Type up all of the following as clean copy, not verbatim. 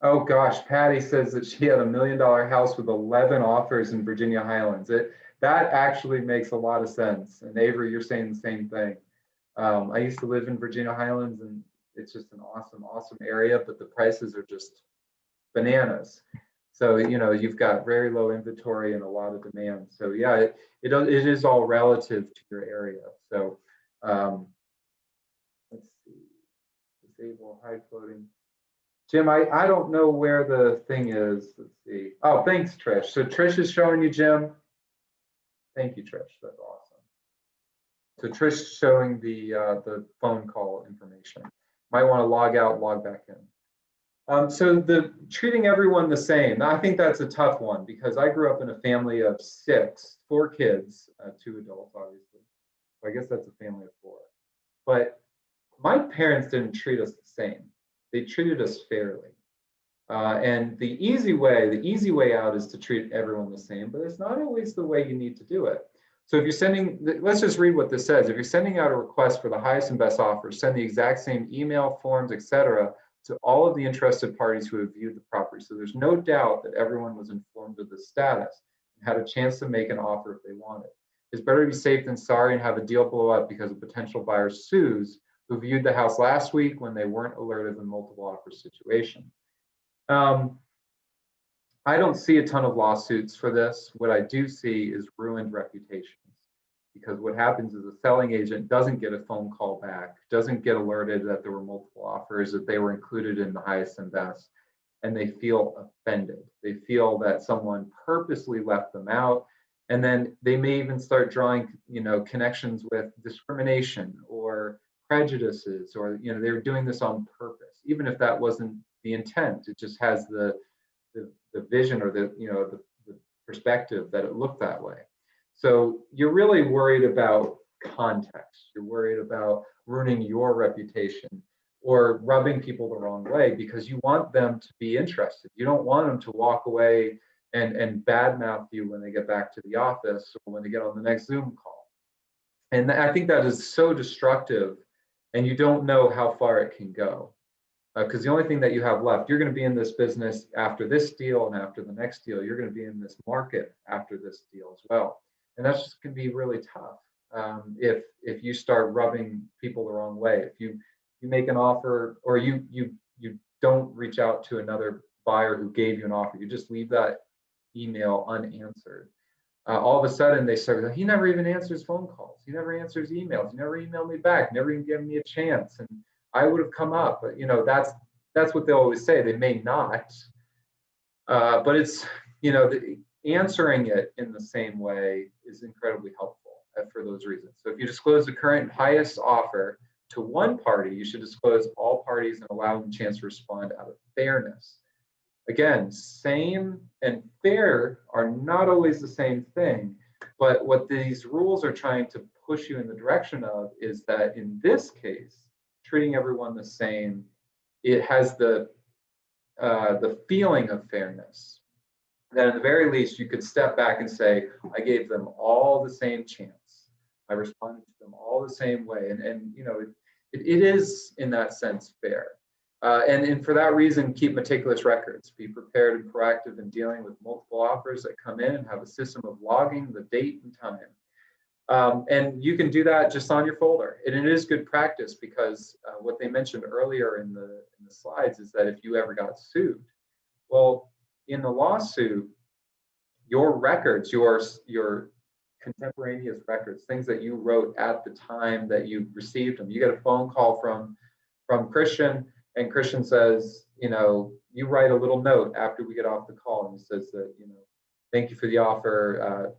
Oh gosh, Patty says that she had $1 million house with 11 offers in Virginia Highlands. That actually makes a lot of sense. And Avery, you're saying the same thing. I used to live in Virginia Highlands, and it's just an awesome, awesome area, but the prices are just bananas. So, you've got very low inventory and a lot of demand. So yeah, it is all relative to your area. So let's see, disable high floating. Jim, I don't know where the thing is. Let's see. Oh, thanks, Trish. So Trish is showing you, Jim. Thank you, Trish. That's awesome. So Trish is showing the phone call information. Might want to log out, log back in. So the treating everyone the same, I think that's a tough one because I grew up in a family of 6, 4 kids, 2 adults, obviously. So I guess that's a family of 4. But my parents didn't treat us the same. They treated us fairly. And the easy way out is to treat everyone the same, but it's not always the way you need to do it. So if you're sending, let's just read what this says. If you're sending out a request for the highest and best offer, send the exact same email, forms, etc., to all of the interested parties who have viewed the property. So there's no doubt that everyone was informed of the status and had a chance to make an offer if they wanted. It's better to be safe than sorry and have a deal blow up because a potential buyer sues who viewed the house last week when they weren't alerted of the multiple offer situation. I don't see a ton of lawsuits for this. What I do see is ruined reputations, because what happens is a selling agent doesn't get a phone call back, doesn't get alerted that there were multiple offers, that they were included in the highest and best, and they feel offended. They feel that someone purposely left them out, and then they may even start drawing, connections with discrimination or prejudices, or they were doing this on purpose, even if that wasn't the intent. It just has the vision or the perspective that it looked that way. So you're really worried about context. You're worried about ruining your reputation or rubbing people the wrong way because you want them to be interested. You don't want them to walk away and badmouth you when they get back to the office or when they get on the next Zoom call. And I think that is so destructive, and you don't know how far it can go. Because the only thing that you have left, you're going to be in this business after this deal and after the next deal. You're going to be in this market after this deal as well. And that's just going to be really tough if you start rubbing people the wrong way. If you make an offer, or you don't reach out to another buyer who gave you an offer, you just leave that email unanswered. All of a sudden they start, he never even answers phone calls. He never answers emails. He never emailed me back, never even given me a chance. And I would have come up, but that's what they always say. They may not, but it's, answering it in the same way is incredibly helpful for those reasons. So if you disclose the current highest offer to one party, you should disclose all parties and allow them a chance to respond out of fairness. Again, same and fair are not always the same thing, but what these rules are trying to push you in the direction of is that in this case, treating everyone the same, it has the feeling of fairness. That at the very least, you could step back and say, I gave them all the same chance. I responded to them all the same way. And it is, in that sense, fair. And for that reason, keep meticulous records. Be prepared and proactive in dealing with multiple offers that come in, and have a system of logging the date and time. And you can do that just on your folder. And it is good practice because what they mentioned earlier in the slides is that if you ever got sued, well, in the lawsuit, your records, your contemporaneous records, things that you wrote at the time that you received them. You get a phone call from Christian, and Christian says, you write a little note after we get off the call, and he says that, thank you for the offer.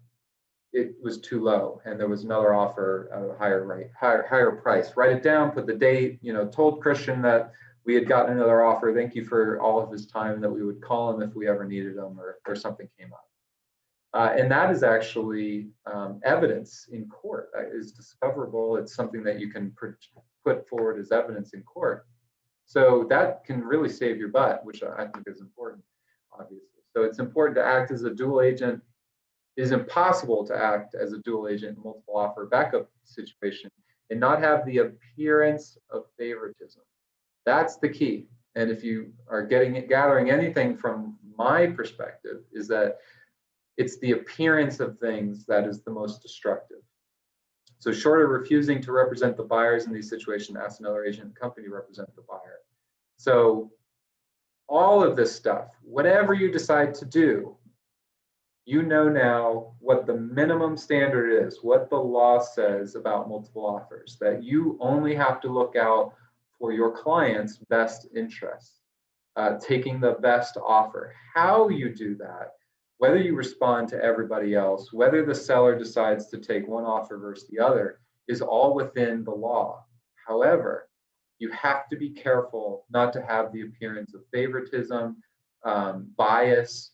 It was too low, and there was another offer at a higher rate, higher price. Write it down, put the date, told Christian that we had gotten another offer. Thank you for all of his time, that we would call him if we ever needed him or something came up. And that is actually evidence in court. That is discoverable. It's something that you can put forward as evidence in court. So that can really save your butt, which I think is important, obviously. So it's important to act as a dual agent. It is impossible to act as a dual agent in multiple offer backup situation and not have the appearance of favoritism. That's the key. And if you are gathering anything from my perspective, is that it's the appearance of things that is the most destructive. So short of refusing to represent the buyers in these situations, ask another agent company to represent the buyer. So all of this stuff, whatever you decide to do, you know now what the minimum standard is, what the law says about multiple offers, that you only have to look out for your client's best interests, taking the best offer. How you do that, whether you respond to everybody else, whether the seller decides to take one offer versus the other, is all within the law. However, you have to be careful not to have the appearance of favoritism, bias,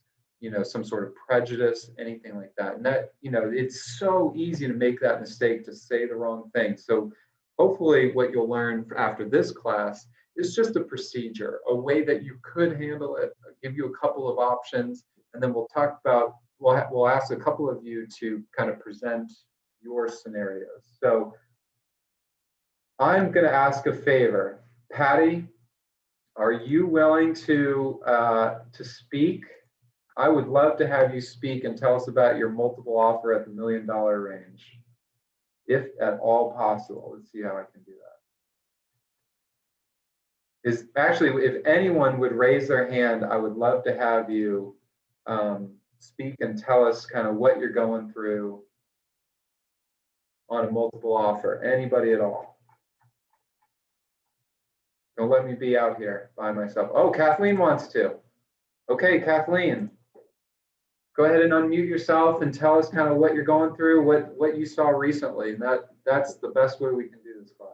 some sort of prejudice, anything like that. And that, it's so easy to make that mistake, to say the wrong thing. So hopefully what you'll learn after this class is just a procedure, a way that you could handle it. I'll give you a couple of options, and then we'll talk about, we'll ask a couple of you to kind of present your scenarios. So I'm going to ask a favor. Patty, are you willing to speak? I would love to have you speak and tell us about your multiple offer at the $1 million range, if at all possible. Let's see how I can do that. Is actually, if anyone would raise their hand, I would love to have you speak and tell us kind of what you're going through on a multiple offer. Anybody at all? Don't let me be out here by myself. Oh, Kathleen wants to. Okay, Kathleen, go ahead and unmute yourself and tell us kind of what you're going through, what you saw recently. And that's the best way we can do this class.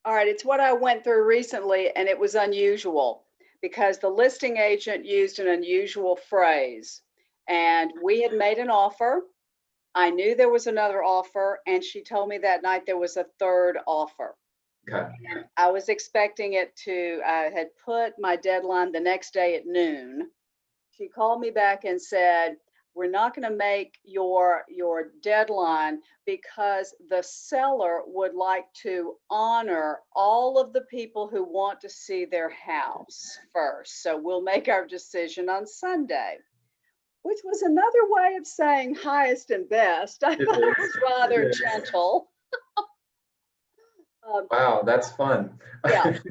All right, it's what I went through recently, and it was unusual because the listing agent used an unusual phrase. And we had made an offer. I knew there was another offer, and she told me that night there was a third offer. Okay. And I was expecting it to, I had put my deadline the next day at noon. She called me back and said, we're not going to make your deadline because the seller would like to honor all of the people who want to see their house first. So we'll make our decision on Sunday, which was another way of saying highest and best. I thought it was rather gentle. Wow, that's fun.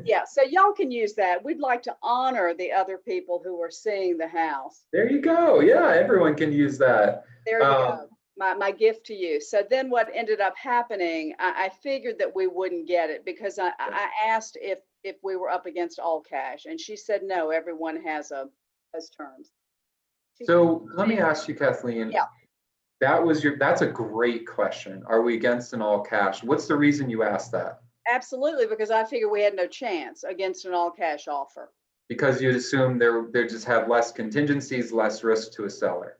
Yeah. So y'all can use that. We'd like to honor the other people who are seeing the house. There you go. Yeah, everyone can use that. There you go. My gift to you. So then what ended up happening, I figured that we wouldn't get it because I asked if we were up against all cash, and she said no, everyone has terms. So let me ask you, Kathleen. Yeah. That's a great question. Are we against an all cash? What's the reason you asked that? Absolutely, because I figured we had no chance against an all cash offer. Because you'd assume they just have less contingencies, less risk to a seller.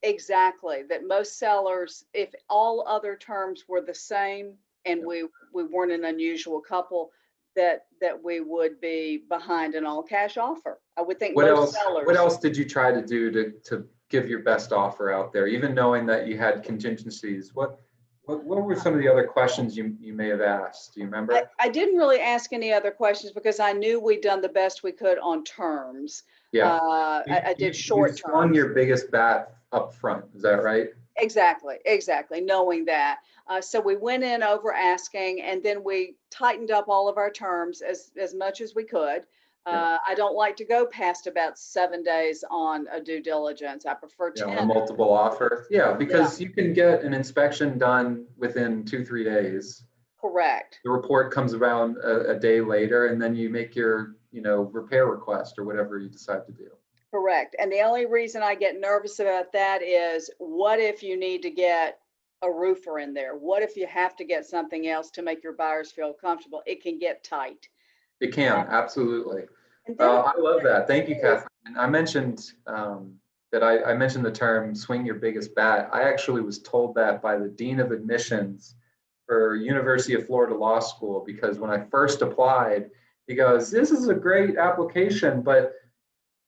Exactly. That most sellers, if all other terms were the same and we weren't an unusual couple, that we would be behind an all cash offer. I would think most sellers. What else did you try to do to give your best offer out there, even knowing that you had contingencies? What were some of the other questions you may have asked? Do you remember? I didn't really ask any other questions because I knew we'd done the best we could on terms. Yeah. I did short terms. You swung your biggest bat up front. Is that right? Exactly. Knowing that. So we went in over asking, and then we tightened up all of our terms as much as we could. I don't like to go past about 7 days on a due diligence. I prefer 10. A multiple offer. Yeah, because you can get an inspection done within 2-3 days. Correct. The report comes around a day later, and then you make your repair request or whatever you decide to do. Correct. And the only reason I get nervous about that is, what if you need to get a roofer in there? What if you have to get something else to make your buyers feel comfortable? It can get tight. It can, absolutely. I love that. Thank you, Kathleen. I mentioned that I mentioned the term swing your biggest bat. I actually was told that by the Dean of Admissions for University of Florida Law School, because when I first applied, he goes, this is a great application, but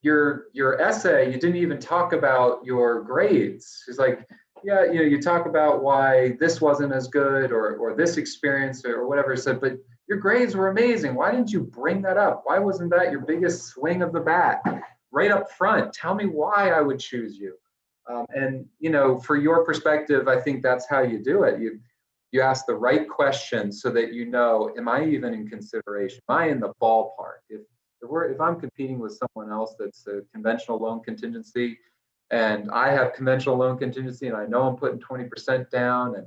your essay, you didn't even talk about your grades. He's like, yeah, you talk about why this wasn't as good or this experience or whatever. He said, but your grades were amazing. Why didn't you bring that up? Why wasn't that your biggest swing of the bat right up front? Tell me why I would choose you. And for your perspective, I think that's how you do it. You ask the right questions so that am I even in consideration? Am I in the ballpark? If I'm competing with someone else that's a conventional loan contingency, and I have conventional loan contingency, and I know I'm putting 20% down, and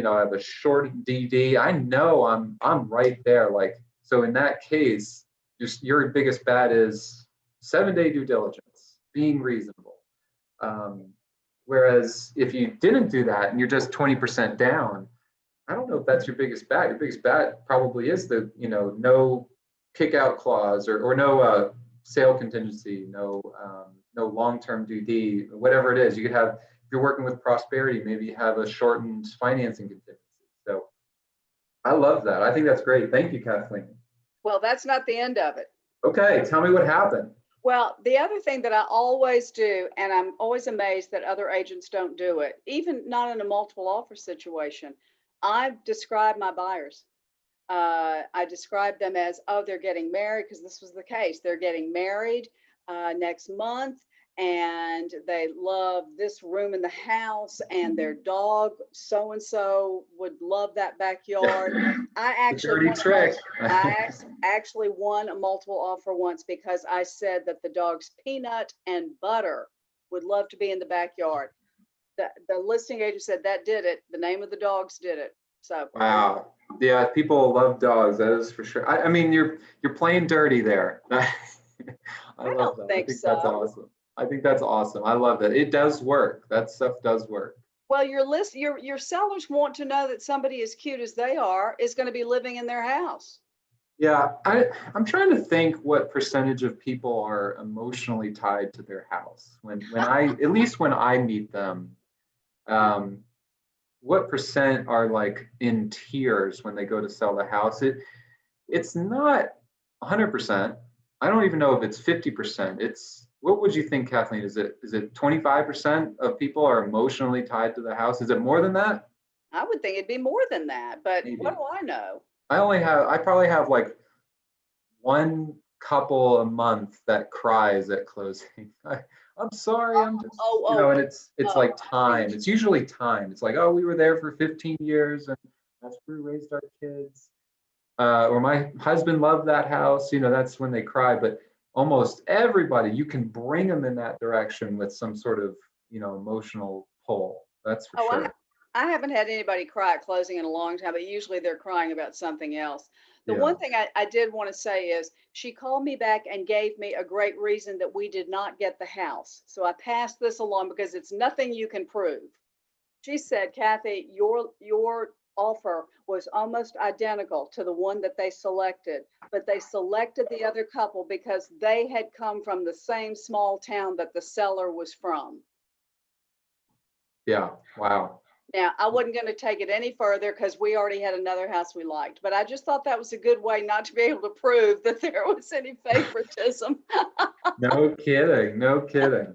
I have a short DD, I know I'm right there. Like, so in that case, your biggest bet is 7-day due diligence, being reasonable. Whereas if you didn't do that and you're just 20% down, I don't know if that's your biggest bet. Your biggest bet probably is the no kick out clause or no sale contingency, no long-term DD, whatever it is. You could have, if you're working with Prosperity, maybe you have a shortened financing contingency. So I love that. I think that's great. Thank you, Kathleen. Well, that's not the end of it. Okay, tell me what happened. Well, the other thing that I always do, and I'm always amazed that other agents don't do it, even not in a multiple offer situation, I describe my buyers. I describe them as, oh, they're getting married, because this was the case. They're getting married next month, and they love this room in the house, and their dog so-and-so would love that backyard. I actually won a multiple offer once because I said that the dog's Peanut and Butter would love to be in the backyard. The listing agent said that did it. The name of the dogs did it. So wow. Yeah, people love dogs. That is for sure. I mean, you're playing dirty there. I love that. I think so. That's awesome. I think that's awesome. I love that. It does work. That stuff does work. Well, your sellers want to know that somebody as cute as they are is going to be living in their house. Yeah, I'm trying to think what percentage of people are emotionally tied to their house. When at least when I meet them, what percent are like in tears when they go to sell the house? It's not 100%. I don't even know if it's 50%. What would you think, Kathleen? Is it 25% of people are emotionally tied to the house? Is it more than that? I would think it'd be more than that, but maybe. What do I know? I probably have like one couple a month that cries at closing. I'm sorry, I'm just, and it's like time. It's usually time. It's like, oh, we were there for 15 years and that's where we raised our kids. Or my husband loved that house. That's when they cry. But almost everybody, you can bring them in that direction with some sort of, emotional pull. That's for sure. I haven't had anybody cry at closing in a long time, but usually they're crying about something else. The one thing I did want to say is she called me back and gave me a great reason that we did not get the house. So I passed this along because it's nothing you can prove. She said, Kathy, your offer was almost identical to the one that they selected, but they selected the other couple because they had come from the same small town that the seller was from. Yeah, wow. Now, I wasn't going to take it any further because we already had another house we liked, but I just thought that was a good way not to be able to prove that there was any favoritism. No kidding. No kidding.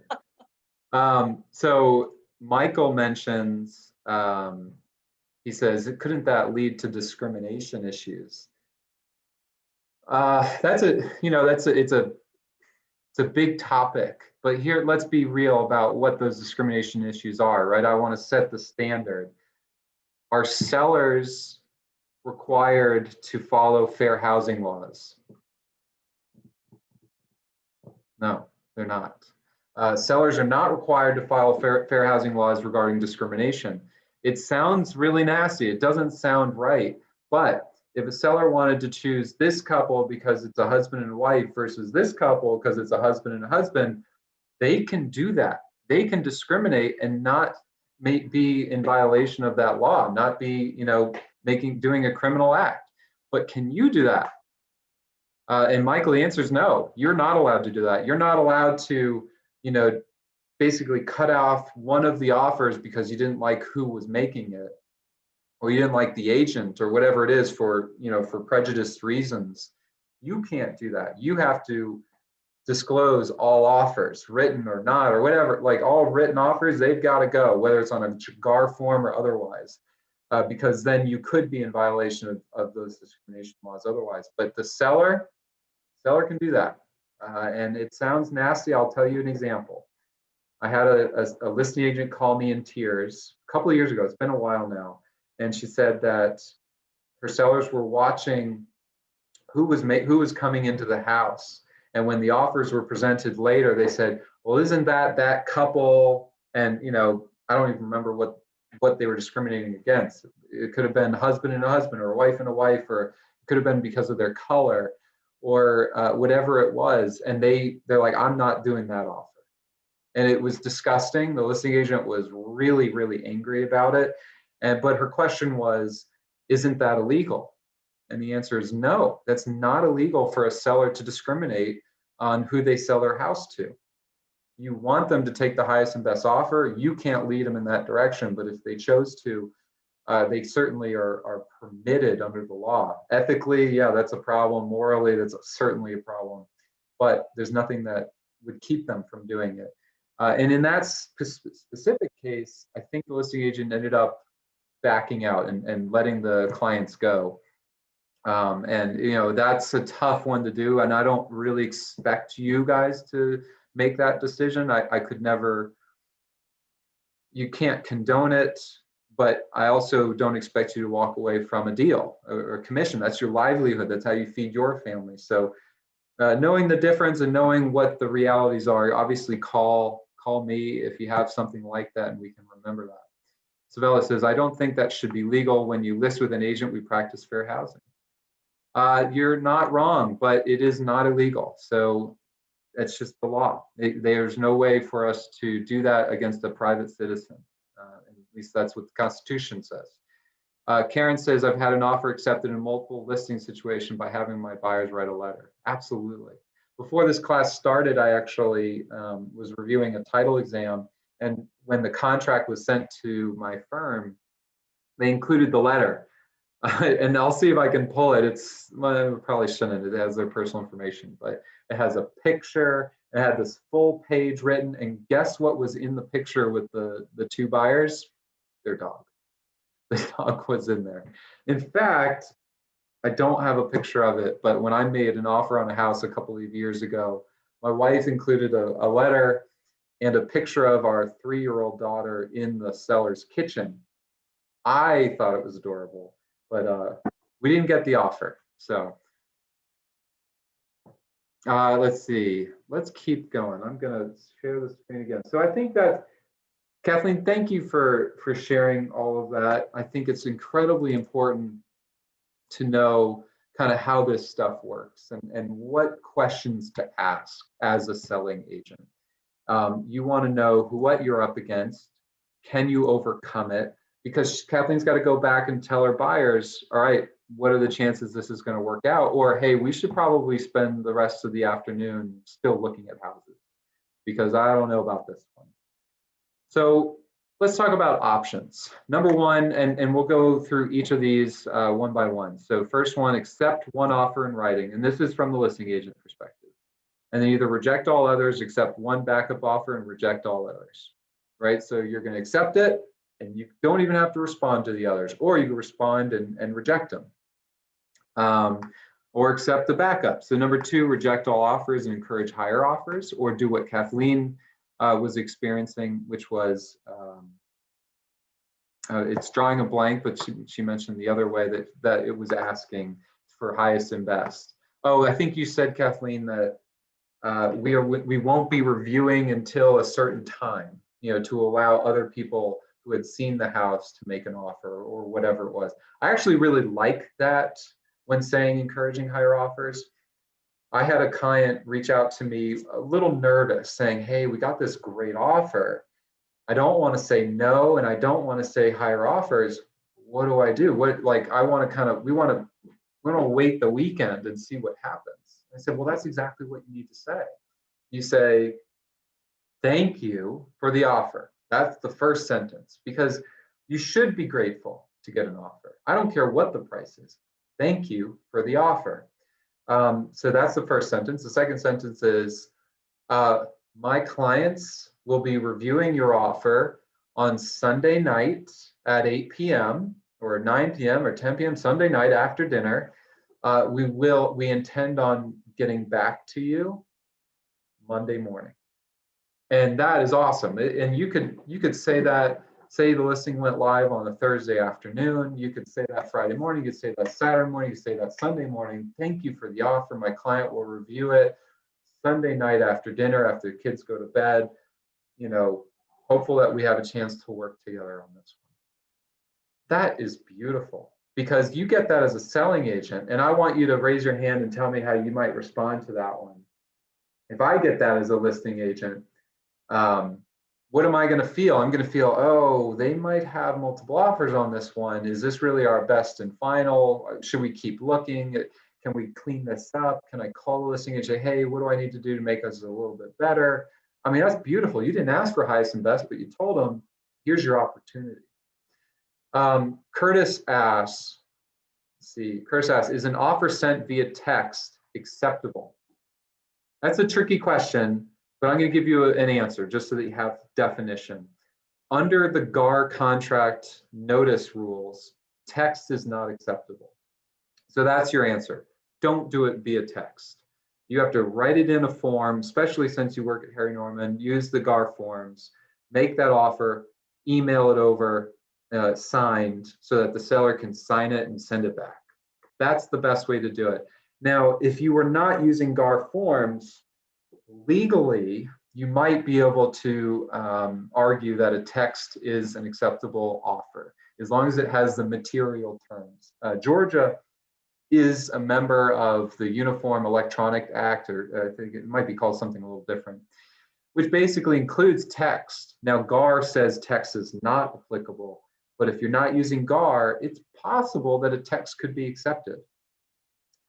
So Michael mentions, he says, couldn't that lead to discrimination issues? It's a big topic. But here, let's be real about what those discrimination issues are, right? I want to set the standard. Are sellers required to follow fair housing laws? No, they're not. Sellers are not required to follow fair housing laws regarding discrimination. It sounds really nasty. It doesn't sound right. But if a seller wanted to choose this couple because it's a husband and wife versus this couple because it's a husband and a husband, they can do that. They can discriminate and not be in violation of that law, not be, doing a criminal act. But can you do that? And Michael, the answer is no. You're not allowed to do that. You're not allowed to, basically cut off one of the offers because you didn't like who was making it, or you didn't like the agent, or whatever it is for prejudiced reasons. You can't do that. You have to disclose all offers, written or not, or whatever. Like all written offers, they've got to go, whether it's on a GAR form or otherwise. because then you could be in violation of those discrimination laws otherwise. But the seller can do that. And it sounds nasty. I'll tell you an example. I had a listing agent call me in tears a couple of years ago. It's been a while now. And she said that her sellers were watching who was coming into the house. And when the offers were presented later, they said, well, isn't that couple? And, I don't even remember what they were discriminating against. It could have been husband and a husband, or a wife and a wife, or it could have been because of their color, or whatever it was. And they're like, I'm not doing that offer. And it was disgusting. The listing agent was really, really angry about it. But her question was, isn't that illegal? And the answer is no, that's not illegal for a seller to discriminate on who they sell their house to. You want them to take the highest and best offer. You can't lead them in that direction, but if they chose to, they certainly are permitted under the law. Ethically, yeah, that's a problem. Morally, that's certainly a problem. But there's nothing that would keep them from doing it. And in that specific case, I think the listing agent ended up backing out and letting the clients go. And that's a tough one to do, and I don't really expect you guys to make that decision. I could never. You can't condone it, but I also don't expect you to walk away from a deal or commission. That's your livelihood. That's how you feed your family. So knowing the difference and knowing what the realities are, obviously call me if you have something like that, and we can remember that. Savella says, I don't think that should be legal. When you list with an agent, we practice fair housing. You're not wrong, but it is not illegal. So it's just the law. There's no way for us to do that against a private citizen. At least that's what the Constitution says. Karen says, I've had an offer accepted in a multiple listing situation by having my buyers write a letter. Absolutely. Before this class started, I actually was reviewing a title exam. And when the contract was sent to my firm, they included the letter. And I'll see if I can pull it. I probably shouldn't. It has their personal information, but it has a picture. It had this full page written. And guess what was in the picture with the two buyers? Their dog. The dog was in there. In fact, I don't have a picture of it, but when I made an offer on a house a couple of years ago, my wife included a letter and a picture of our 3-year-old daughter in the seller's kitchen. I thought it was adorable. But we didn't get the offer. So let's see. Let's keep going. I'm going to share the screen again. So I think that, Kathleen, thank you for sharing all of that. I think it's incredibly important to know kind of how this stuff works and what questions to ask as a selling agent. You want to know what you're up against. Can you overcome it? Because Kathleen's got to go back and tell her buyers, all right, what are the chances this is going to work out? Or, hey, we should probably spend the rest of the afternoon still looking at houses because I don't know about this one. So let's talk about options. Number one, and we'll go through each of these one by one. So first one, accept one offer in writing. And this is from the listing agent perspective. And then either reject all others, accept one backup offer, and reject all others, right? So you're going to accept it, and you don't even have to respond to the others, or you can respond and reject them, or accept the backup. So number two, reject all offers and encourage higher offers, or do what Kathleen was experiencing, which was, it's drawing a blank, but she mentioned the other way that it was asking for highest and best. Oh, I think you said, Kathleen, that we won't be reviewing until a certain time, to allow other people who had seen the house to make an offer or whatever it was. I actually really like that when saying encouraging higher offers. I had a client reach out to me a little nervous saying, hey, we got this great offer. I don't want to say no, and I don't want to say higher offers. What do I do? We want to wait the weekend and see what happens. I said, well, that's exactly what you need to say. You say, thank you for the offer. That's the first sentence, because you should be grateful to get an offer. I don't care what the price is. Thank you for the offer. So that's the first sentence. The second sentence is, my clients will be reviewing your offer on Sunday night at 8 p.m. or 9 p.m. or 10 p.m. Sunday night after dinner. We intend on getting back to you Monday morning. And that is awesome. And you could say that, say the listing went live on a Thursday afternoon. You could say that Friday morning, you could say that Saturday morning, you could say that Sunday morning. Thank you for the offer. My client will review it Sunday night after dinner, after the kids go to bed. You know, hopeful that we have a chance to work together on this one. That is beautiful, because you get that as a selling agent, and I want you to raise your hand and tell me how you might respond to that one. If I get that as a listing agent, what am I going to feel? I'm going to feel, oh, they might have multiple offers on this one. Is this really our best and final? Should we keep looking? Can we clean this up? Can I call the listing agent and say, hey, what do I need to do to make us a little bit better? I mean, that's beautiful. You didn't ask for highest and best, but you told them, here's your opportunity. Curtis asks, is an offer sent via text acceptable? That's a tricky question, but I'm going to give you an answer just so that you have definition. Under the GAR contract notice rules, text is not acceptable. So that's your answer. Don't do it via text. You have to write it in a form, especially since you work at Harry Norman. Use the GAR forms, make that offer, email it over, signed, so that the seller can sign it and send it back. That's the best way to do it. Now, if you were not using GAR forms, legally, you might be able to argue that a text is an acceptable offer, as long as it has the material terms. Georgia is a member of the Uniform Electronic Act, or I think it might be called something a little different, which basically includes text. Now, GAR says text is not applicable, but if you're not using GAR, it's possible that a text could be accepted.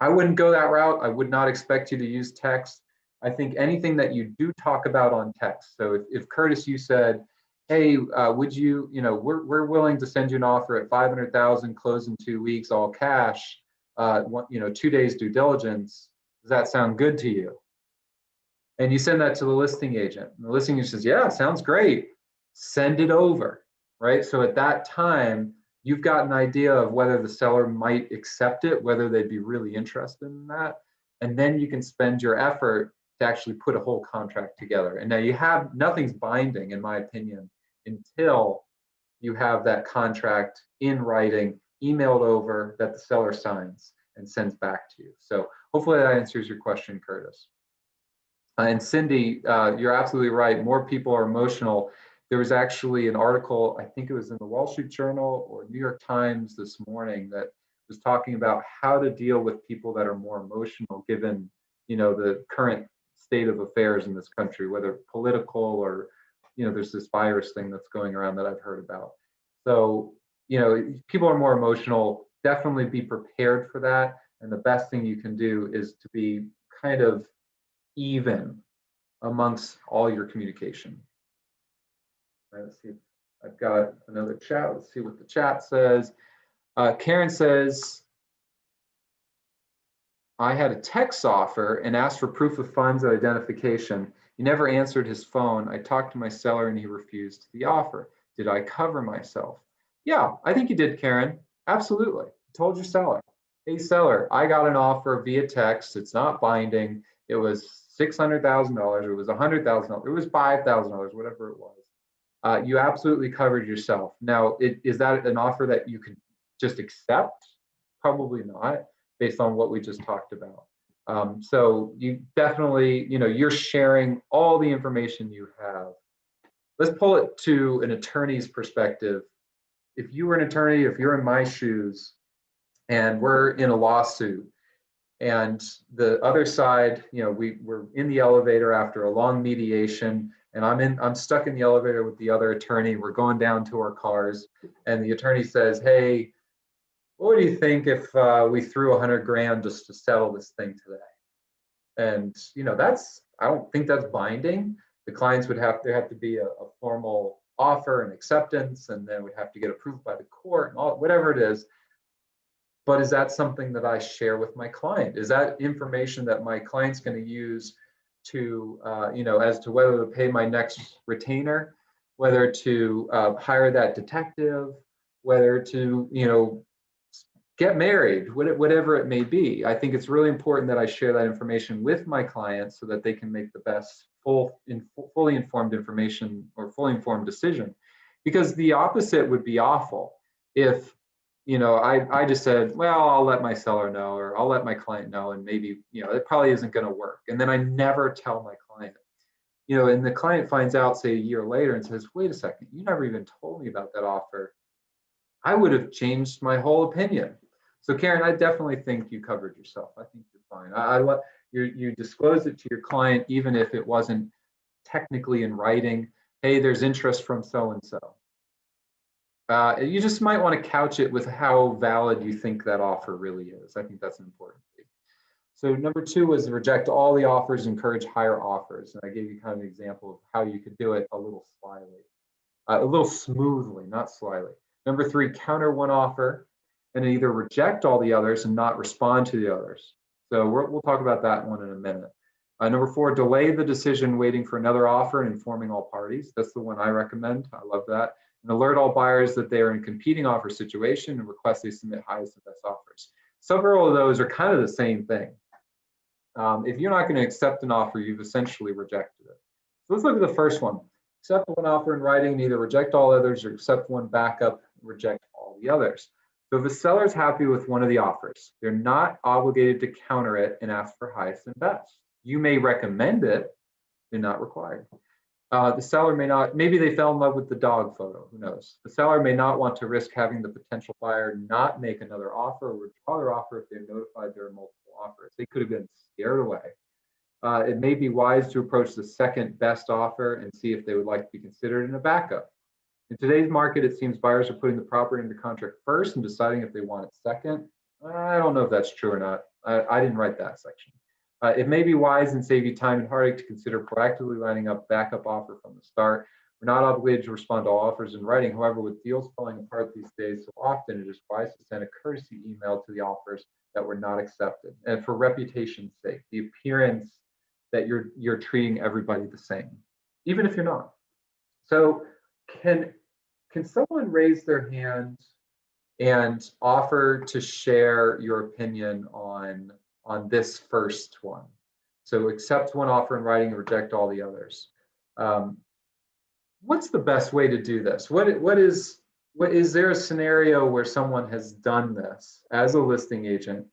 I wouldn't go that route. I would not expect you to use text. I think anything that you do talk about on text. So if Curtis, you said, hey, would you, we're willing to send you an offer at 500,000, close in 2 weeks, all cash, 2 days due diligence. Does that sound good to you? And you send that to the listing agent. And the listing agent says, yeah, sounds great. Send it over, right? So at that time, you've got an idea of whether the seller might accept it, whether they'd be really interested in that. And then you can spend your effort to actually put a whole contract together. And now nothing's binding, in my opinion, until you have that contract in writing, emailed over, that the seller signs and sends back to you. So hopefully that answers your question, Curtis. And Cindy, you're absolutely right. More people are emotional. There was actually an article, I think it was in the Wall Street Journal or New York Times this morning, that was talking about how to deal with people that are more emotional, given the current state of affairs in this country, whether political or there's this virus thing that's going around that I've heard about. So people are more emotional. Definitely be prepared for that. And the best thing you can do is to be kind of even amongst all your communication. All right, let's see. I've got another chat. Let's see what the chat says. Karen says, I had a text offer and asked for proof of funds and identification. He never answered his phone. I talked to my seller and he refused the offer. Did I cover myself? Yeah, I think you did, Karen. Absolutely. I told your seller, hey seller, I got an offer via text. It's not binding. It was $600,000. It was $100,000. It was $5,000, whatever it was. You absolutely covered yourself. Now, is that an offer that you can just accept? Probably not, based on what we just talked about. So you definitely, you're sharing all the information you have. Let's pull it to an attorney's perspective. If you were an attorney, if you're in my shoes and we're in a lawsuit and the other side, we're in the elevator after a long mediation, and I'm stuck in the elevator with the other attorney. We're going down to our cars, and the attorney says, hey, what do you think if we threw 100 grand just to settle this thing today? And I don't think that's binding. The clients there have to be a formal offer and acceptance, and then would have to get approved by the court and whatever it is. But is that something that I share with my client? Is that information that my client's going to use to, as to whether to pay my next retainer, whether to hire that detective, whether to, get married, whatever it may be. I think it's really important that I share that information with my clients so that they can make the best fully informed information or fully informed decision. Because the opposite would be awful if, I just said, well, I'll let my seller know, or I'll let my client know, and maybe, it probably isn't going to work. And then I never tell my client, and the client finds out, say, a year later and says, wait a second, you never even told me about that offer. I would have changed my whole opinion. So Karen, I definitely think you covered yourself. I think you're fine. I let you disclose it to your client, even if it wasn't technically in writing. Hey, there's interest from so and so. You just might want to couch it with how valid you think that offer really is. I think that's an important thing. So number 2 was reject all the offers, encourage higher offers. And I gave you kind of an example of how you could do it a little slyly, a little smoothly, not slyly. Number 3, counter one offer and either reject all the others and not respond to the others. So we'll talk about that one in a minute. Number 4, delay the decision, waiting for another offer and informing all parties. That's the one I recommend. I love that. And alert all buyers that they are in a competing offer situation and request they submit highest and best offers. Several of those are kind of the same thing. If you're not going to accept an offer, you've essentially rejected it. So let's look at the first one. Accept one offer in writing and either reject all others or accept one backup, reject all the others. So if a seller is happy with one of the offers, they're not obligated to counter it and ask for highest and best. You may recommend it, they're not required. The seller may not, maybe they fell in love with the dog photo, who knows? The seller may not want to risk having the potential buyer not make another offer or withdraw their offer if they're notified there are multiple offers. They could have been scared away. It may be wise to approach the second best offer and see if they would like to be considered in a backup. In today's market, it seems buyers are putting the property into contract first and deciding if they want it second. I don't know if that's true or not. I didn't write that section. It may be wise and save you time and heartache to consider proactively lining up backup offer from the start. We're not obligated to respond to all offers in writing. However, with deals falling apart these days so often, it is wise to send a courtesy email to the offers that were not accepted. And for reputation's sake, the appearance that you're treating everybody the same, even if you're not. So can someone raise their hand and offer to share your opinion on this first one? So accept one offer in writing and reject all the others. What's the best way to do this? What is there a scenario where someone has done this as a listing agent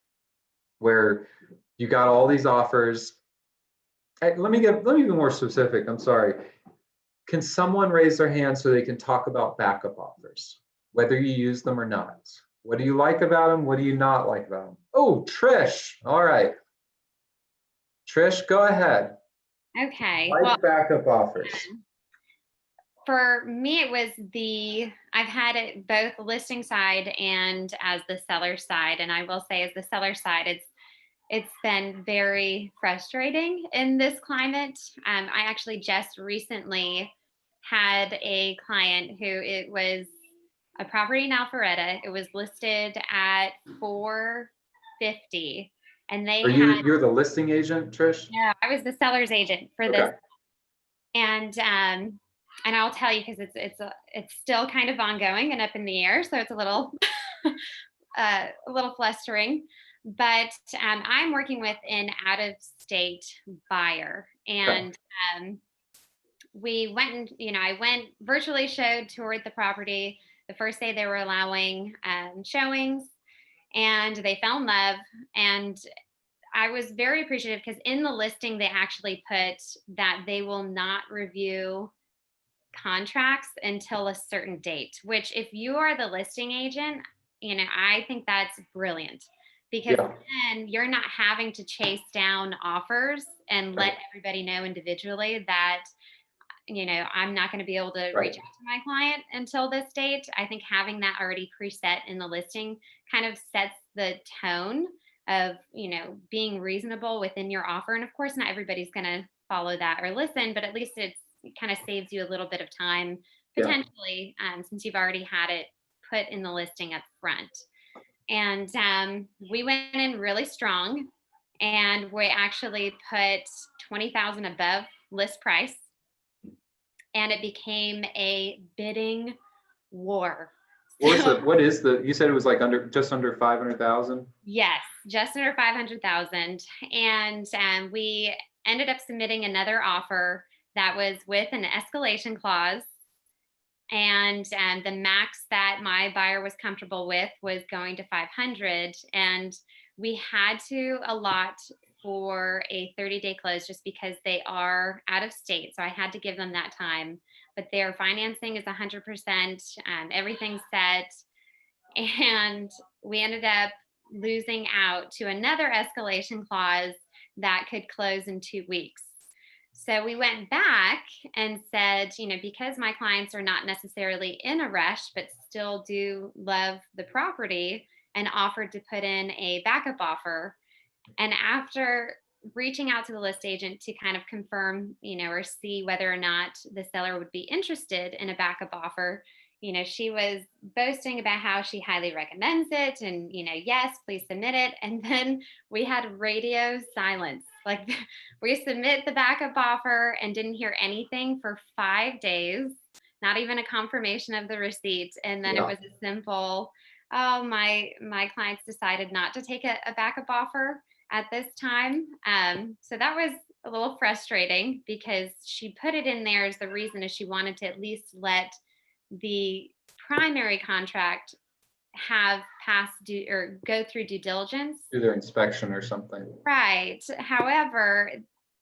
where you got all these offers? Let me be more specific. I'm sorry. Can someone raise their hand so they can talk about backup offers, whether you use them or not? What do you like about them? What do you not like about them? Oh, Trish. All right. Trish, go ahead. Okay. Why Well, backup offers? for me, it was I've had it both the listing side and as the seller side. And I will say, as the seller side, it's been very frustrating in this climate. I actually just recently had a client who it was a property in Alpharetta. It was listed at $450, and they had. You're the listing agent, Trish? No, I was the seller's agent for Okay. this, and I'll tell you, because it's still kind of ongoing and up in the air, so it's a little a little flustering. But I'm working with an out-of-state buyer, and we went and I went virtually toured the property. The first day they were allowing showings, and they fell in love. And I was very appreciative because in the listing they actually put that they will not review contracts until a certain date, which if you are the listing agent, I think that's brilliant, because then you're not having to chase down offers and let everybody know individually that, I'm not going to be able to reach out to my client until this date. I think having that already preset in the listing kind of sets the tone of, being reasonable within your offer. And of course, not everybody's going to follow that or listen, but at least it kind of saves you a little bit of time potentially, since you've already had it put in the listing up front. And we went in really strong, and we actually put 20,000 above list price, and it became a bidding war. What is the, you said it was like just under 500,000? Yes, just under 500,000. And we ended up submitting another offer that was with an escalation clause. And the max that my buyer was comfortable with was going to 500. And we had to allot for a 30-day close just because they are out of state. So I had to give them that time. But their financing is 100%, everything's set. And we ended up losing out to another escalation clause that could close in 2 weeks. So we went back and said, because my clients are not necessarily in a rush, but still do love the property, and offered to put in a backup offer. And after reaching out to the list agent to kind of confirm, or see whether or not the seller would be interested in a backup offer, she was boasting about how she highly recommends it and, yes, please submit it. And then we had radio silence. Like we submit the backup offer and didn't hear anything for 5 days, not even a confirmation of the receipt. And then it was a simple, oh, my clients decided not to take a backup offer at this time. So that was a little frustrating because she put it in there as the reason is she wanted to at least let the primary contract have passed due or go through due diligence. Do their inspection or something. Right. However,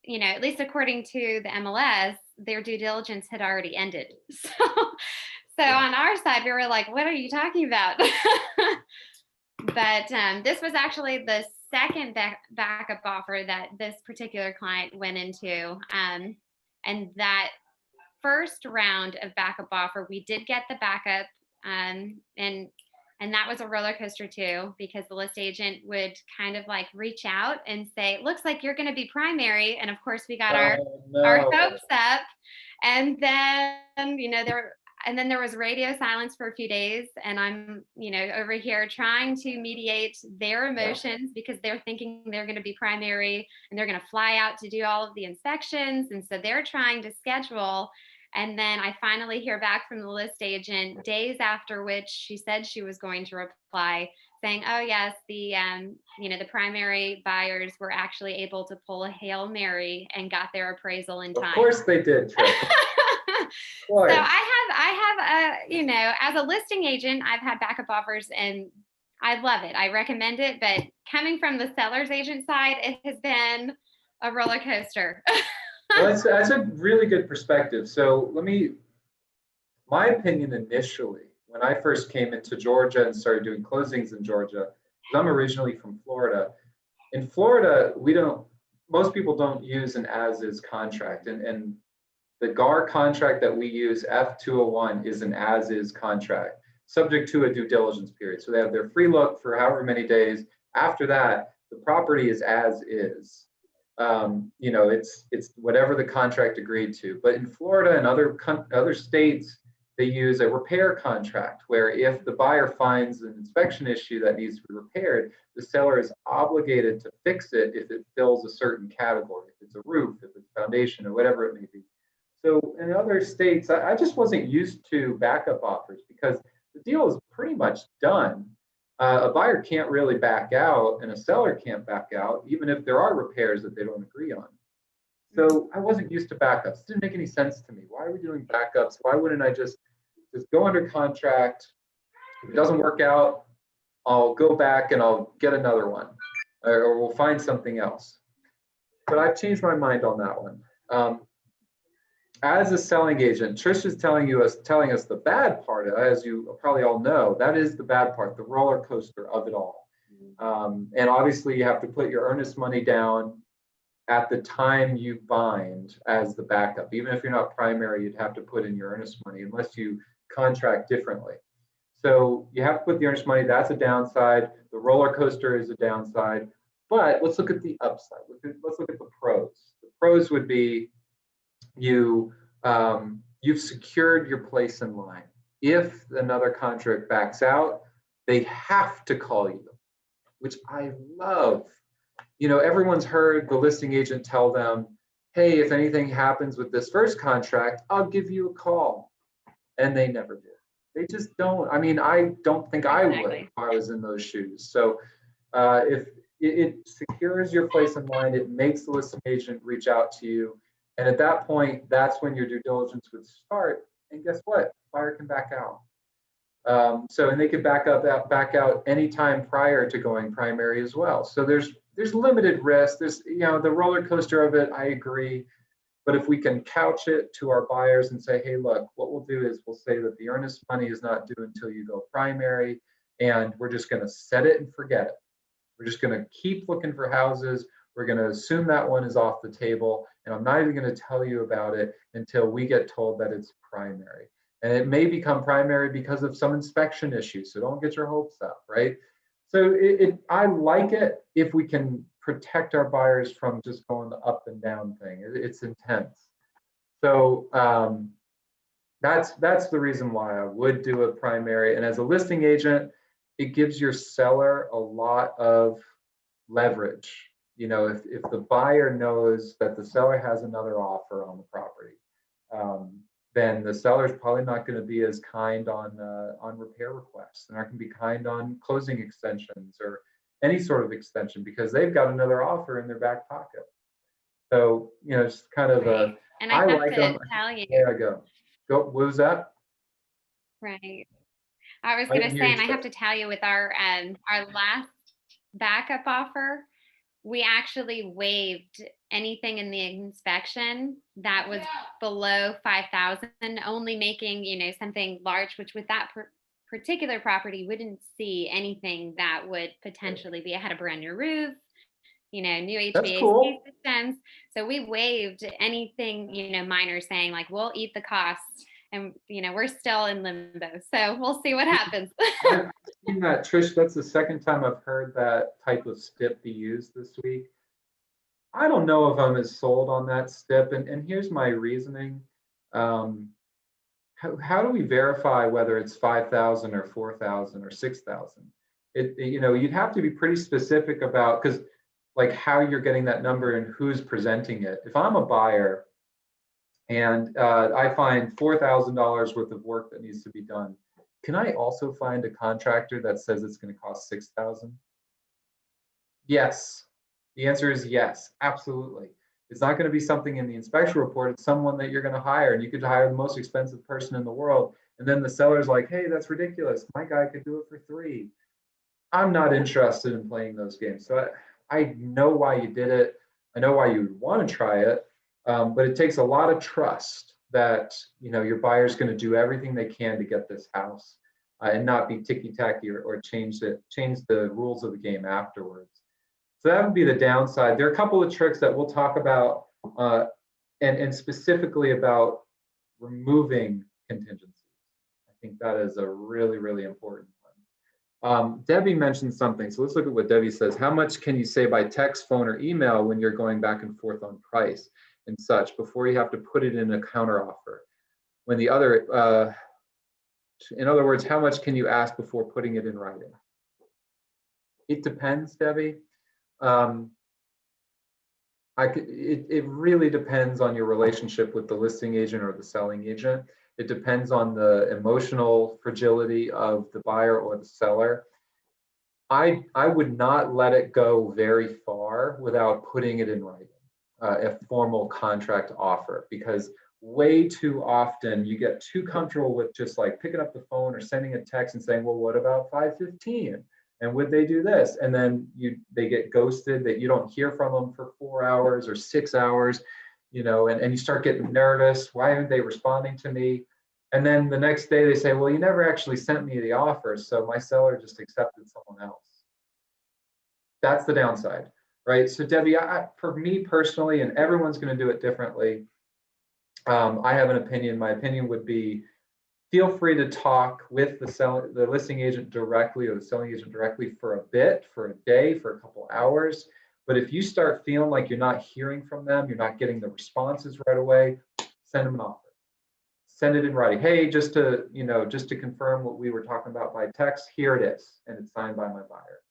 at least according to the MLS, their due diligence had already ended. So on our side, we were like, what are you talking about? But this was actually the second backup offer that this particular client went into. And that first round of backup offer, we did get the backup. And that was a roller coaster too, because the list agent would kind of like reach out and say, it looks like you're going to be primary. And of course we got our hopes up. And then, there was radio silence for a few days. And I'm, over here trying to mediate their emotions because they're thinking they're going to be primary and they're going to fly out to do all of the inspections. And so they're trying to schedule. And then I finally hear back from the list agent days after which she said she was going to reply saying, oh yes, the primary buyers were actually able to pull a Hail Mary and got their appraisal in time. Of course they did. So I have as a listing agent, I've had backup offers and I love it. I recommend it. But coming from the seller's agent side, it has been a roller coaster. Well, that's a really good perspective. So my opinion initially, when I first came into Georgia and started doing closings in Georgia, because I'm originally from Florida. In Florida, most people don't use an as-is contract. And the GAR contract that we use, F201, is an as-is contract, subject to a due diligence period. So they have their free look for however many days. After that, the property is as is. It's whatever the contract agreed to. But in Florida and other states, they use a repair contract where if the buyer finds an inspection issue that needs to be repaired, the seller is obligated to fix it if it fills a certain category, if it's a roof, if it's foundation, or whatever it may be. So in other states, I just wasn't used to backup offers because the deal is pretty much done. A buyer can't really back out and a seller can't back out, even if there are repairs that they don't agree on. So I wasn't used to backups. It didn't make any sense to me. Why are we doing backups? Why wouldn't I just go under contract? If it doesn't work out, I'll go back and I'll get another one, or we'll find something else. But I've changed my mind on that one. As a selling agent, Trish is telling us the bad part, as you probably all know, that is the bad part, the roller coaster of it all. And obviously you have to put your earnest money down at the time you bind as the backup. Even if you're not primary, you'd have to put in your earnest money unless you contract differently. So you have to put the earnest money, that's a downside. The roller coaster is a downside. But let's look at the upside. Let's look at the pros. The pros would be you've secured your place in line. If another contract backs out, they have to call you, which I love. Everyone's heard the listing agent tell them, hey, if anything happens with this first contract, I'll give you a call. And they never do. They just don't. I mean, I don't think I would Exactly. if I was in those shoes. So if it secures your place in line, it makes the listing agent reach out to you. And at that point, that's when your due diligence would start. And guess what? Buyer can back out. And they could back out anytime prior to going primary as well. So there's limited risk. There's, the roller coaster of it, I agree. But if we can couch it to our buyers and say, hey, look, what we'll do is we'll say that the earnest money is not due until you go primary, and we're just going to set it and forget it. We're just going to keep looking for houses. We're going to assume that one is off the table, and I'm not even going to tell you about it until we get told that it's primary. And it may become primary because of some inspection issues, so don't get your hopes up, right? So I like it if we can protect our buyers from just going the up and down thing. It's intense. So that's the reason why I would do a primary. And as a listing agent, it gives your seller a lot of leverage. If the buyer knows that the seller has another offer on the property, then the seller's probably not going to be as kind on repair requests. They're not going to be kind on closing extensions or any sort of extension because they've got another offer in their back pocket. So, it's kind of Right. And I I have like to them. tell you, There I go. What was that? right. I was I gonna didn't hear say, you and I have say. to tell you with our last backup offer, we actually waived anything in the inspection that was below 5,000, only making, something large, which with that particular property wouldn't see anything that would potentially be, it had a brand new roof, new That's HVAC cool. systems. So we waived anything, minor, saying like, we'll eat the cost. And, we're still in limbo. So we'll see what happens. I've seen that, Trish. That's the second time I've heard that type of stip be used this week. I don't know if I'm as sold on that stip, and here's my reasoning. Um, how do we verify whether it's 5,000 or 4,000 or 6,000? You'd have to be pretty specific about, because like how you're getting that number and who's presenting it. If I'm a buyer and I find $4,000 worth of work that needs to be done, can I also find a contractor that says it's going to cost 6,000? Yes. The answer is yes, absolutely. It's not going to be something in the inspection report. It's someone that you're going to hire, and you could hire the most expensive person in the world. And then the seller's like, hey, that's ridiculous. My guy could do it for 3. I'm not interested in playing those games. So I know why you did it. I know why you would want to try it. But it takes a lot of trust that your buyer's going to do everything they can to get this house and not be ticky-tacky or change the rules of the game afterwards. So that would be the downside. There are a couple of tricks that we'll talk about and specifically about removing contingencies. I think that is a really, really important one. Debbie mentioned something. So let's look at what Debbie says. How much can you say by text, phone, or email when you're going back and forth on price and such before you have to put it in a counteroffer? When the other, in other words, how much can you ask before putting it in writing? It depends, Debbie. It really depends on your relationship with the listing agent or the selling agent. It depends on the emotional fragility of the buyer or the seller. I would not let it go very far without putting it in writing, a formal contract offer, because way too often you get too comfortable with just like picking up the phone or sending a text and saying, well, what about 515? And would they do this? And then they get ghosted, that you don't hear from them for 4 hours or 6 hours, and you start getting nervous. Why aren't they responding to me? And then the next day they say, well, you never actually sent me the offer, so my seller just accepted someone else. That's the downside, right? So Debbie, for me personally, and everyone's going to do it differently, I have an opinion. My opinion would be, feel free to talk with the listing agent directly or the selling agent directly for a bit, for a day, for a couple hours. But if you start feeling like you're not hearing from them, you're not getting the responses right away, send them an offer. Send it in writing. Hey, just to confirm what we were talking about by text, here it is, and it's signed by my buyer.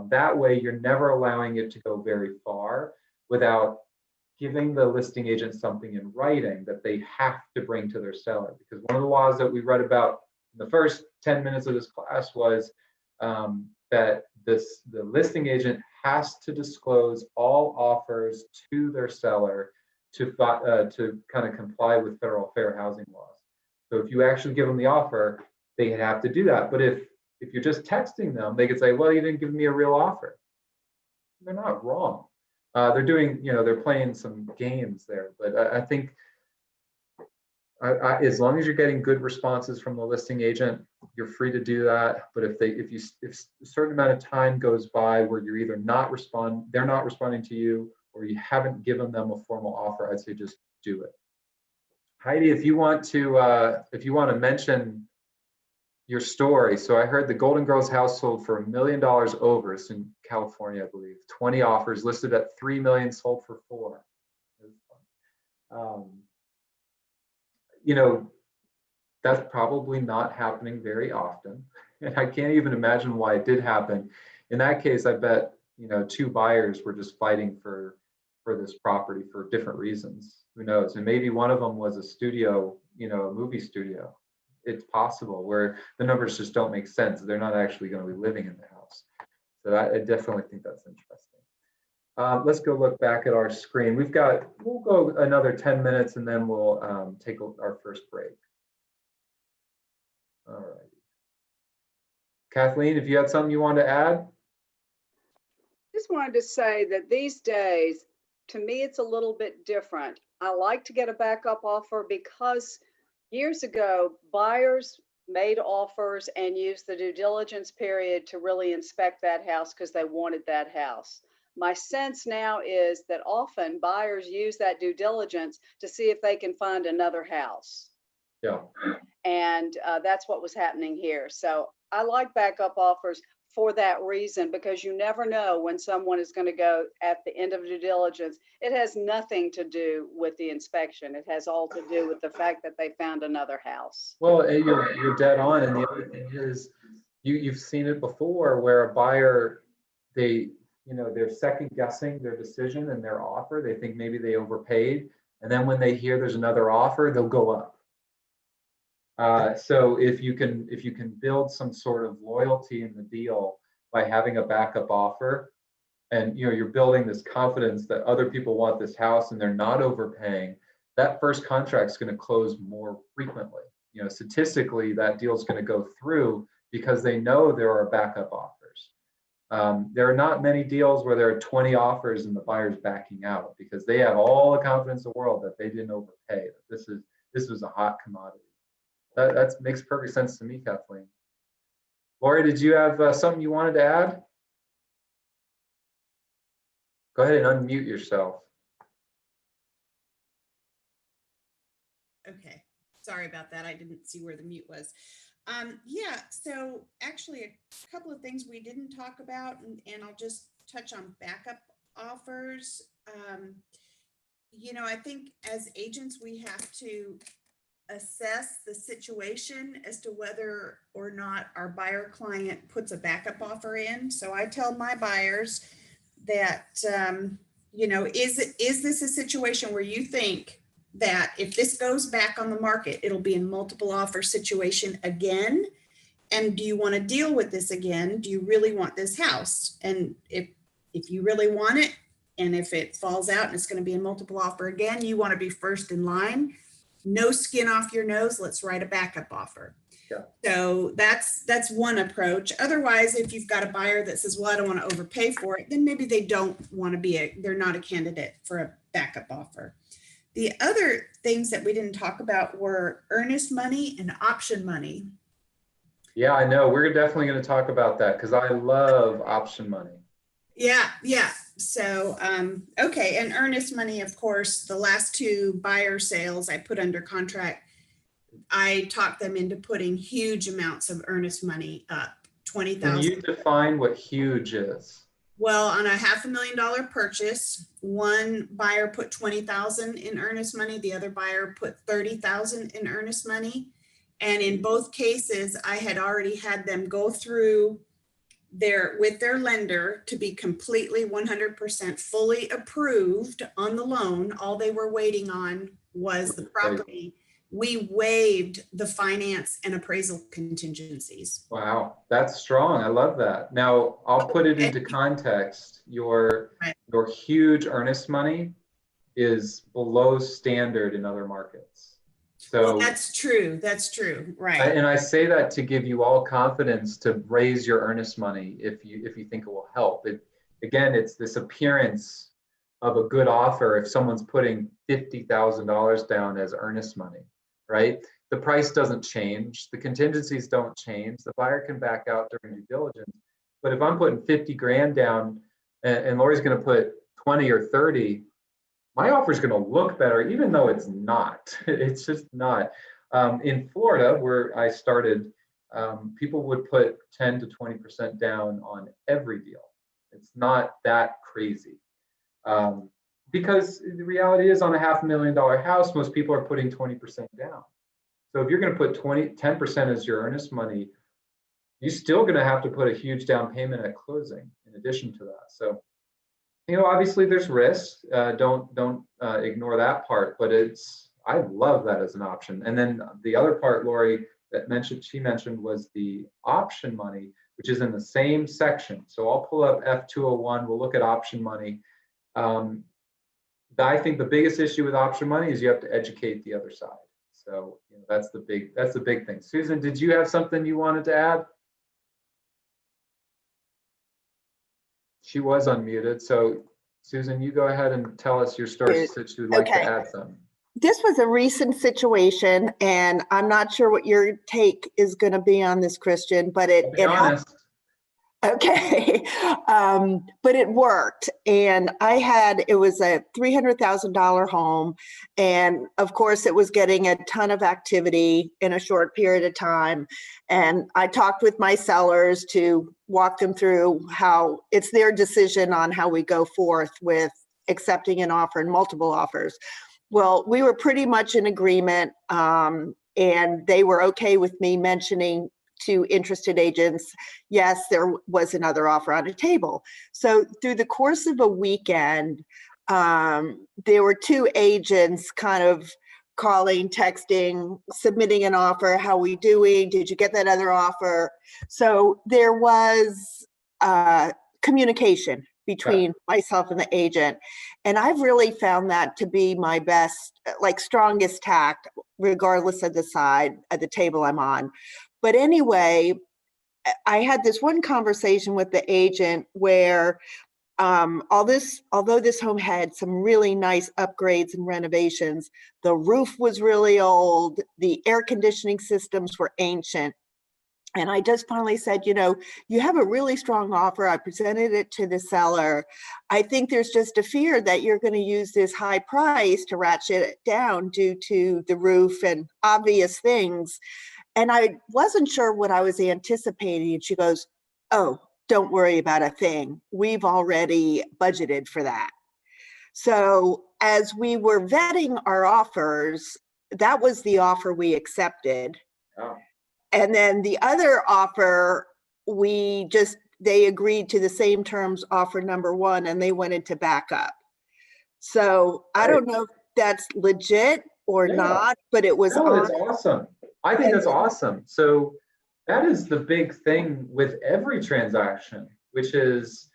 That way, you're never allowing it to go very far without giving the listing agent something in writing that they have to bring to their seller. Because one of the laws that we read about The first 10 minutes of this class was that the listing agent has to disclose all offers to their seller to kind of comply with federal fair housing laws. So if you actually give them the offer, they have to do that. But if you're just texting them, they could say, well, you didn't give me a real offer. They're not wrong. They're doing, they're playing some games there. But I think as long as you're getting good responses from the listing agent, you're free to do that. But if a certain amount of time goes by where you're either they're not responding to you, or you haven't given them a formal offer, I'd say just do it. Heidi, if you want to mention your story. So I heard the Golden Girls house sold for $1 million over. It's in California, I believe. 20 offers listed at 3 million, sold for 4. That's probably not happening very often. And I can't even imagine why it did happen. In that case, I bet, 2 buyers were just fighting for this property for different reasons. Who knows? And maybe one of them was a studio, a movie studio. It's possible, where the numbers just don't make sense. They're not actually going to be living in the house. So I definitely think that's interesting. Let's go look back at our screen. We'll go another 10 minutes and then we'll take our first break. All right. Kathleen, if you had something you wanted to add? Just wanted to say that these days, to me, it's a little bit different. I like to get a backup offer because years ago, buyers made offers and used the due diligence period to really inspect that house because they wanted that house. My sense now is that often buyers use that due diligence to see if they can find another house. Yeah. And that's what was happening here. So I like backup offers for that reason, because you never know when someone is going to go at the end of due diligence. It has nothing to do with the inspection. It has all to do with the fact that they found another house. Well, you're dead on. And the other thing is, you've seen it before where a buyer, they're second guessing their decision and their offer. They think maybe they overpaid. And then when they hear there's another offer, they'll go up. So if you can build some sort of loyalty in the deal by having a backup offer, and you're building this confidence that other people want this house and they're not overpaying, that first contract is going to close more frequently. Statistically, that deal is going to go through because they know there are backup offers. There are not many deals where there are 20 offers and the buyer's backing out because they have all the confidence in the world that they didn't overpay. This was a hot commodity. That makes perfect sense to me, Kathleen. Lori, did you have something you wanted to add? Go ahead and unmute yourself. Okay, sorry about that. I didn't see where the mute was. Yeah, so actually a couple of things we didn't talk about, and I'll just touch on backup offers. I think as agents, we have to assess the situation as to whether or not our buyer client puts a backup offer in. So I tell my buyers that, is this a situation where you think that if this goes back on the market, it'll be a multiple offer situation again? And do you want to deal with this again? Do you really want this house? And if you really want it, and if it falls out and it's going to be a multiple offer again, you want to be first in line. No skin off your nose. Let's write a backup offer. Yeah. So that's one approach. Otherwise, if you've got a buyer that says, well, I don't want to overpay for it, then maybe they don't want to they're not a candidate for a backup offer. The other things that we didn't talk about were earnest money and option money. Yeah, I know. We're definitely going to talk about that because I love option money. Yeah. So, okay. And earnest money, of course, the last 2 buyer sales I put under contract, I talked them into putting huge amounts of earnest money up, $20,000. Can you define what huge is? Well, on a $500,000 purchase, one buyer put $20,000 in earnest money. The other buyer put $30,000 in earnest money. And in both cases, I had already had them go through with their lender to be completely 100% fully approved on the loan. All they were waiting on was the property we waived the finance and appraisal contingencies. Wow, that's strong. I love that. Now, I'll put it into context. Right. Your huge earnest money is below standard in other markets. Well, So, that's true. That's true. Right. and I say that to give you all confidence to raise your earnest money if you think it will help. Again, it's this appearance of a good offer if someone's putting $50,000 down as earnest money, right? The price doesn't change, the contingencies don't change, the buyer can back out during due diligence. But if I'm putting 50 grand down and Lori's going to put 20 or 30, my offer is going to look better, even though it's not. It's just not. In Florida, where I started, people would put 10 to 20% down on every deal. It's not that crazy. Because the reality is, on a $500,000 house, most people are putting 20% down. So if you're going to put 10% as your earnest money, you're still going to have to put a huge down payment at closing in addition to that. So, obviously there's risks. Don't ignore that part, but I love that as an option. And then the other part, Lori, she mentioned was the option money, which is in the same section. So I'll pull up F201. We'll look at option money. I think the biggest issue with option money is you have to educate the other side. So that's the big thing. Susan, did you have something you wanted to add? She was unmuted. So Susan, you go ahead and tell us your story. She said she would like to add some. This was a recent situation, and I'm not sure what your take is going to be on this, Christian, but it honest. Okay. But it worked. And it was a $300,000 home. And of course, it was getting a ton of activity in a short period of time. And I talked with my sellers to walk them through how it's their decision on how we go forth with accepting an offer and multiple offers. Well, we were pretty much in agreement, and they were okay with me mentioning to interested agents, yes, there was another offer on the table. So through the course of a weekend, there were two agents kind of calling, texting, submitting an offer. How we doing? Did you get that other offer? So there was communication between myself and the agent. And I've really found that to be my best, strongest tact, regardless of the side of the table I'm on. But anyway, I had this one conversation with the agent where although this home had some really nice upgrades and renovations, the roof was really old, the air conditioning systems were ancient. And I just finally said, you have a really strong offer. I presented it to the seller. I think there's just a fear that you're going to use this high price to ratchet it down due to the roof and obvious things. And I wasn't sure what I was anticipating. And she goes, oh, don't worry about a thing. We've already budgeted for that. So as we were vetting our offers, that was the offer we accepted. Oh. And then the other offer, they agreed to the same terms, offer number one, and they went into backup. So I don't know if that's legit or not, but it was that's awesome. I think that's awesome. So that is the big thing with every transaction, which is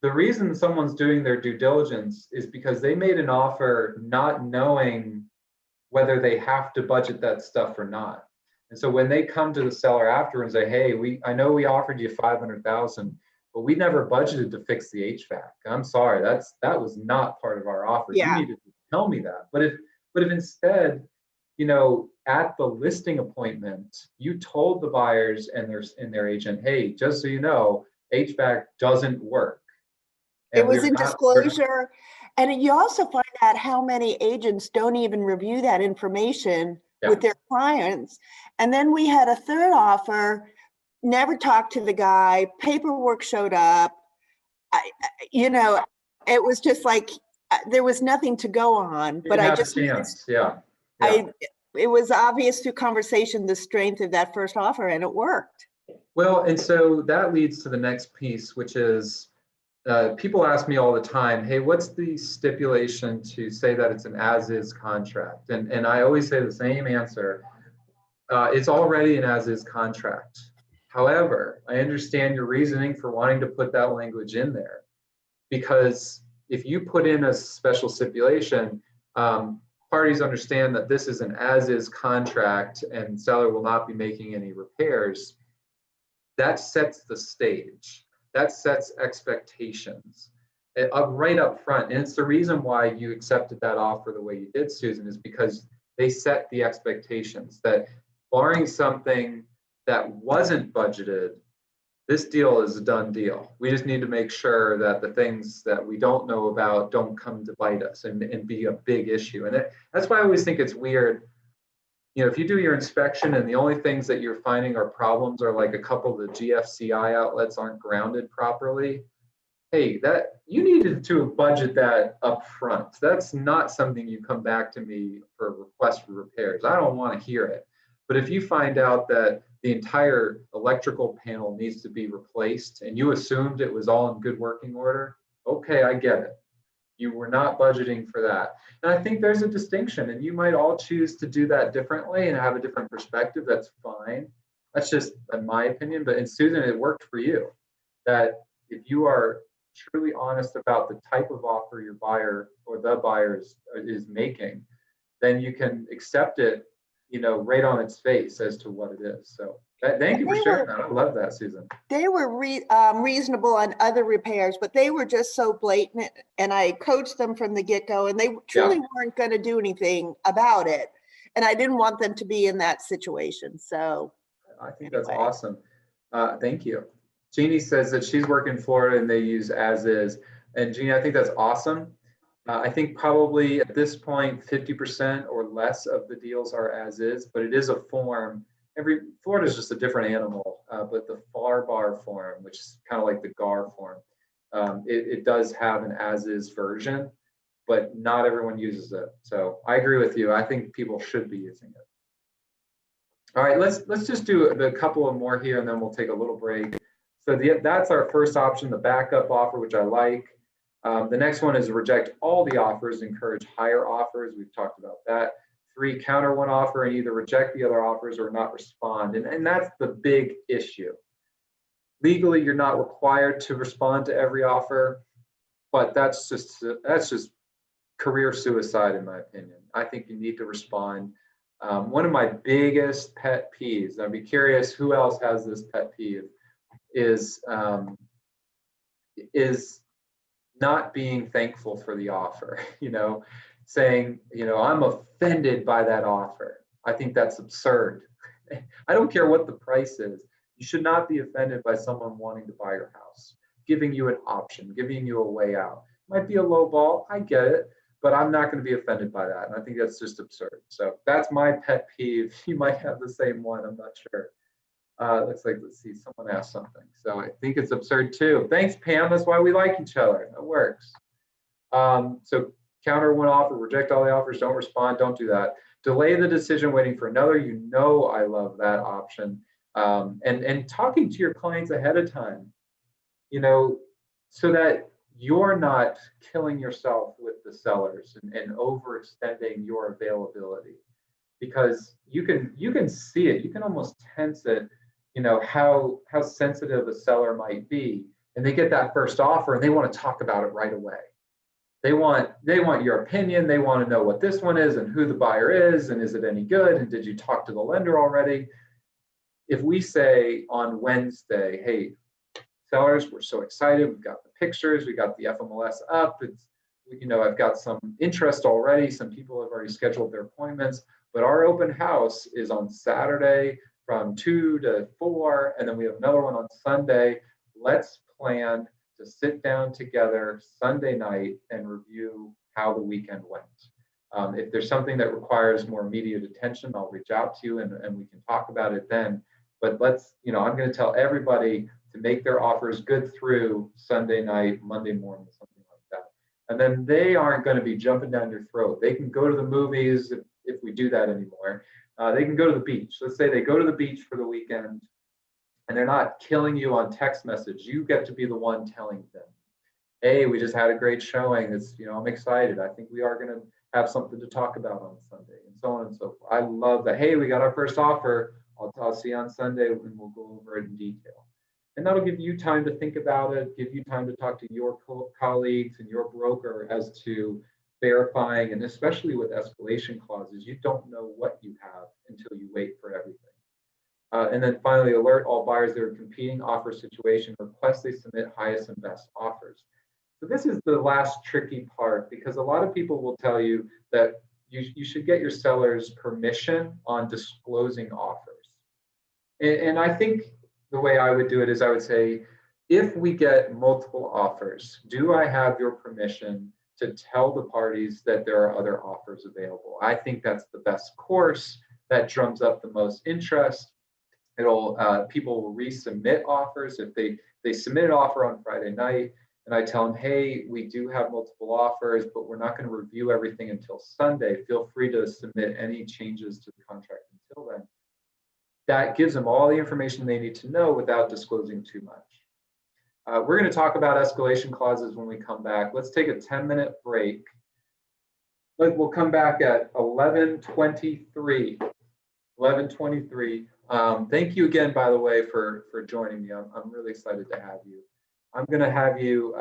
the reason someone's doing their due diligence is because they made an offer not knowing whether they have to budget that stuff or not. And so when they come to the seller after and say, hey, I know we offered you $500,000, but we never budgeted to fix the HVAC. I'm sorry, that was not part of our offer. Yeah. You needed to tell me that. But if instead, at the listing appointment, you told the buyers and their agent, hey, just so you know, HVAC doesn't work. And it was in disclosure. And you also find out how many agents don't even review that information with their clients. And then we had a third offer, never talked to the guy, paperwork showed up. It was just like, there was nothing to go on, but I just, it was obvious through conversation, the strength of that first offer, and it worked. Well, and so that leads to the next piece, which is people ask me all the time, hey, what's the stipulation to say that it's an as-is contract? And I always say the same answer. It's already an as-is contract. However, I understand your reasoning for wanting to put that language in there, because if you put in a special stipulation, parties understand that this is an as-is contract and seller will not be making any repairs. That sets the stage. That sets expectations right up front. And it's the reason why you accepted that offer the way you did, Susan, is because they set the expectations that barring something that wasn't budgeted, this deal is a done deal. We just need to make sure that the things that we don't know about don't come to bite us and be a big issue. And that's why I always think it's weird. You know, if you do your inspection and the only things that you're finding are problems are like a couple of the GFCI outlets aren't grounded properly, hey, that you needed to budget that up front. That's not something you come back to me for a request for repairs. I don't want to hear it. But if you find out that the entire electrical panel needs to be replaced and you assumed it was all in good working order, okay, I get it. You were not budgeting for that. And I think there's a distinction, and you might all choose to do that differently and have a different perspective. That's fine. That's just in my opinion. But in Susan, it worked for you. That if you are truly honest about the type of offer your buyer or the buyer is making, then you can accept it, you know, right on its face as to what it is. So thank you for sharing that. I love that, Susan. They were reasonable on other repairs, but they were just so blatant. And I coached them from the get-go, and they truly weren't going to do anything about it. And I didn't want them to be in that situation. So I think that's awesome. Thank you. Jeannie says that she's working in Florida and they use as is. And Jeannie, I think that's awesome. I think probably at this point, 50% or less of the deals are as is, but it is a form. Florida is just a different animal, but the FAR/BAR form, which is kind of like the GAR form, it does have an as is version, but not everyone uses it. So I agree with you. I think people should be using it. All right, let's just do a couple of more here and then we'll take a little break. So that's our first option, the backup offer, which I like. The next one is reject all the offers, encourage higher offers. We've talked about that. 3, counter one offer and either reject the other offers or not respond. And that's the big issue. Legally, you're not required to respond to every offer, but that's just career suicide in my opinion. I think you need to respond. One of my biggest pet peeves, I'd be curious who else has this pet peeve, is not being thankful for the offer, you know, saying, you know, I'm offended by that offer. I think that's absurd. I don't care what the price is. You should not be offended by someone wanting to buy your house, giving you an option, giving you a way out. Might be a low ball, I get it, but I'm not going to be offended by that. And I think that's just absurd. So that's my pet peeve. You might have the same one, I'm not sure. Looks like, let's see, someone asked something. So I think it's absurd too. Thanks, Pam. That's why we like each other. It works. So counter one offer, reject all the offers, don't respond, don't do that. Delay the decision, waiting for another. You know, I love that option. And talking to your clients ahead of time, you know, so that you're not killing yourself with the sellers and overextending your availability, because you can see it, you can almost tense it, you know, how sensitive a seller might be, and they get that first offer and they want to talk about it right away. They want your opinion. They want to know what this one is and who the buyer is and is it any good and did you talk to the lender already? If we say on Wednesday, hey, sellers, we're so excited, we've got the pictures, we got the FMLS up, it's, you know, I've got some interest already, some people have already scheduled their appointments, but our open house is on Saturday from 2 to 4, and then we have another one on Sunday. Let's plan to sit down together Sunday night and review how the weekend went. If there's something that requires more immediate attention, I'll reach out to you and we can talk about it then. But let's, you know, I'm going to tell everybody to make their offers good through Sunday night, Monday morning, something like that. And then they aren't going to be jumping down your throat. They can go to the movies if we do that anymore. They can go to the beach. Let's say they go to the beach for the weekend and they're not killing you on text message. You get to be the one telling them. hey, we just had a great showing. It's, I'm excited. I think we are going to have something to talk about on Sunday, and so on and so forth. I love that. Hey, we got our first offer. I'll see you on Sunday, and we'll go over it in detail. And that'll give you time to think about it, give you time to talk to your colleagues and your broker as to verifying, and especially with escalation clauses, you don't know what you have until you wait for everything. And then finally, alert all buyers that are competing offer situation, request they submit highest and best offers. So this is the last tricky part, because a lot of people will tell you that you should get your seller's permission on disclosing offers. And I think the way I would do it is I would say, if we get multiple offers, do I have your permission to tell the parties that there are other offers available? I think that's the best course. That drums up the most interest. People will resubmit offers. If they submit an offer on Friday night and I tell them, hey, we do have multiple offers, but we're not going to review everything until Sunday. Feel free to submit any changes to the contract until then. That gives them all the information they need to know without disclosing too much. We're going to talk about escalation clauses when we come back. Let's take a 10-minute break. We'll come back at 11:23. 11:23. Thank you again, by the way, for joining me. I'm really excited to have you. I'm going to have you,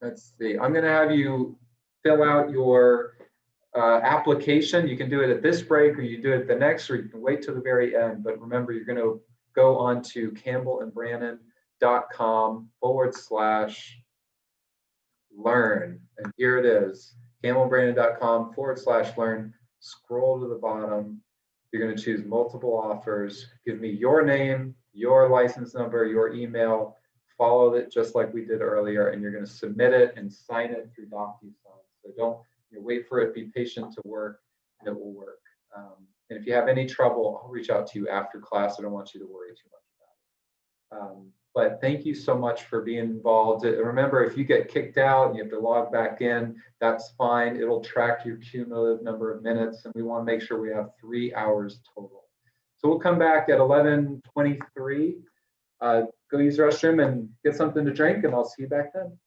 let's see, I'm going to have you fill out your application. You can do it at this break, or you do it the next, or you can wait till the very end. But remember, you're going to go on to campbellandbrannon.com/learn. And here it is, campbellandbrannon.com/learn. Scroll to the bottom. You're going to choose multiple offers. Give me your name, your license number, your email. Follow it just like we did earlier, and you're going to submit it and sign it through DocuSign. So don't wait for it. Be patient to work, and it will work. And if you have any trouble, I'll reach out to you after class. I don't want you to worry too much about it. But thank you so much for being involved. Remember, if you get kicked out and you have to log back in, that's fine. It'll track your cumulative number of minutes, and we want to make sure we have 3 hours total. So we'll come back at 11:23. Go use the restroom and get something to drink, and I'll see you back then.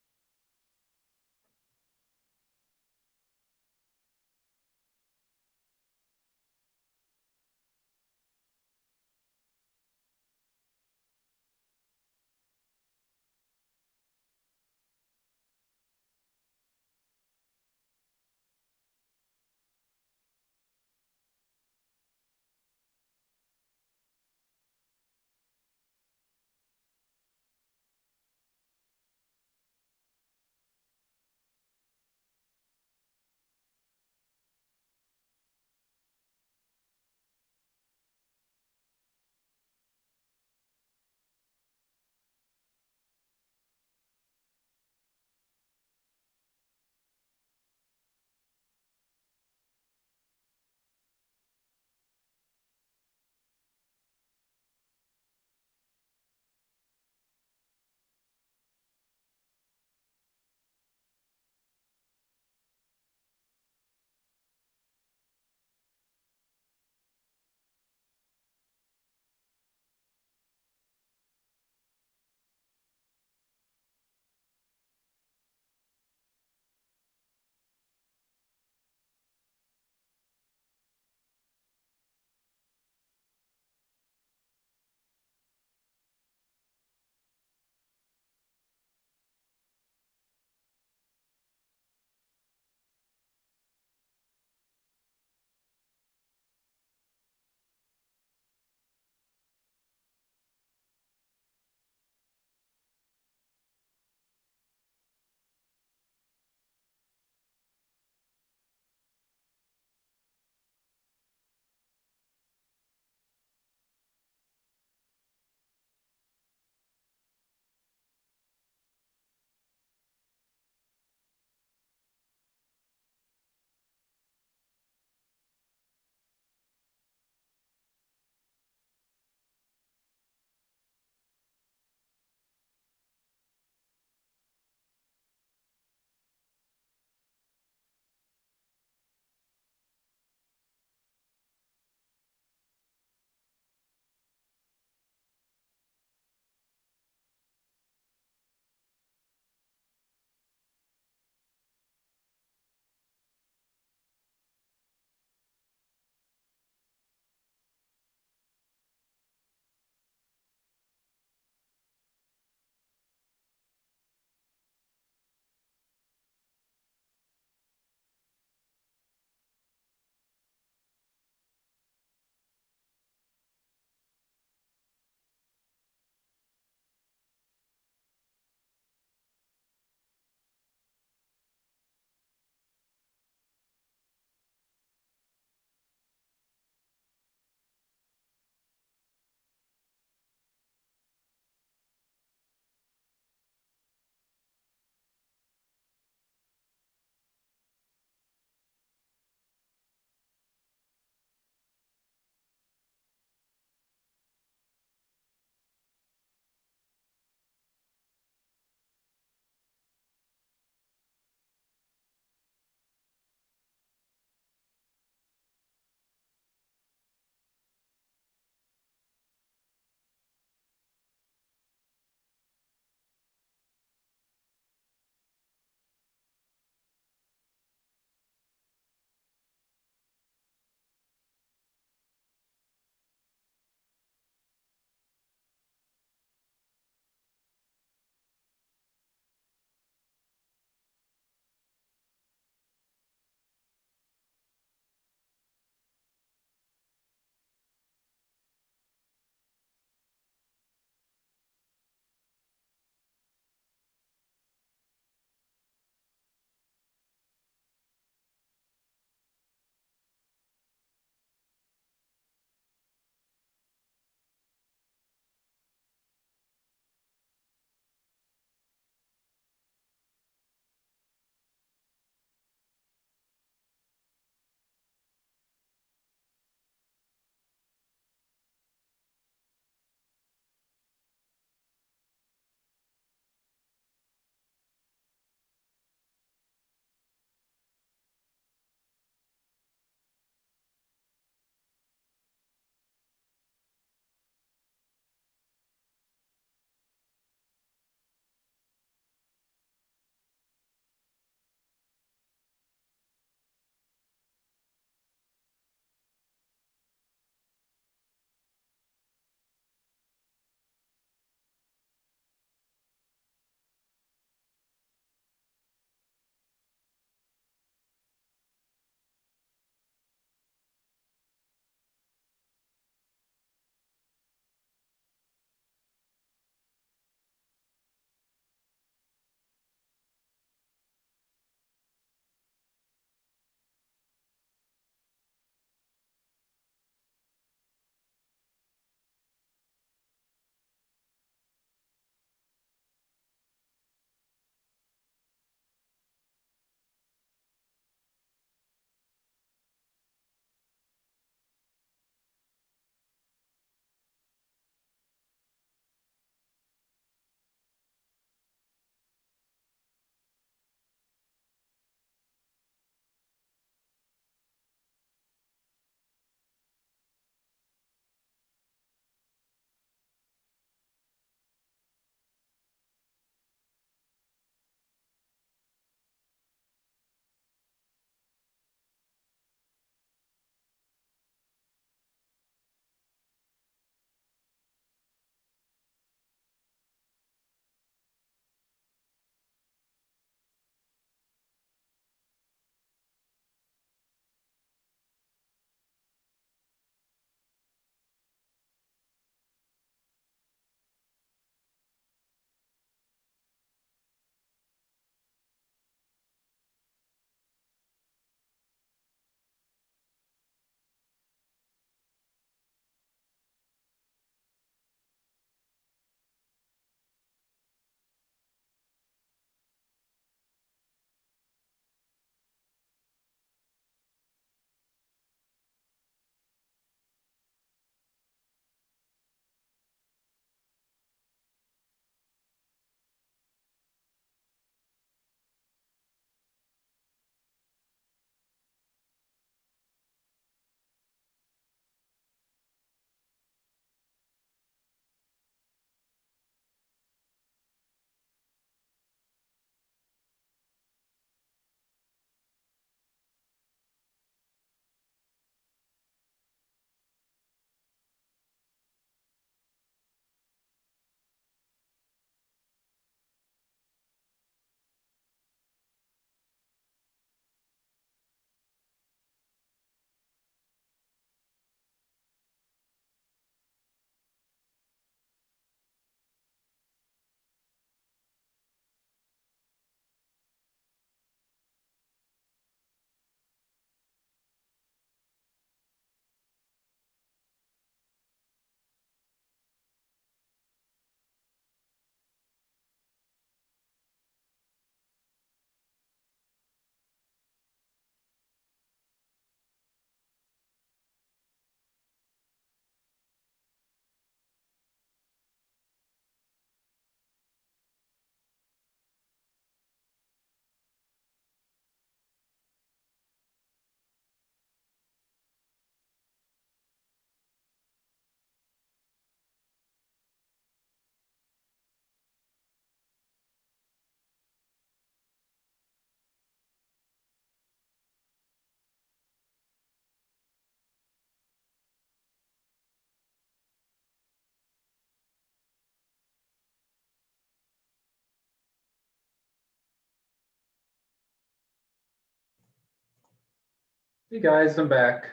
Hey guys, I'm back.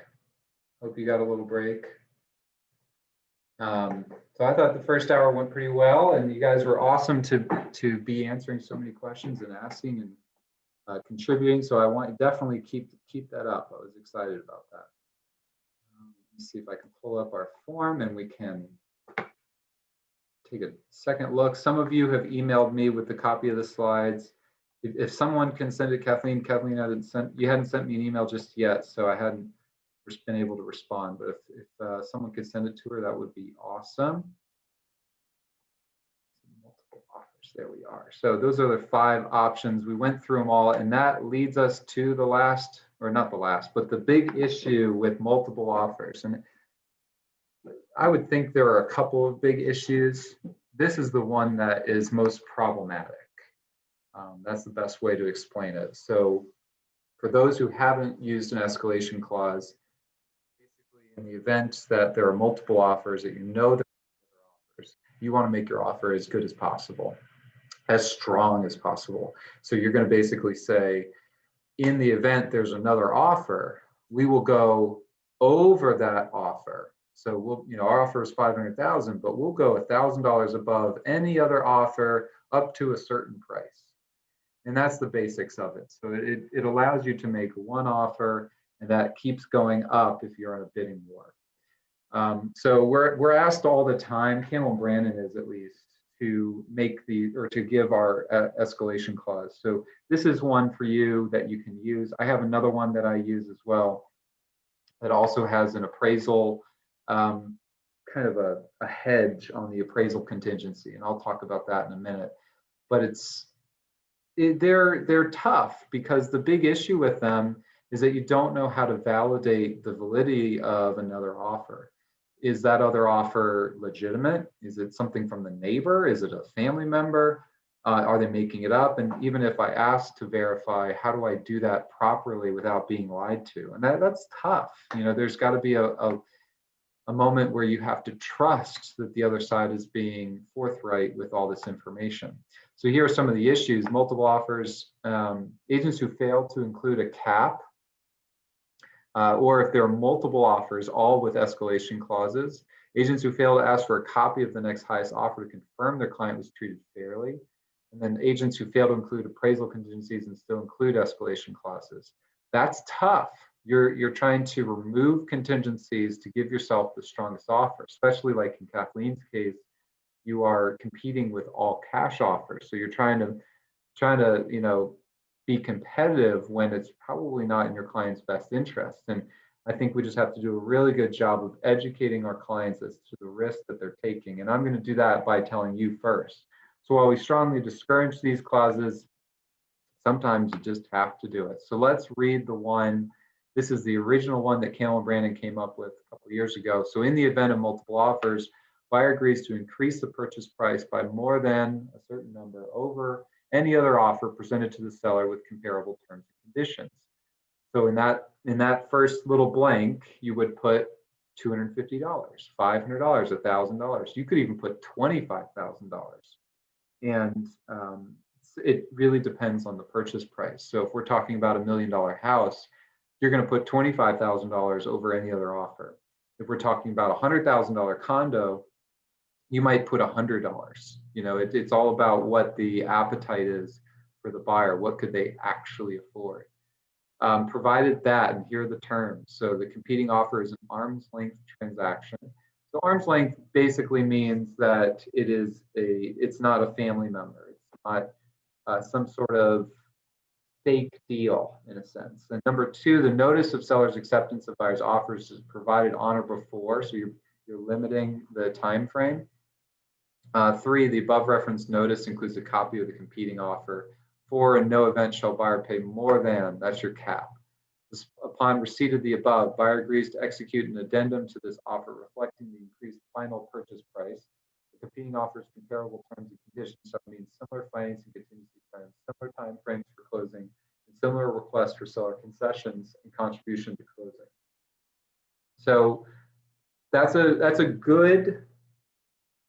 Hope you got a little break. So I thought the first hour went pretty well, and you guys were awesome to be answering so many questions and asking and contributing. So I want definitely keep that up. I was excited about that. Let me see if I can pull up our form and we can take a second look. Some of you have emailed me with the copy of the slides. If someone can send it, Kathleen you hadn't sent me an email just yet, so I hadn't been able to respond. But if someone could send it to her, that would be awesome. Multiple offers, there we are. So those are the 5 options. We went through them all, and that leads us to the last, or not the last, but the big issue with multiple offers. And I would think there are a couple of big issues. This is the one that is most problematic. That's the best way to explain it. So for those who haven't used an escalation clause, basically in the event that there are multiple offers, that you know that there are offers, you want to make your offer as good as possible, as strong as possible. So you're going to basically say, in the event there's another offer, we will go over that offer. So we'll, our offer is 500,000, but we'll go $1,000 above any other offer up to a certain price. And that's the basics of it. So it allows you to make one offer, and that keeps going up if you're on a bidding war. So we're asked all the time, Campbell Brannan is at least, to give our escalation clause. So this is one for you that you can use. I have another one that I use as well that also has an appraisal, kind of a hedge on the appraisal contingency, and I'll talk about that in a minute. But they're tough because the big issue with them is that you don't know how to validate the validity of another offer. Is that other offer legitimate? Is it something from the neighbor? Is it a family member? Are they making it up? And even if I ask to verify, how do I do that properly without being lied to? And that's tough. There's got to be a moment where you have to trust that the other side is being forthright with all this information. So here are some of the issues: multiple offers, agents who fail to include a cap, or if there are multiple offers, all with escalation clauses, agents who fail to ask for a copy of the next highest offer to confirm their client was treated fairly, and then agents who fail to include appraisal contingencies and still include escalation clauses. That's tough. You're trying to remove contingencies to give yourself the strongest offer, especially like in Kathleen's case, you are competing with all cash offers. So you're trying to be competitive when it's probably not in your client's best interest. And I think we just have to do a really good job of educating our clients as to the risk that they're taking. And I'm going to do that by telling you first. So while we strongly discourage these clauses, sometimes you just have to do it. So let's read the one. This is the original one that Campbell Brannan came up with a couple of years ago. So in the event of multiple offers, buyer agrees to increase the purchase price by more than a certain number over any other offer presented to the seller with comparable terms and conditions. So in that first little blank, you would put $250, $500, $1,000. You could even put $25,000. And it really depends on the purchase price. So if we're talking about $1 million house, you're going to put $25,000 over any other offer. If we're talking about a $100,000 condo, you might put $100. It's all about what the appetite is for the buyer. What could they actually afford? Provided that, and here are the terms. So the competing offer is an arm's length transaction. So arm's length basically means that it's not a family member. It's not some sort of fake deal in a sense. And number 2, the notice of seller's acceptance of buyer's offers is provided on or before, so you're limiting the time frame. 3, the above referenced notice includes a copy of the competing offer. 4, in no event shall buyer pay more than, that's your cap. Upon receipt of the above, buyer agrees to execute an addendum to this offer reflecting the increased final purchase price. The competing offers comparable terms and conditions shall mean similar financing contingency terms, similar time frames for closing, and similar requests for seller concessions and contribution to closing. So that's a good,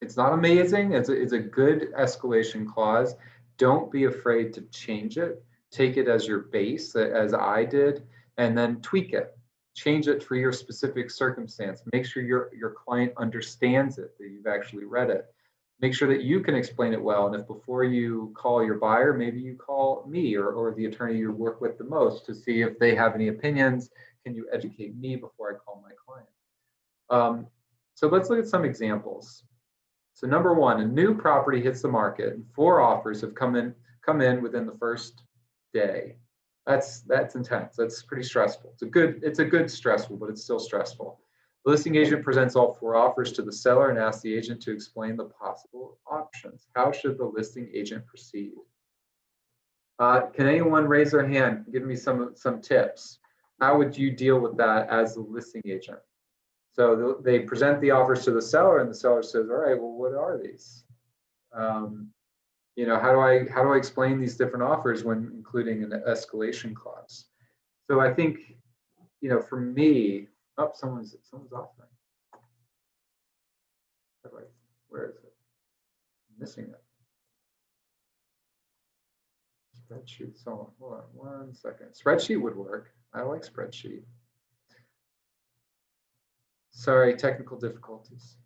it's not amazing, it's a good escalation clause. Don't be afraid to change it. Take it as your base, as I did, and then tweak it. change it for your specific circumstance. Make sure your client understands it, that you've actually read it. Make sure that you can explain it well. And if before you call your buyer, maybe you call me or the attorney you work with the most to see if they have any opinions. Can you educate me before I call my client? So let's look at some examples. So number one, a new property hits the market and 4 offers have come in within the first day. That's intense. That's pretty stressful. It's a good stressful, but it's still stressful. The listing agent presents all 4 offers to the seller and asks the agent to explain the possible options. How should the listing agent proceed? Can anyone raise their hand? Give me some tips. How would you deal with that as the listing agent? So they present the offers to the seller, and the seller says, "All right, well, what are these? You know, how do I explain these different offers when including an escalation clause?" So I think, you know, for me, someone's offering. Where is it? I'm missing it. Spreadsheet. So hold on 1 second. Spreadsheet would work. I like spreadsheet. Sorry, technical difficulties.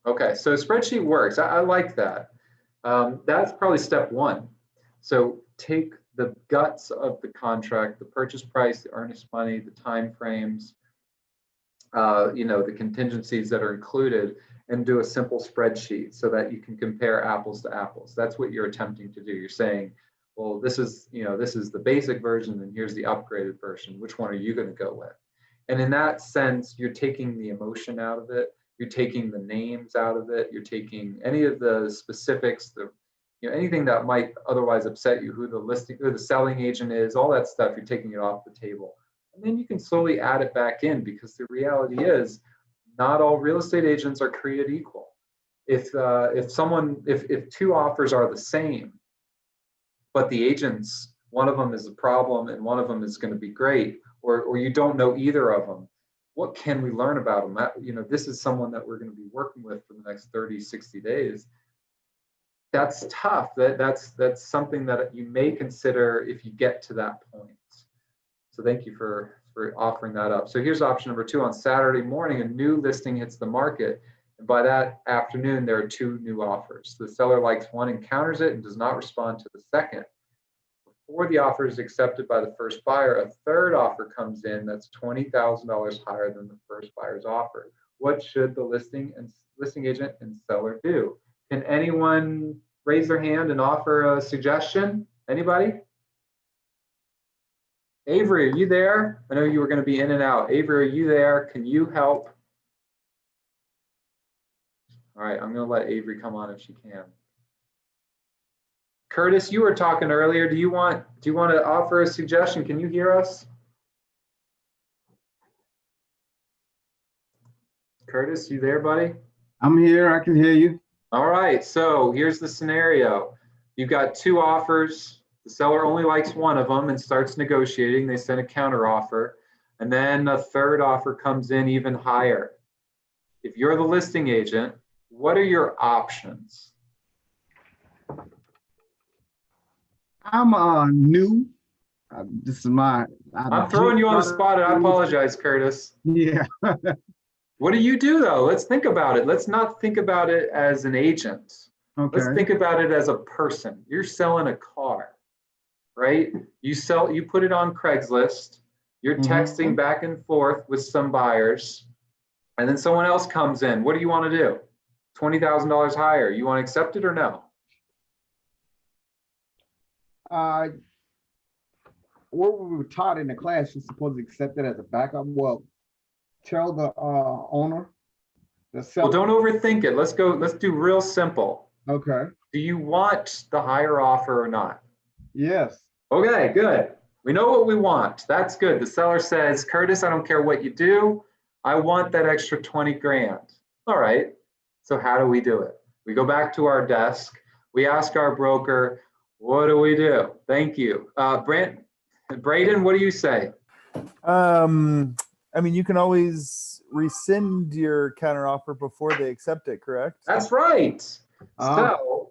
Okay, so spreadsheet works. I like that. That's probably step 1. So take the guts of the contract, the purchase price, the earnest money, the time frames, you know, the contingencies that are included, and do a simple spreadsheet so that you can compare apples to apples. That's what you're attempting to do. You're saying, well, this is the basic version and here's the upgraded version. Which one are you going to go with? And in that sense, you're taking the emotion out of it. You're taking the names out of it. You're taking any of the specifics, anything that might otherwise upset you, who the selling agent is, all that stuff, you're taking it off the table. And then you can slowly add it back in, because the reality is not all real estate agents are created equal. If 2 offers are the same, but the agents, one of them is a problem and one of them is going to be great, or you don't know either of them, what can we learn about them? You know, this is someone that we're going to be working with for the next 30, 60 days. That's tough. That's something that you may consider if you get to that point. So thank you for offering that up. So here's option number 2. On Saturday morning, a new listing hits the market. And by that afternoon, there are 2 new offers. The seller likes one, encounters it, and does not respond to the second. Before the offer is accepted by the first buyer, a 3rd offer comes in that's $20,000 higher than the first buyer's offer. What should the listing agent and seller do? Can anyone raise their hand and offer a suggestion? Anybody? Avery, are you there? I know you were going to be in and out. Avery, are you there? Can you help? All right, I'm going to let Avery come on if she can. Curtis, you were talking earlier. Do you want to offer a suggestion? Can you hear us? Curtis, you there, buddy? I'm here. I can hear you. All right. So here's the scenario. You've got 2 offers. The seller only likes one of them and starts negotiating. They send a counter offer, and then a 3rd offer comes in even higher. If you're the listing agent, what are your options? I'm new. This is my. I'm throwing you on the spot, and I apologize, Curtis. Yeah. What do you do though? Let's think about it. Let's not think about it as an agent. Okay. Let's think about it as a person. You're selling a car, right? You put it on Craigslist. You're texting back and forth with some buyers, and then someone else comes in. What do you want to do? $20,000 higher. You want to accept it or no? What we were taught in the class, you're supposed to accept it as a backup. Well, tell the owner, the seller. Well, don't overthink it. Let's do real simple. Okay. Do you want the higher offer or not? Yes. Okay, good. We know what we want. That's good. The seller says, Curtis, I don't care what you do. I want that extra 20 grand. All right. So how do we do it? We go back to our desk. We ask our broker, what do we do? Thank you. Braden, what do you say? I mean, you can always rescind your counteroffer before they accept it, correct? That's right. So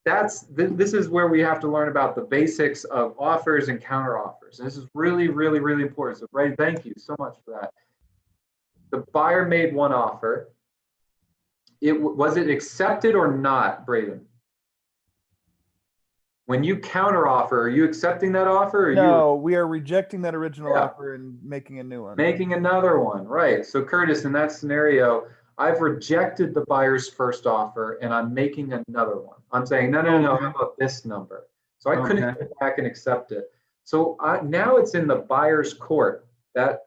this is where we have to learn about the basics of offers and counter offers. And this is really, really, really important. So, Ray, thank you so much for that. The buyer made one offer. Was it accepted or not, Braden? When you counter offer, are you accepting that offer? Or No, we are rejecting that original Yeah. offer and making a new one. making another one, right? So Curtis, in that scenario, I've rejected the buyer's first offer and I'm making another one. I'm saying, no, Okay. how about this number? So I couldn't Okay. go back and accept it. So now it's in the buyer's court, that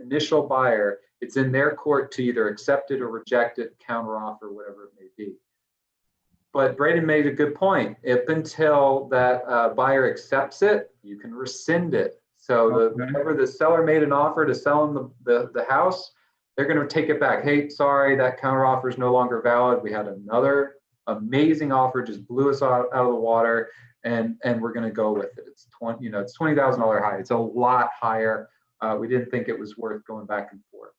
initial buyer, it's in their court to either accept it or reject it, counter offer, whatever it may be. But Braden made a good point. If until that buyer accepts it, you can rescind it. So Okay. whenever the seller made an offer to sell them the house, they're going to take it back. Hey, sorry, that counter offer is no longer valid. We had another amazing offer, just blew us out of the water, and we're going to go with it. It's it's $20,000 high. It's a lot higher. We didn't think it was worth going back and forth.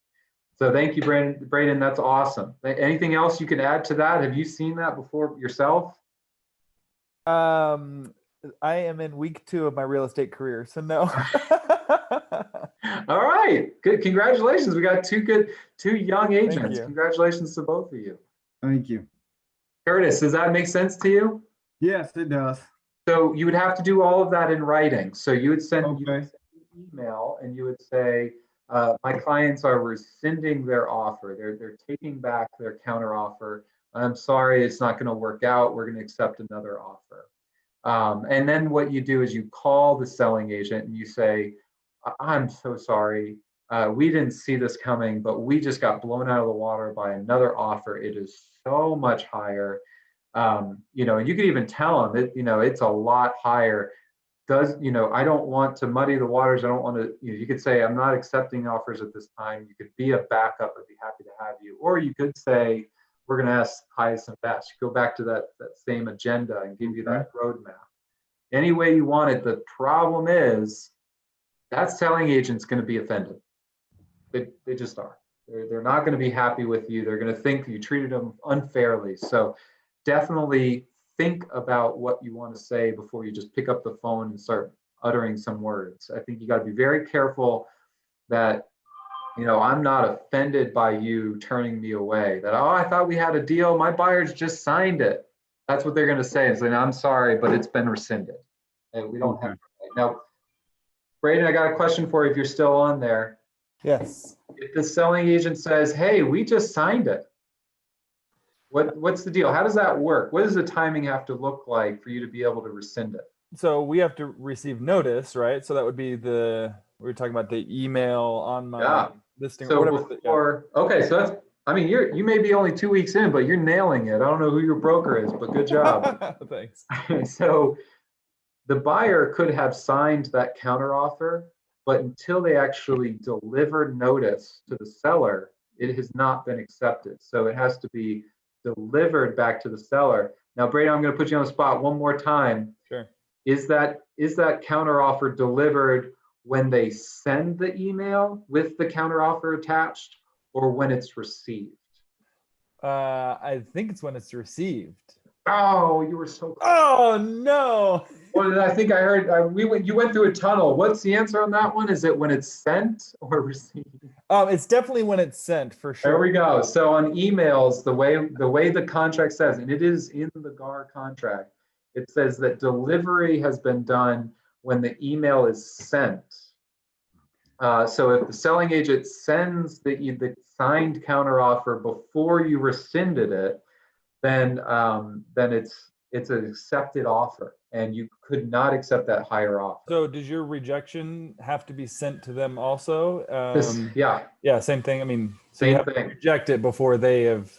So thank you, Braden. That's awesome. Anything else you can add to that? Have you seen that before yourself? I am in week 2 of my real estate career, so no. All right, good. Congratulations. We got two young agents. you. Congratulations to both of you. Thank you. Curtis, does that make sense to you? Yes, it does. So you would have to do all of that in writing. So you would send, Okay. an email and you would say, my clients are rescinding their offer. They're taking back their counter offer. I'm sorry, it's not going to work out. We're going to accept another offer. And then what you do is you call the selling agent and you say, I'm so sorry. We didn't see this coming, but we just got blown out of the water by another offer. It is so much higher. You could even tell them that, it's a lot higher. I don't want to muddy the waters. I don't want to, you could say, I'm not accepting offers at this time. You could be a backup. I'd be happy to have you. Or you could say, we're going to ask highest and best. Go back to that same agenda and give you that roadmap. Any way you want it. The problem is that selling agent's going to be offended. They just are. They're not going to be happy with you. They're going to think you treated them unfairly. So definitely think about what you want to say before you just pick up the phone and start uttering some words. I think you got to be very careful that, I'm not offended by you turning me away. That, I thought we had a deal. My buyers just signed it. That's what they're going to say. Is I'm sorry, but it's been rescinded. And we don't have to. Now, Braden, I got a question for you if you're still on there. Yes. If the selling agent says, hey, we just signed it, what's the deal? How does that work? What does the timing have to look like for you to be able to rescind it? So we have to receive notice, right? So that would be we were talking about the email on my listing or So whatever. before, okay, so that's, you may be only 2 weeks in, but you're nailing it. I don't know who your broker is, but good job. Thanks. So the buyer could have signed that counteroffer, but until they actually delivered notice to the seller, it has not been accepted. So it has to be delivered back to the seller. Now, Brady, I'm going to put you on the spot one more time. Sure. Is that counteroffer delivered when they send the email with the counteroffer attached, or when it's received? I think it's when it's received. Oh, you were so close. Oh no! Well, I think I heard you went through a tunnel. What's the answer on that one? Is it when it's sent or received? It's definitely when it's sent for sure. There we go. So on emails, the way the contract says, and it is in the GAR contract, it says that delivery has been done when the email is sent. So if the selling agent sends the signed counteroffer before you rescinded it, then it's an accepted offer, and you could not accept that higher offer. So does your rejection have to be sent to them also? Yeah, Same thing. I mean, so same you have thing. to reject it before they have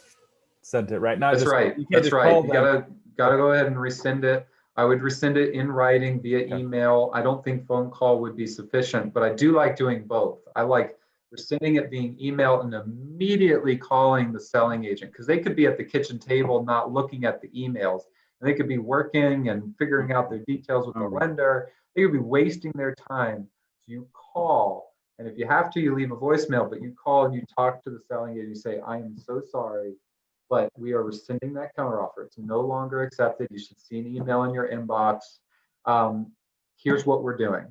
sent it, right? That's right. You can't That's just right. call You them. gotta go ahead and rescind it. I would rescind it in writing via email. I don't think phone call would be sufficient, but I do like doing both. I like rescinding it being email and immediately calling the selling agent, because they could be at the kitchen table not looking at the emails, and they could be working and figuring out their details with the lender. They could be wasting their time. So you call, and if you have to, you leave a voicemail, but you call and you talk to the selling agent. You say, I am so sorry. but we are rescinding that counteroffer. It's no longer accepted. You should see an email in your inbox. Here's what we're doing.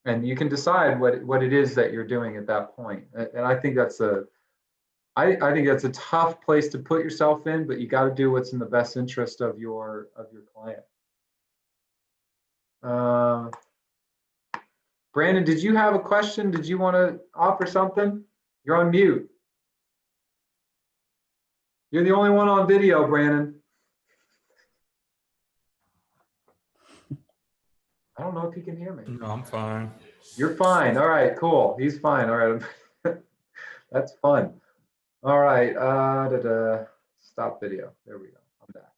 And you can decide what it is that you're doing at that point. And I think that's I think that's a tough place to put yourself in, but you got to do what's in the best interest of your client. Brandon, did you have a question? Did you want to offer something? You're on mute. You're the only one on video, Brandon. I don't know if you can hear me. No, I'm fine. You're fine. All right, cool. He's fine. All right. That's fun. All right. Stop video. There we go. I'm back.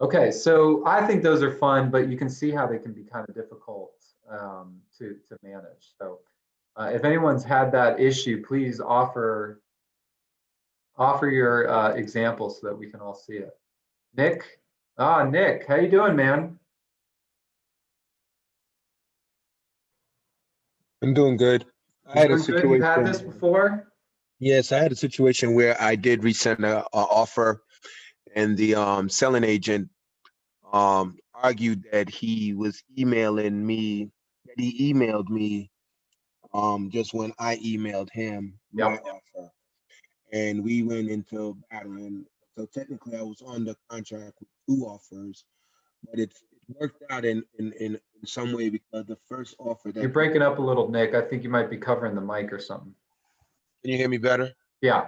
Okay, so I think those are fun, but you can see how they can be kind of difficult to manage. So if anyone's had that issue, please offer your example so that we can all see it. Nick? Nick, how you doing, man? I'm doing good. I had a situation. You've had this before? Yes, I had a situation where I did resend an offer, and the selling agent argued that he was emailing me, that he emailed me just when I emailed him my offer. And we went into battle. And so technically I was on the contract with 2 offers, but it worked out in some way because the first offer that— You're breaking up a little, Nick. I think you might be covering the mic or something. Can you hear me better? Yeah.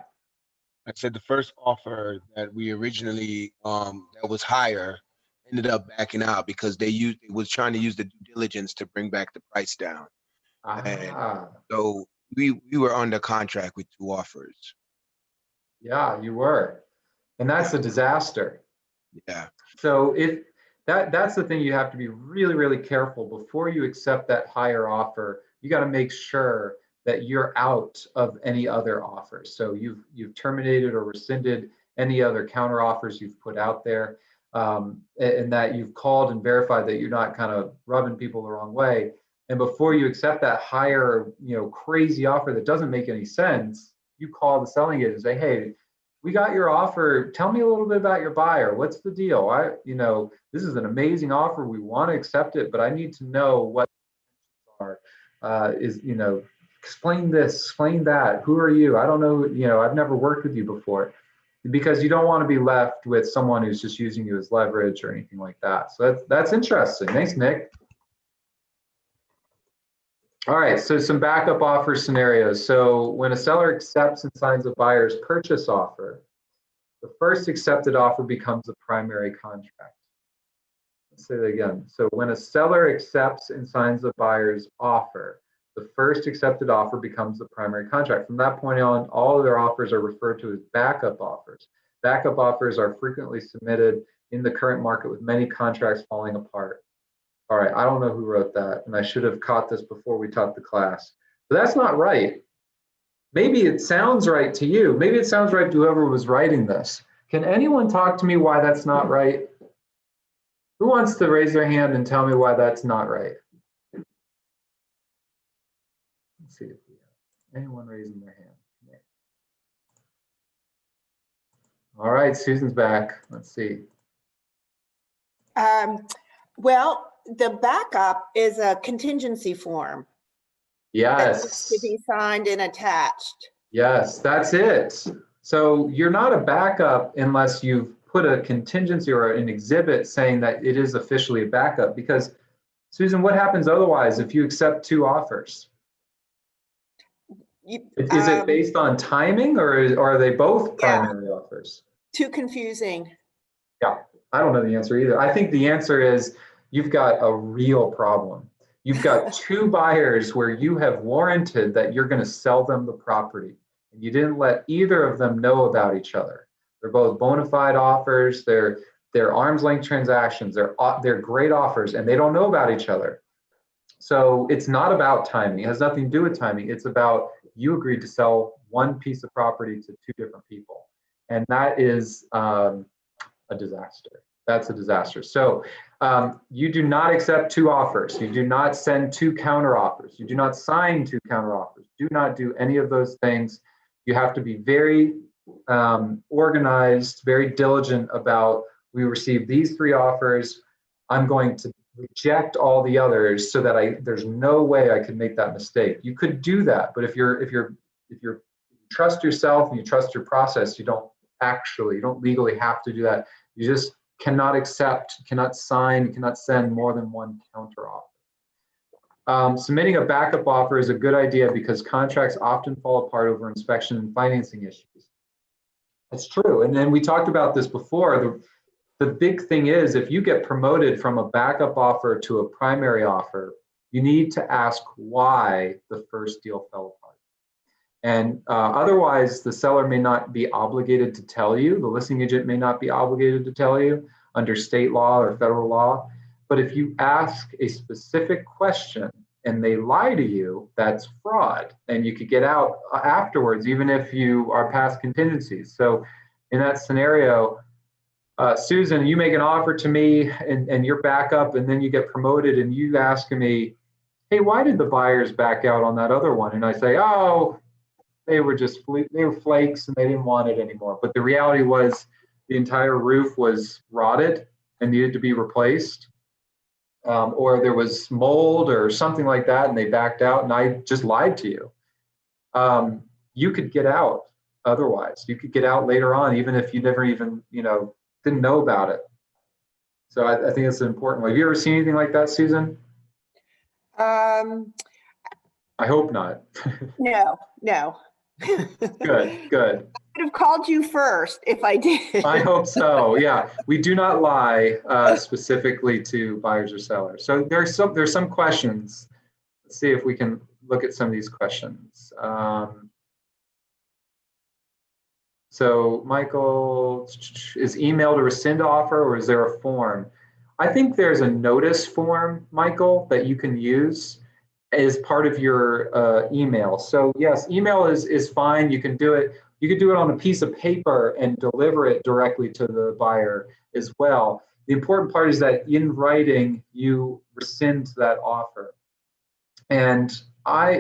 I said the first offer that we originally that was higher ended up backing out because it was trying to use the due diligence to bring back the price down. And so we were under contract with 2 offers. Yeah, you were. And that's a disaster. Yeah. So if that's the thing, you have to be really, really careful before you accept that higher offer. You got to make sure that you're out of any other offers. So you've terminated or rescinded any other counter offers you've put out there, and that you've called and verified that you're not kind of rubbing people the wrong way. And before you accept that higher, crazy offer that doesn't make any sense, you call the selling agent and say, hey, we got your offer. Tell me a little bit about your buyer. What's the deal? This is an amazing offer. We want to accept it, but I need to know what are. Explain this, explain that. Who are you? I don't know. I've never worked with you before, because you don't want to be left with someone who's just using you as leverage or anything like that. So that's interesting. Thanks, Nick. All right, so some backup offer scenarios. So when a seller accepts and signs a buyer's purchase offer, the first accepted offer becomes a primary contract. Let's say that again. So when a seller accepts and signs a buyer's offer, the first accepted offer becomes the primary contract. From that point on, all of their offers are referred to as backup offers. Backup offers are frequently submitted in the current market with many contracts falling apart. All right, I don't know who wrote that, and I should have caught this before we taught the class. But that's not right. Maybe it sounds right to you. Maybe it sounds right to whoever was writing this. Can anyone talk to me why that's not right? Who wants to raise their hand and tell me why that's not right? Let's see if we have anyone raising their hand. All right, Susan's back. Let's see. Well, the backup is a contingency form. Yes. That needs to be signed and attached. Yes, that's it. So you're not a backup unless you've put a contingency or an exhibit saying that it is officially a backup. Because, Susan, what happens otherwise if you accept 2 offers? Is it based on timing, or are they both primary offers? Too confusing. Yeah, I don't know the answer either. I think the answer is you've got a real problem. You've got 2 buyers where you have warranted that you're going to sell them the property, and you didn't let either of them know about each other. They're both bona fide offers. They're arm's length transactions. They're great offers, and they don't know about each other. So it's not about timing. It has nothing to do with timing. It's about you agreed to sell one piece of property to 2 different people, and that is a disaster. That's a disaster. So you do not accept 2 offers. You do not send 2 counter offers. You do not sign 2 counter offers. Do not do any of those things. You have to be very organized, very diligent about, we received these 3 offers. I'm going to reject all the others so that there's no way I could make that mistake. You could do that, but if you trust yourself and you trust your process, you don't legally have to do that. You just cannot accept, cannot sign, cannot send more than 1 counter offer. Submitting a backup offer is a good idea because contracts often fall apart over inspection and financing issues. That's true. And then we talked about this before. The big thing is, if you get promoted from a backup offer to a primary offer, you need to ask why the first deal fell apart. And otherwise, the seller may not be obligated to tell you. The listing agent may not be obligated to tell you under state law or federal law. But if you ask a specific question and they lie to you, that's fraud. And you could get out afterwards, even if you are past contingencies. So in that scenario, Susan, you make an offer to me and you're back up, and then you get promoted and you ask me, hey, why did the buyers back out on that other one? And I say, oh, they were flakes and they didn't want it anymore. But the reality was the entire roof was rotted and needed to be replaced. Or there was mold or something like that, and they backed out, and I just lied to you. You could get out otherwise. You could get out later on, even if you never even, didn't know about it. So I think it's an important one. Have you ever seen anything like that, Susan? I hope not. No. Good. I would have called you first if I did. I hope so. Yeah, we do not lie specifically to buyers or sellers. So there's some questions. Let's see if we can look at some of these questions. So Michael, is email to rescind offer, or is there a form? I think there's a notice form, Michael, that you can use as part of your email. So yes, email is fine. You can do it. You could do it on a piece of paper and deliver it directly to the buyer as well. The important part is that in writing, you rescind that offer. And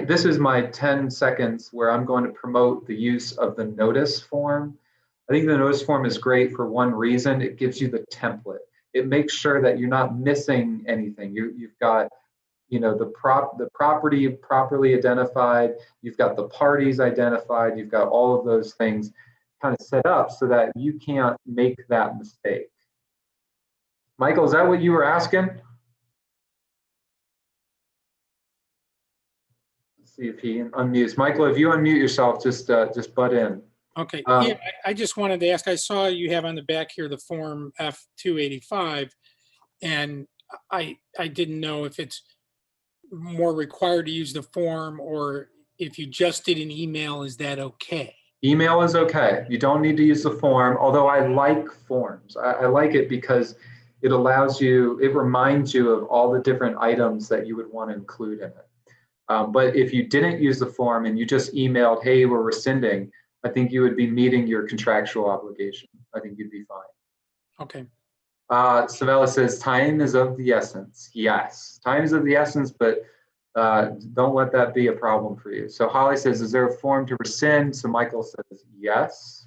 this is my 10 seconds where I'm going to promote the use of the notice form. I think the notice form is great for one reason. It gives you the template. It makes sure that you're not missing anything. You've got the property properly identified, you've got the parties identified, you've got all of those things kind of set up so that you can't make that mistake. Michael, is that what you were asking? Let's see if he unmutes. Michael, if you unmute yourself, just butt in. Okay, yeah, I just wanted to ask, I saw you have on the back here the form F-285, and I didn't know if it's more required to use the form, or if you just did an email, is that okay? Email is okay. You don't need to use the form, although I like forms. I like it because it reminds you of all the different items that you would want to include in it. But if you didn't use the form and you just emailed, hey, we're rescinding, I think you would be meeting your contractual obligation. I think you'd be fine. Okay. Savella says, time is of the essence. Yes, time is of the essence, but don't let that be a problem for you. So Holly says, is there a form to rescind? So Michael says, yes.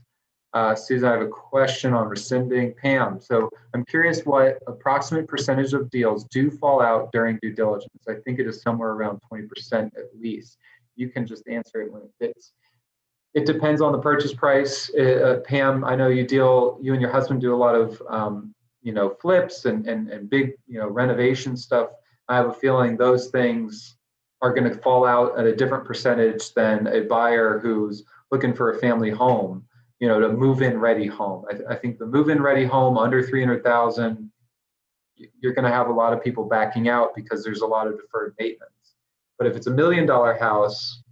Susan, I have a question on rescinding. Pam, so I'm curious what approximate percentage of deals do fall out during due diligence. I think it is somewhere around 20% at least. You can just answer it when it fits. It depends on the purchase price. Pam, I know you and your husband do a lot of flips and big, renovation stuff. I have a feeling those things are going to fall out at a different percentage than a buyer who's looking for a family home, to move-in ready home. I think the move-in ready home under 300,000, you're going to have a lot of people backing out because there's a lot of deferred maintenance. But if it's $1 million house,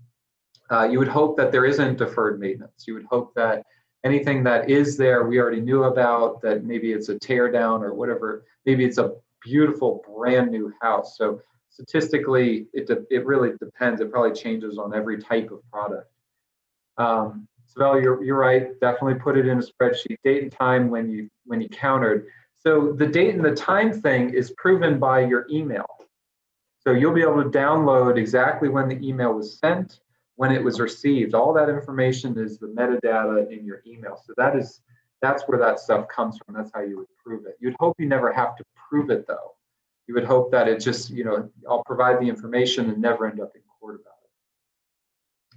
you would hope that there isn't deferred maintenance. You would hope that anything that is there we already knew about, that maybe it's a tear down or whatever, maybe it's a beautiful brand new house. So statistically, it really depends. It probably changes on every type of product. So you're right. Definitely put it in a spreadsheet. Date and time when you countered. So the date and the time thing is proven by your email. So you'll be able to download exactly when the email was sent, when it was received. All that information is the metadata in your email. So that's where that stuff comes from. That's how you would prove it. You'd hope you never have to prove it though. You would hope that it just, I'll provide the information and never end up in court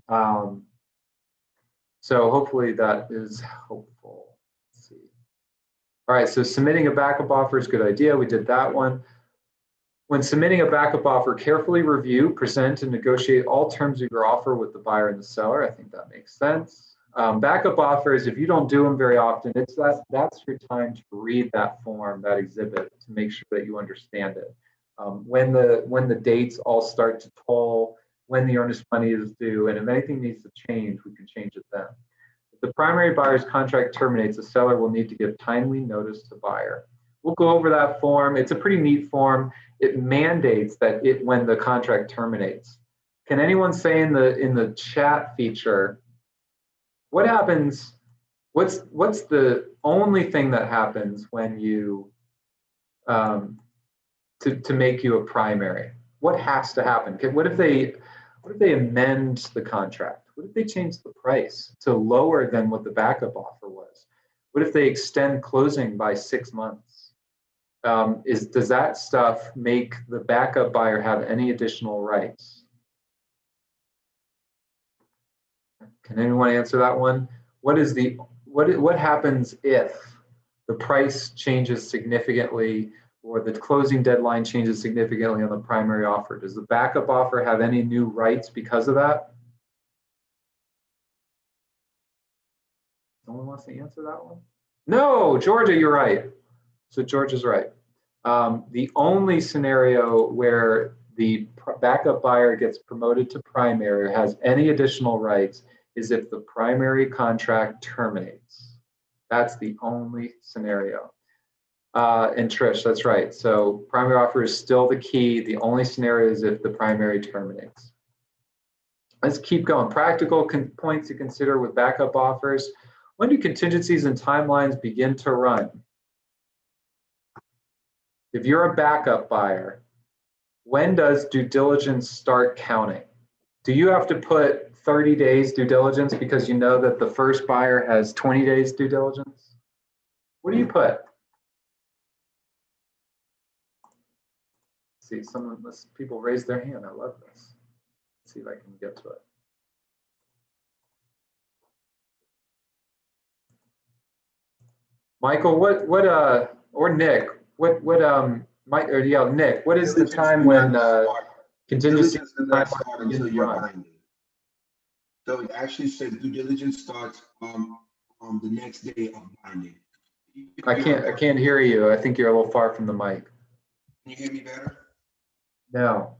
about it. So hopefully that is helpful. Let's see. All right, so submitting a backup offer is a good idea. We did that one. When submitting a backup offer, carefully review, present, and negotiate all terms of your offer with the buyer and the seller. I think that makes sense. Backup offers, if you don't do them very often, that's your time to read that form, that exhibit, to make sure that you understand it. When the dates all start to toll, when the earnest money is due, and if anything needs to change, we can change it then. If the primary buyer's contract terminates, the seller will need to give timely notice to buyer. We'll go over that form. It's a pretty neat form. It mandates that when the contract terminates. Can anyone say in the chat feature, what happens? What's the only thing that happens when you to make you a primary? What has to happen? What if they amend the contract? What if they change the price to lower than what the backup offer was? What if they extend closing by 6 months? Does that stuff make the backup buyer have any additional rights? Can anyone answer that one? What happens if the price changes significantly or the closing deadline changes significantly on the primary offer? Does the backup offer have any new rights because of that? Someone wants to answer that one? No, Georgia, you're right. So Georgia's right. The only scenario where the backup buyer gets promoted to primary or has any additional rights is if the primary contract terminates. That's the only scenario. And Trish, that's right. So primary offer is still the key. The only scenario is if the primary terminates. Let's keep going. Practical points to consider with backup offers. When do contingencies and timelines begin to run? If you're a backup buyer, when does due diligence start counting? Do you have to put 30 days due diligence because you know that the first buyer has 20 days due diligence? What do you put? See, people raise their hand. I love this. Let's see if I can get to it. Michael, or Nick, Mike, or yeah, Nick, what is the time when contingency until you're binding? So it actually says due diligence starts on the next day of binding. I can't hear you. I think you're a little far from the mic. Can you hear me better? No.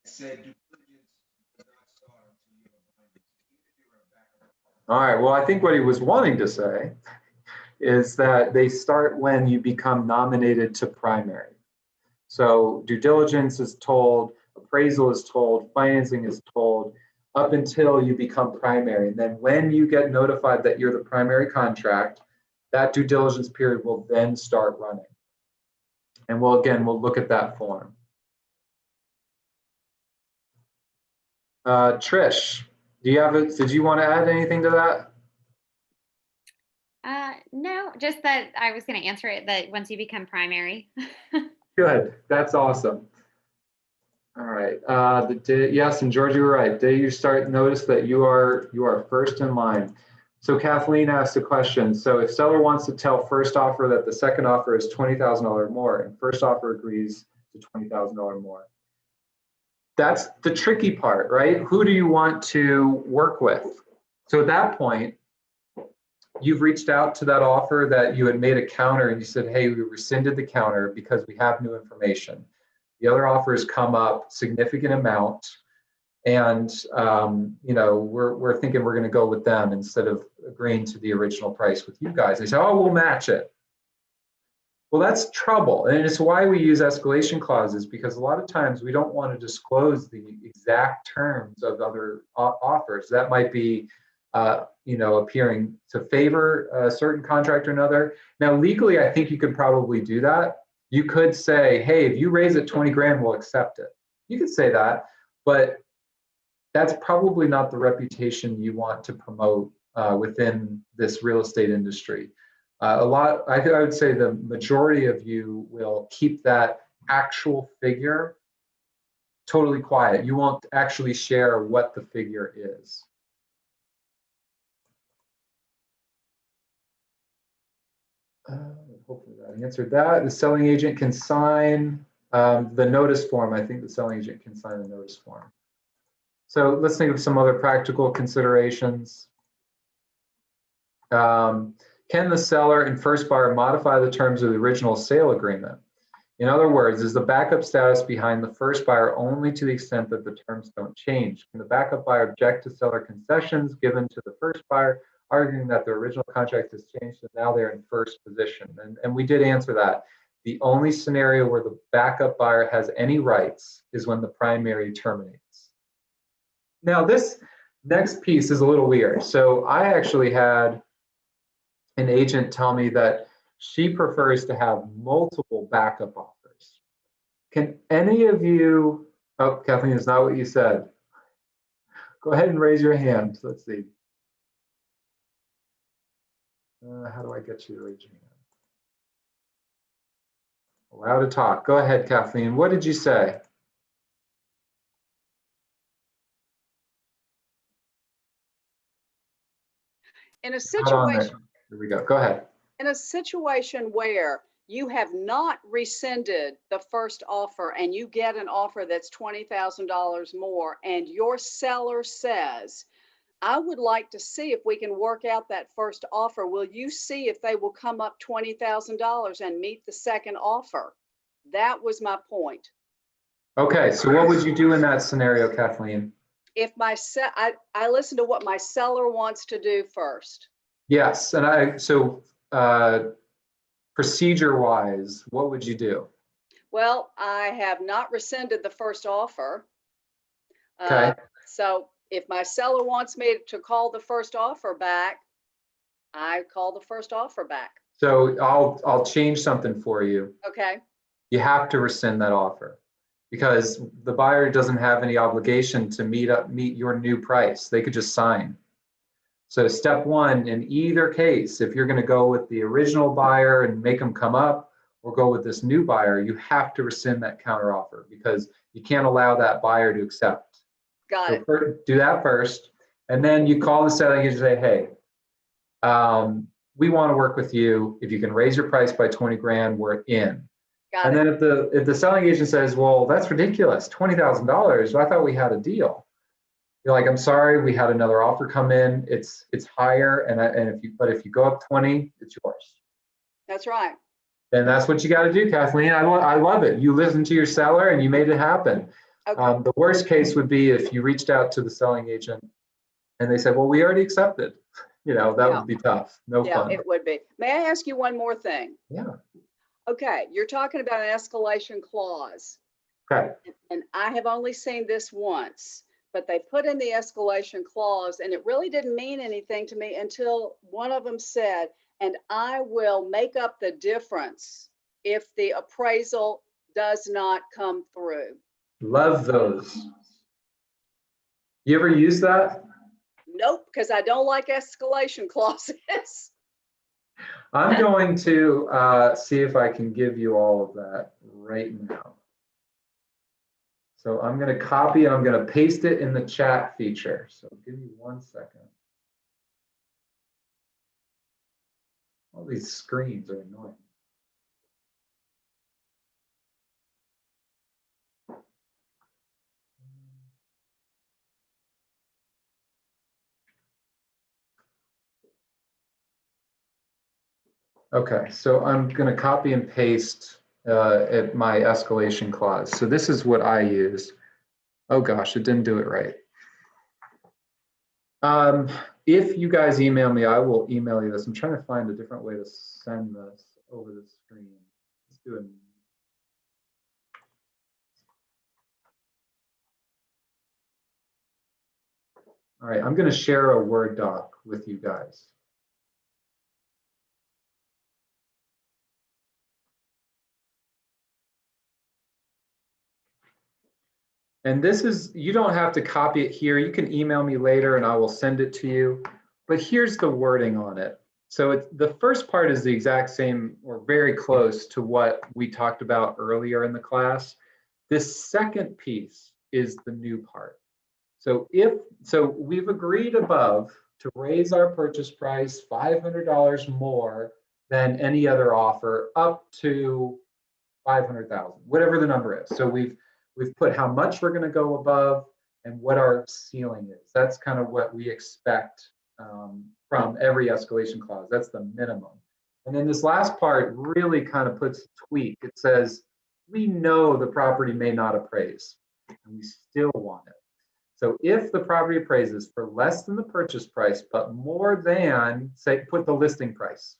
I said due diligence does not start until you're binding. All right. Well, I think what he was wanting to say is that they start when you become nominated to primary. So due diligence is told, appraisal is told, financing is told, up until you become primary. And then when you get notified that you're the primary contract, that due diligence period will then start running. And we'll look at that form. Trish, did you want to add anything to that? No, just that I was going to answer it that once you become primary. Good, that's awesome. All right, yes, and George, you were right. Day you start, notice that you are first in line. So Kathleen asked a question. So if seller wants to tell first offer that the second offer is $20,000 more and first offer agrees to $20,000 more. That's the tricky part, right? Who do you want to work with? So at that point, you've reached out to that offer that you had made a counter and you said, hey, we rescinded the counter because we have new information. The other offers come up significant amount and we're thinking we're going to go with them instead of agreeing to the original price with you guys. They say, oh, we'll match it. Well, that's trouble. And it's why we use escalation clauses, because a lot of times we don't want to disclose the exact terms of other offers. That might be appearing to favor a certain contract or another. Now, legally, I think you could probably do that. You could say, hey, if you raise it 20 grand, we'll accept it. You could say that, but that's probably not the reputation you want to promote within this real estate industry. I would say the majority of you will keep that actual figure totally quiet. You won't actually share what the figure is. Hopefully that answered that. The selling agent can sign the notice form. I think the selling agent can sign the notice form. So let's think of some other practical considerations. Can the seller and first buyer modify the terms of the original sale agreement? In other words, is the backup status behind the first buyer only to the extent that the terms don't change? Can the backup buyer object to seller concessions given to the first buyer, arguing that the original contract has changed and now they're in first position? And we did answer that. The only scenario where the backup buyer has any rights is when the primary terminates. Now, this next piece is a little weird. So I actually had an agent tell me that she prefers to have multiple backup offers. Can any of you, oh, Kathleen, it's not what you said. Go ahead and raise your hand. Let's see. How do I get you to raise your hand? Allow to talk. Go ahead, Kathleen. What did you say? In a Not on there. situation, Here we go. Go ahead. in a situation where you have not rescinded the first offer and you get an offer that's $20,000 more and your seller says, I would like to see if we can work out that first offer. Will you see if they will come up $20,000 and meet the second offer? That was my point. Okay, so what would you do in that scenario, Kathleen? If I listen to what my seller wants to do first. Yes, and procedure-wise, what would you do? Well, I have not rescinded the first offer. Okay. So if my seller wants me to call the first offer back, I call the first offer back. So I'll change something for you. Okay. You have to rescind that offer because the buyer doesn't have any obligation to meet your new price. They could just sign. So step one, in either case, if you're going to go with the original buyer and make them come up or go with this new buyer, you have to rescind that counteroffer because you can't allow that buyer to accept. Got it. Do that first. And then you call the selling agent and say, hey, we want to work with you. If you can raise your price by 20 grand, we're in. Got And it. then if the selling agent says, well, that's ridiculous, $20,000, I thought we had a deal. You're like, I'm sorry, we had another offer come in. It's higher, but if you go up 20, it's yours. That's right. And that's what you got to do, Kathleen. I love it. You listened to your seller and you made it happen. Okay. The worst case would be if you reached out to the selling agent and they said, well, we already accepted. That Yeah. would be tough. No Yeah, fun. it would be. May I ask you one more thing? Yeah. Okay, you're talking about an escalation clause, Okay. and I have only seen this once, but they put in the escalation clause and it really didn't mean anything to me until one of them said, and I will make up the difference if the appraisal does not come through. Love those. You ever use that? Nope, because I don't like escalation clauses. I'm going to see if I can give you all of that right now. So I'm going to copy and I'm going to paste it in the chat feature. So give me 1 second. All these screens are annoying. Okay, so I'm going to copy and paste my escalation clause. So this is what I use. Oh gosh, it didn't do it right. If you guys email me, I will email you this. I'm trying to find a different way to send this over the screen. Let's do it. All right, I'm going to share a Word doc with you guys. And this is, you don't have to copy it here. You can email me later and I will send it to you. But here's the wording on it. So it's, the first part is the exact same or very close to what we talked about earlier in the class. This second piece is the new part. So we've agreed above to raise our purchase price $500 more than any other offer up to 500,000, whatever the number is. So we've put how much we're going to go above and what our ceiling is. That's kind of what we expect from every escalation clause. That's the minimum. And then this last part really kind of puts a tweak. It says, we know the property may not appraise, and we still want it. So if the property appraises for less than the purchase price, but more than, say, put the listing price,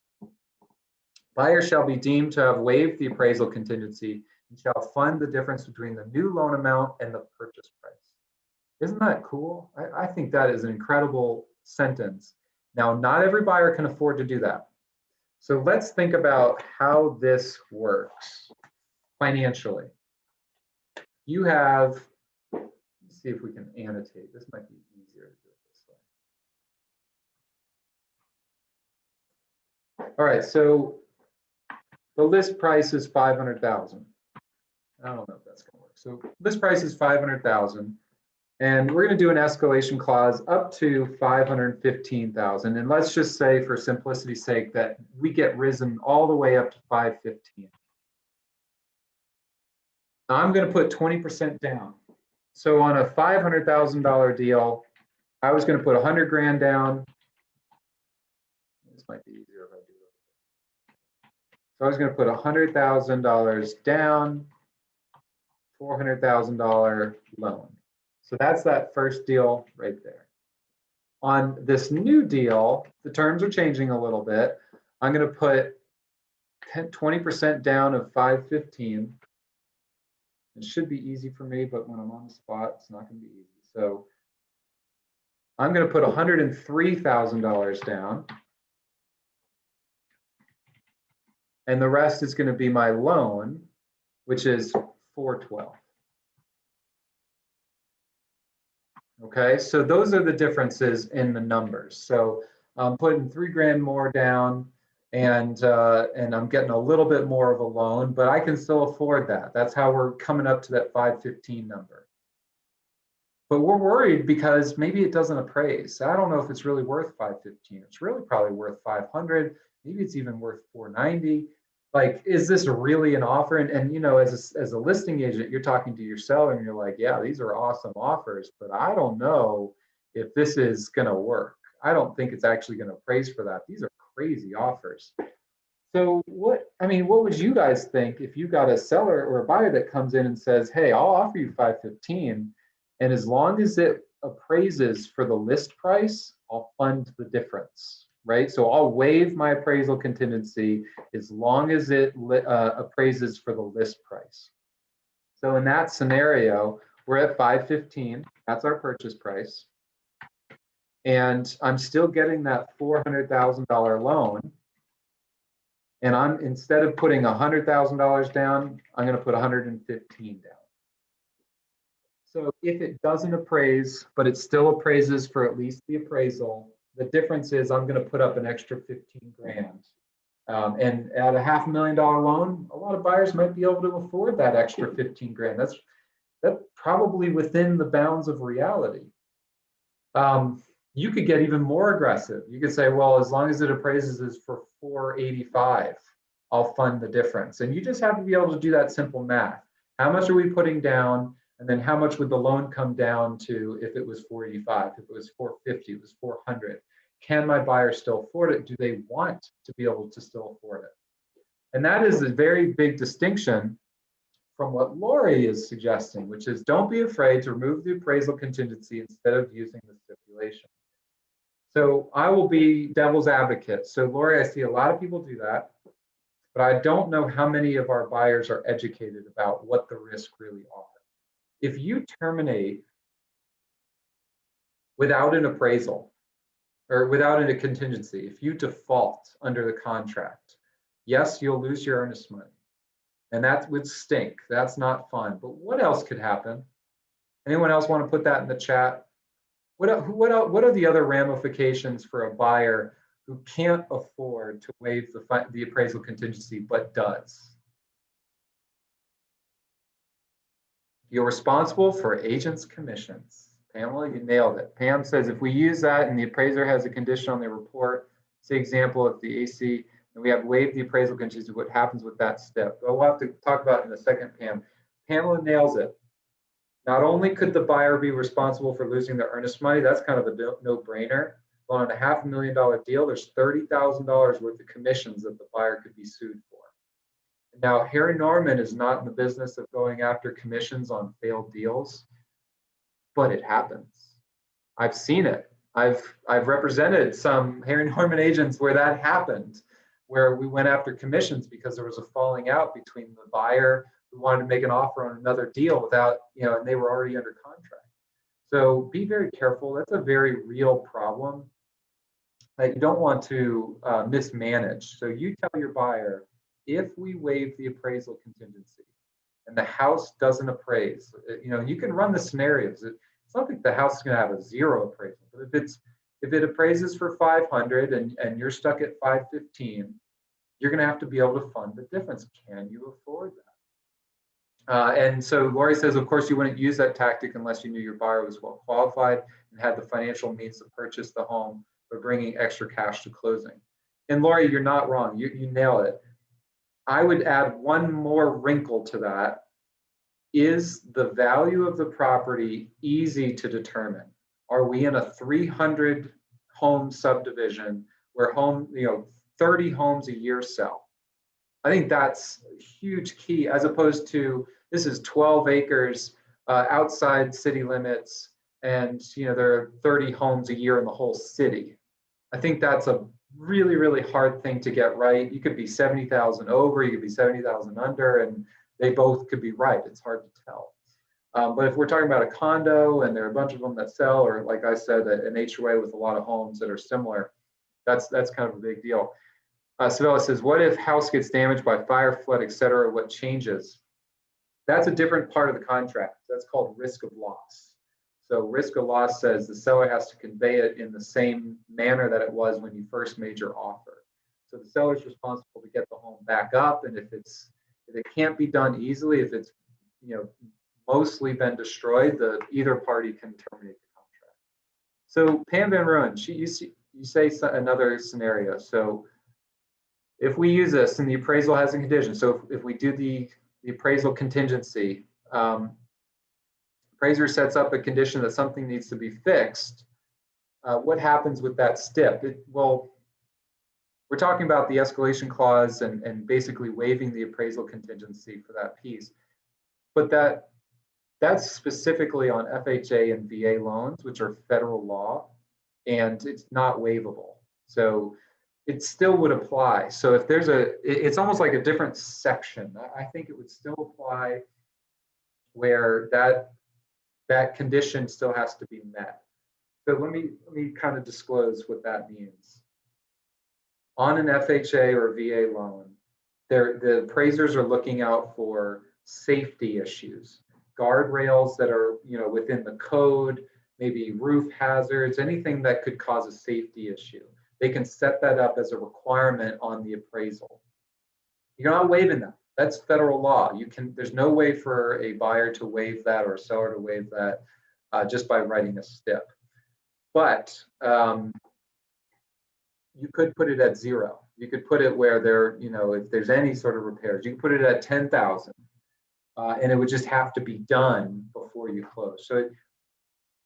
buyer shall be deemed to have waived the appraisal contingency and shall fund the difference between the new loan amount and the purchase price. Isn't that cool? I think that is an incredible sentence. Now, not every buyer can afford to do that. So let's think about how this works financially. You have, let's see if we can annotate. This might be easier to do it this way. All right, so the list price is 500,000. I don't know if that's gonna work. So list price is 500,000. And we're going to do an escalation clause up to 515,000. And let's just say, for simplicity's sake, that we get risen all the way up to 515. Now I'm going to put 20% down. So on a $500,000 deal, I was going to put 100 grand down. This might be easier if I do it. So I was going to put $100,000 down, $400,000 loan. So that's that first deal right there. On this new deal, the terms are changing a little bit. I'm going to put 20% down of 515. It should be easy for me, but when I'm on the spot, it's not going to be easy. So I'm going to put $103,000 down. And the rest is going to be my loan, which is 412. Okay, so those are the differences in the numbers. So I'm putting 3 grand more down, and I'm getting a little bit more of a loan, but I can still afford that. That's how we're coming up to that 515 number. But we're worried because maybe it doesn't appraise. I don't know if it's really worth 515. It's really probably worth 500. Maybe it's even worth 490. Like, is this really an offer? And you know, as a listing agent, you're talking to your seller and you're like, yeah, these are awesome offers, but I don't know if this is going to work. I don't think it's actually going to appraise for that. These are crazy offers. So what would you guys think if you got a seller or a buyer that comes in and says, hey, I'll offer you 515, and as long as it appraises for the list price, I'll fund the difference. Right? So I'll waive my appraisal contingency as long as it appraises for the list price. So in that scenario, we're at 515. That's our purchase price. And I'm still getting that $400,000 loan. And I'm, instead of putting $100,000 down, I'm going to put 115 down. So if it doesn't appraise, but it still appraises for at least the appraisal, the difference is I'm going to put up an extra 15 grand. And at a $500,000 loan, a lot of buyers might be able to afford that extra 15 grand. That's probably within the bounds of reality. You could get even more aggressive. You could say, well, as long as it appraises is for 485, I'll fund the difference. And you just have to be able to do that simple math. How much are we putting down? And then how much would the loan come down to if it was 485, if it was 450, it was 400? Can my buyer still afford it? Do they want to be able to still afford it? And that is a very big distinction from what Lori is suggesting, which is don't be afraid to remove the appraisal contingency instead of using the stipulation. So I will be devil's advocate. So Lori, I see a lot of people do that, but I don't know how many of our buyers are educated about what the risk really are. If you terminate without an appraisal or without a contingency, if you default under the contract, yes, you'll lose your earnest money. And that would stink. That's not fun. But what else could happen? Anyone else want to put that in the chat? What are the other ramifications for a buyer who can't afford to waive the appraisal contingency but does? You're responsible for agents' commissions. Pamela, you nailed it. Pam says if we use that and the appraiser has a condition on their report, say example, if the AC and we have waived the appraisal contingency, what happens with that step? But we'll have to talk about it in a second, Pam. Pamela nails it. Not only could the buyer be responsible for losing their earnest money, that's kind of a no-brainer. But on a $500,000 deal, there's $30,000 worth of commissions that the buyer could be sued for. Now, Harry Norman is not in the business of going after commissions on failed deals, but it happens. I've seen it. I've represented some Harry Norman agents where that happened, where we went after commissions because there was a falling out between the buyer who wanted to make an offer on another deal without, and they were already under contract. So be very careful. That's a very real problem that you don't want to mismanage. So you tell your buyer, if we waive the appraisal contingency and the house doesn't appraise, you can run the scenarios. It's not like the house is going to have a zero appraisal, but if it appraises for 500 and you're stuck at 515, you're going to have to be able to fund the difference. Can you afford that? And so Lori says, of course, you wouldn't use that tactic unless you knew your buyer was well qualified and had the financial means to purchase the home by bringing extra cash to closing. And Lori, you're not wrong. You nail it. I would add one more wrinkle to that. Is the value of the property easy to determine? Are we in a 300 home subdivision where 30 homes a year sell? I think that's a huge key, as opposed to this is 12 acres outside city limits, and there are 30 homes a year in the whole city. I think that's a really, really hard thing to get right. You could be 70,000 over, you could be 70,000 under, and they both could be right. It's hard to tell. But if we're talking about a condo and there are a bunch of them that sell, or like I said, an HOA with a lot of homes that are similar, that's kind of a big deal. Savella says, what if house gets damaged by fire, flood, et cetera? What changes? That's a different part of the contract. That's called risk of loss. So risk of loss says the seller has to convey it in the same manner that it was when you first made your offer. So the seller is responsible to get the home back up, and if it can't be done easily, if it's mostly been destroyed, either party can terminate the contract. So Pam Van Ruin, you say another scenario. So if we use this and the appraisal has a condition, so if we do the appraisal contingency, appraiser sets up a condition that something needs to be fixed, what happens with that step? Well, we're talking about the escalation clause and basically waiving the appraisal contingency for that piece. But that's specifically on FHA and VA loans, which are federal law, and it's not waivable. So it still would apply. So if there's it's almost like a different section. I think it would still apply where that condition still has to be met. So let me kind of disclose what that means. On an FHA or VA loan, the appraisers are looking out for safety issues, guardrails that are within the code, maybe roof hazards, anything that could cause a safety issue. They can set that up as a requirement on the appraisal. You're not waiving that. That's federal law. There's no way for a buyer to waive that or a seller to waive that just by writing a stip. But you could put it at 0. You could put it where if there's any sort of repairs, you can put it at 10,000, and it would just have to be done before you close. So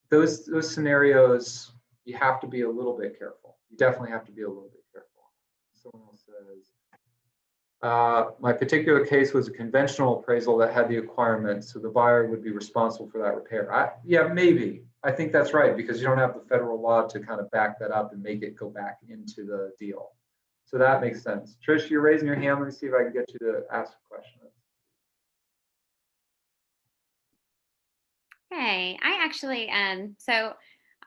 those scenarios, you have to be a little bit careful. You definitely have to be a little bit careful. Someone else says, my particular case was a conventional appraisal that had the requirements, so the buyer would be responsible for that repair. Yeah, maybe. I think that's right, because you don't have the federal law to kind of back that up and make it go back into the deal. So that makes sense. Trish, you're raising your hand. Let me see if I can get you to ask a question. Hey, I actually, so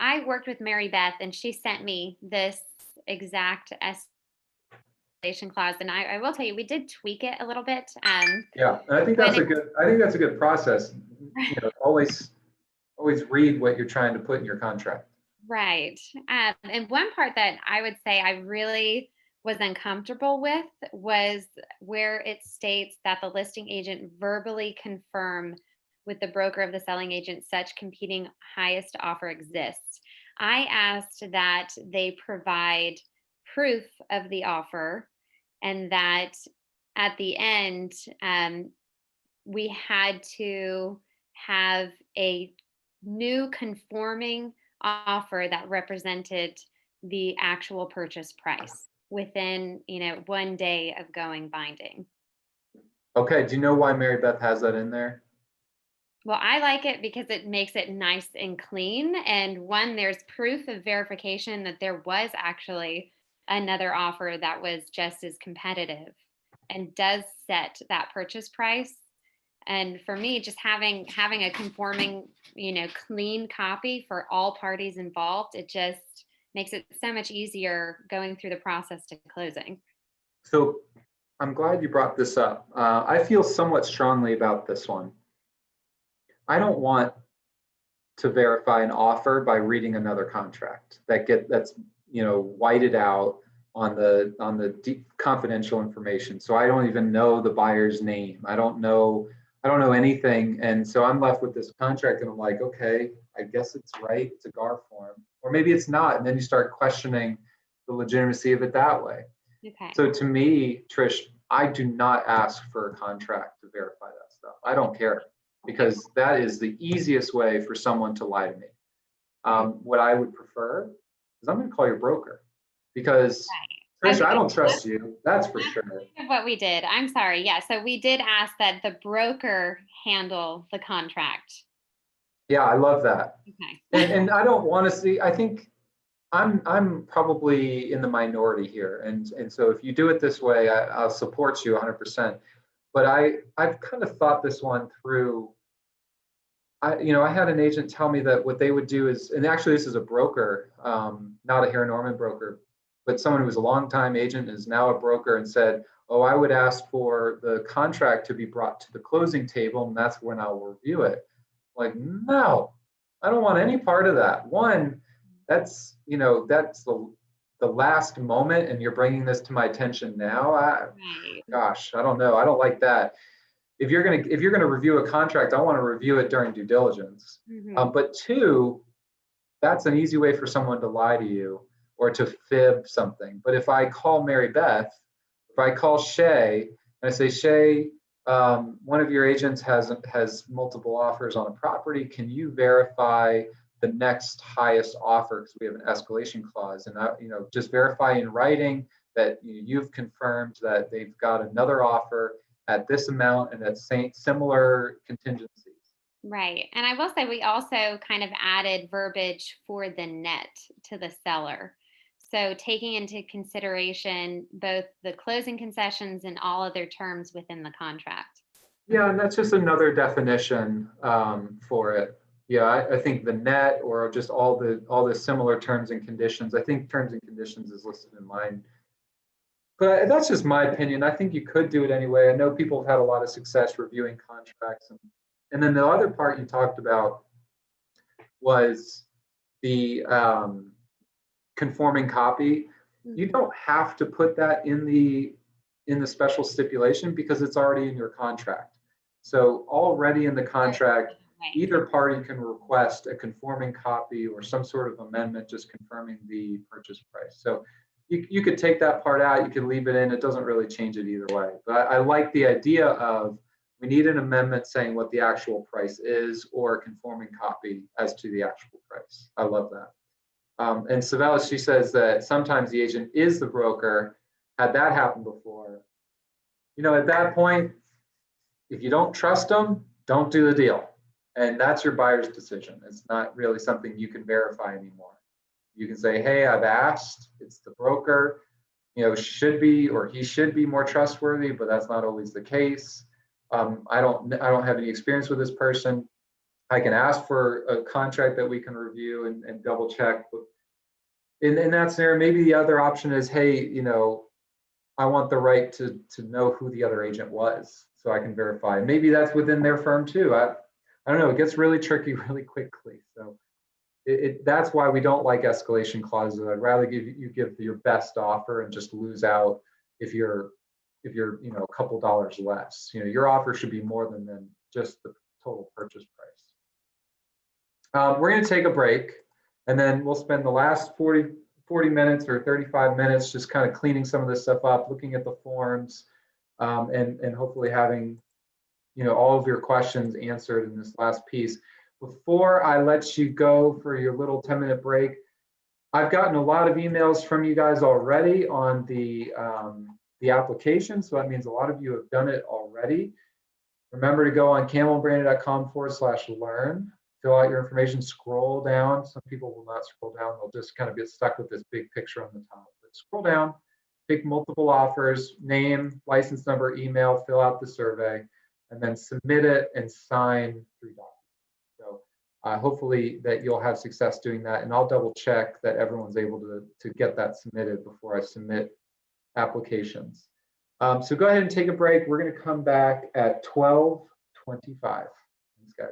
I worked with Mary Beth and she sent me this exact escalation clause. And I will tell you, we did tweak it a little bit. Yeah, and I think that's a good process. Always always read what you're trying to put in your contract. Right. And one part that I would say I really was uncomfortable with was where it states that the listing agent verbally confirm with the broker of the selling agent such competing highest offer exists. I asked that they provide proof of the offer and that at the end, we had to have a new conforming offer that represented the actual purchase price within, 1 day of going binding. Okay, do you know why Mary Beth has that in there? Well, I like it because it makes it nice and clean. And one, there's proof of verification that there was actually another offer that was just as competitive and does set that purchase price. And for me, just having a conforming, clean copy for all parties involved, it just makes it so much easier going through the process to closing. So I'm glad you brought this up. I feel somewhat strongly about this one. I don't want to verify an offer by reading another contract that's whited out on the deep confidential information. So I don't even know the buyer's name. I don't know anything. And so I'm left with this contract and I'm like, okay, I guess it's right. It's a GAR form, or maybe it's not. And then you start questioning the legitimacy of it that way. Okay. So to me, Trish, I do not ask for a contract to verify that stuff. I don't care, because that is the easiest way for someone to lie to me. What I would prefer is I'm going to call your broker, because Trish, I don't trust you. That's for sure. What we did. I'm sorry. Yeah. So we did ask that the broker handle the contract. Yeah, I love that. Okay. And I don't want to see, I think I'm probably in the minority here. And so if you do it this way, I'll support you 100%. But I've kind of thought this one through. I had an agent tell me that what they would do is, and actually this is a broker, not a Harry Norman broker, but someone who was a longtime agent is now a broker, and said, oh, I would ask for the contract to be brought to the closing table, and that's when I'll review it. Like, no, I don't want any part of that. One, that's the last moment, and you're bringing this to my attention now. Gosh, I don't know. I don't like that. If you're gonna review a contract, I want to review it during due diligence. Mm-hmm. But two, that's an easy way for someone to lie to you or to fib something. But if I call Mary Beth, if I call Shay and I say, Shay, one of your agents has multiple offers on a property, can you verify the next highest offer, because we have an escalation clause, and just verify in writing that you've confirmed that they've got another offer at this amount and at similar contingencies. Right. And I will say we also kind of added verbiage for the net to the seller. So taking into consideration both the closing concessions and all other terms within the contract. Yeah, and that's just another definition for it. Yeah, I think the net, or just all the similar terms and conditions. I think terms and conditions is listed in mine. But that's just my opinion. I think you could do it anyway. I know people have had a lot of success reviewing contracts. And then the other part you talked about was the conforming copy. You don't have to put that in the special stipulation, because it's already in your contract. So already in the contract, either party can request a conforming copy or some sort of amendment just confirming the purchase price. So you could take that part out, you could leave it in, it doesn't really change it either way. But I like the idea of, we need an amendment saying what the actual price is, or a conforming copy as to the actual price. I love that. And Savella, she says that sometimes the agent is the broker. Had that happened before, at that point, if you don't trust them, don't do the deal. And that's your buyer's decision. It's not really something you can verify anymore. You can say, hey, I've asked, it's the broker, should be, or he should be more trustworthy, but that's not always the case. I don't have any experience with this person. I can ask for a contract that we can review and double check. In that scenario, maybe the other option is, hey, I want the right to know who the other agent was, so I can verify. Maybe that's within their firm too. I don't know. It gets really tricky really quickly. that's why we don't like escalation clauses. I'd rather give your best offer and just lose out if you're a couple dollars less. Your offer should be more than just the total purchase price. We're going to take a break, and then we'll spend the last 40 minutes or 35 minutes just kind of cleaning some of this stuff up, looking at the forms, and hopefully having all of your questions answered in this last piece. Before I let you go for your little 10-minute break, I've gotten a lot of emails from you guys already on the application, so that means a lot of you have done it already. Remember to go on campbellbrandon.com/learn, fill out your information, scroll down. Some people will not scroll down, they'll just kind of get stuck with this big picture on the top. But scroll down, pick multiple offers, name, license number, email, fill out the survey, and then submit it and sign through DocuSign. So hopefully that you'll have success doing that, and I'll double check that everyone's able to get that submitted before I submit applications. So go ahead and take a break. We're going to come back at 12:25. Thanks, guys.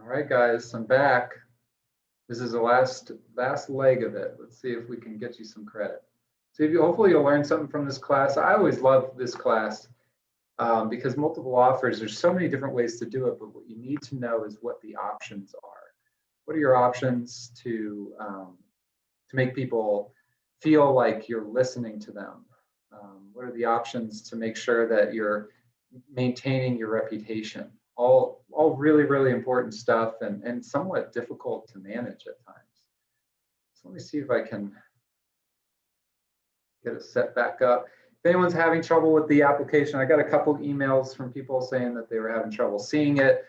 All right, guys, I'm back. This is the last leg of it. Let's see if we can get you some credit. So hopefully you'll learn something from this class. I always love this class because multiple offers, there's so many different ways to do it, but what you need to know is what the options are. What are your options to make people feel like you're listening to them? What are the options to make sure that you're maintaining your reputation? All really, really important stuff and somewhat difficult to manage at times. So let me see if I can get it set back up. If anyone's having trouble with the application, I got a couple emails from people saying that they were having trouble seeing it.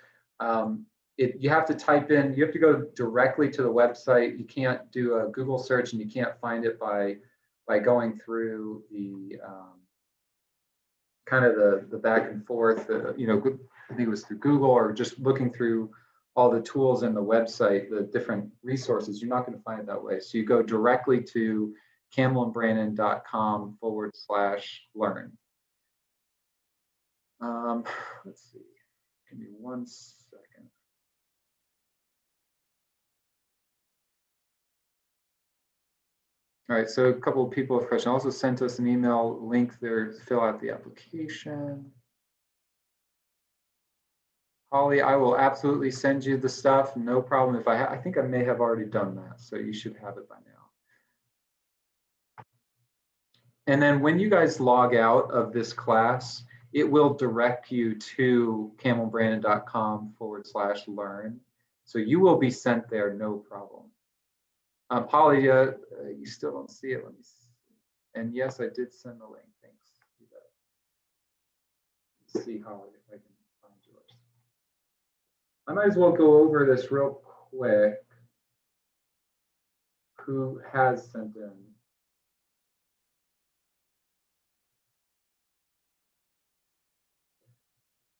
You have to type in, you have to go directly to the website. You can't do a Google search and you can't find it by going through the kind of the back and forth, you know, I think it was through Google or just looking through all the tools in the website, the different resources. You're not going to find it that way. So you go directly to campbellandbrandon.com/learn. Let's see, give me 1 second. All right, so a couple of people have questions. Also sent us an email link there to fill out the application. Holly, I will absolutely send you the stuff, no problem. If I think I may have already done that, so you should have it by now. And then when you guys log out of this class, it will direct you to campbellbrandon.com/learn. So you will be sent there, no problem. Holly, you still don't see it. Let me see. And yes, I did send the link. Thanks. Let's see, Holly, if I can find yours. I might as well go over this real quick. Who has sent in?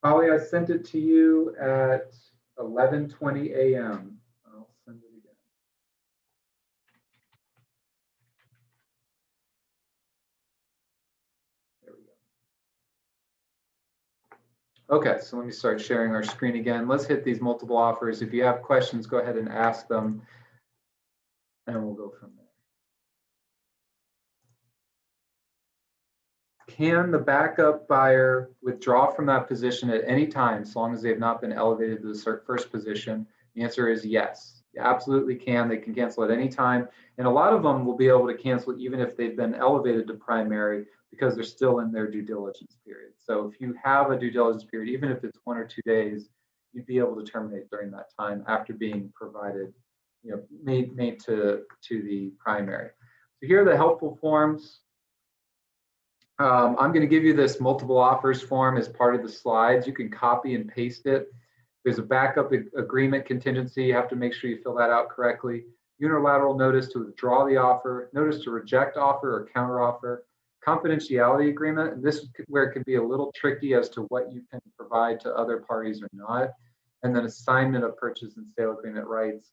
Holly, I sent it to you at 11:20 a.m. I'll send it again. There we go. Okay, so let me start sharing our screen again. Let's hit these multiple offers. If you have questions, go ahead and ask them, and we'll go from there. Can the backup buyer withdraw from that position at any time as long as they have not been elevated to the first position? The answer is yes. You absolutely can. They can cancel at any time. And a lot of them will be able to cancel even if they've been elevated to primary because they're still in their due diligence period. So if you have a due diligence period, even if it's 1 or 2 days, you'd be able to terminate during that time after being provided, you know, made to the primary. So here are the helpful forms. I'm going to give you this multiple offers form as part of the slides. You can copy and paste it. There's a backup agreement contingency. You have to make sure you fill that out correctly. Unilateral notice to withdraw the offer, notice to reject offer or counteroffer, confidentiality agreement. And this is where it can be a little tricky as to what you can provide to other parties or not. And then assignment of purchase and sale agreement rights.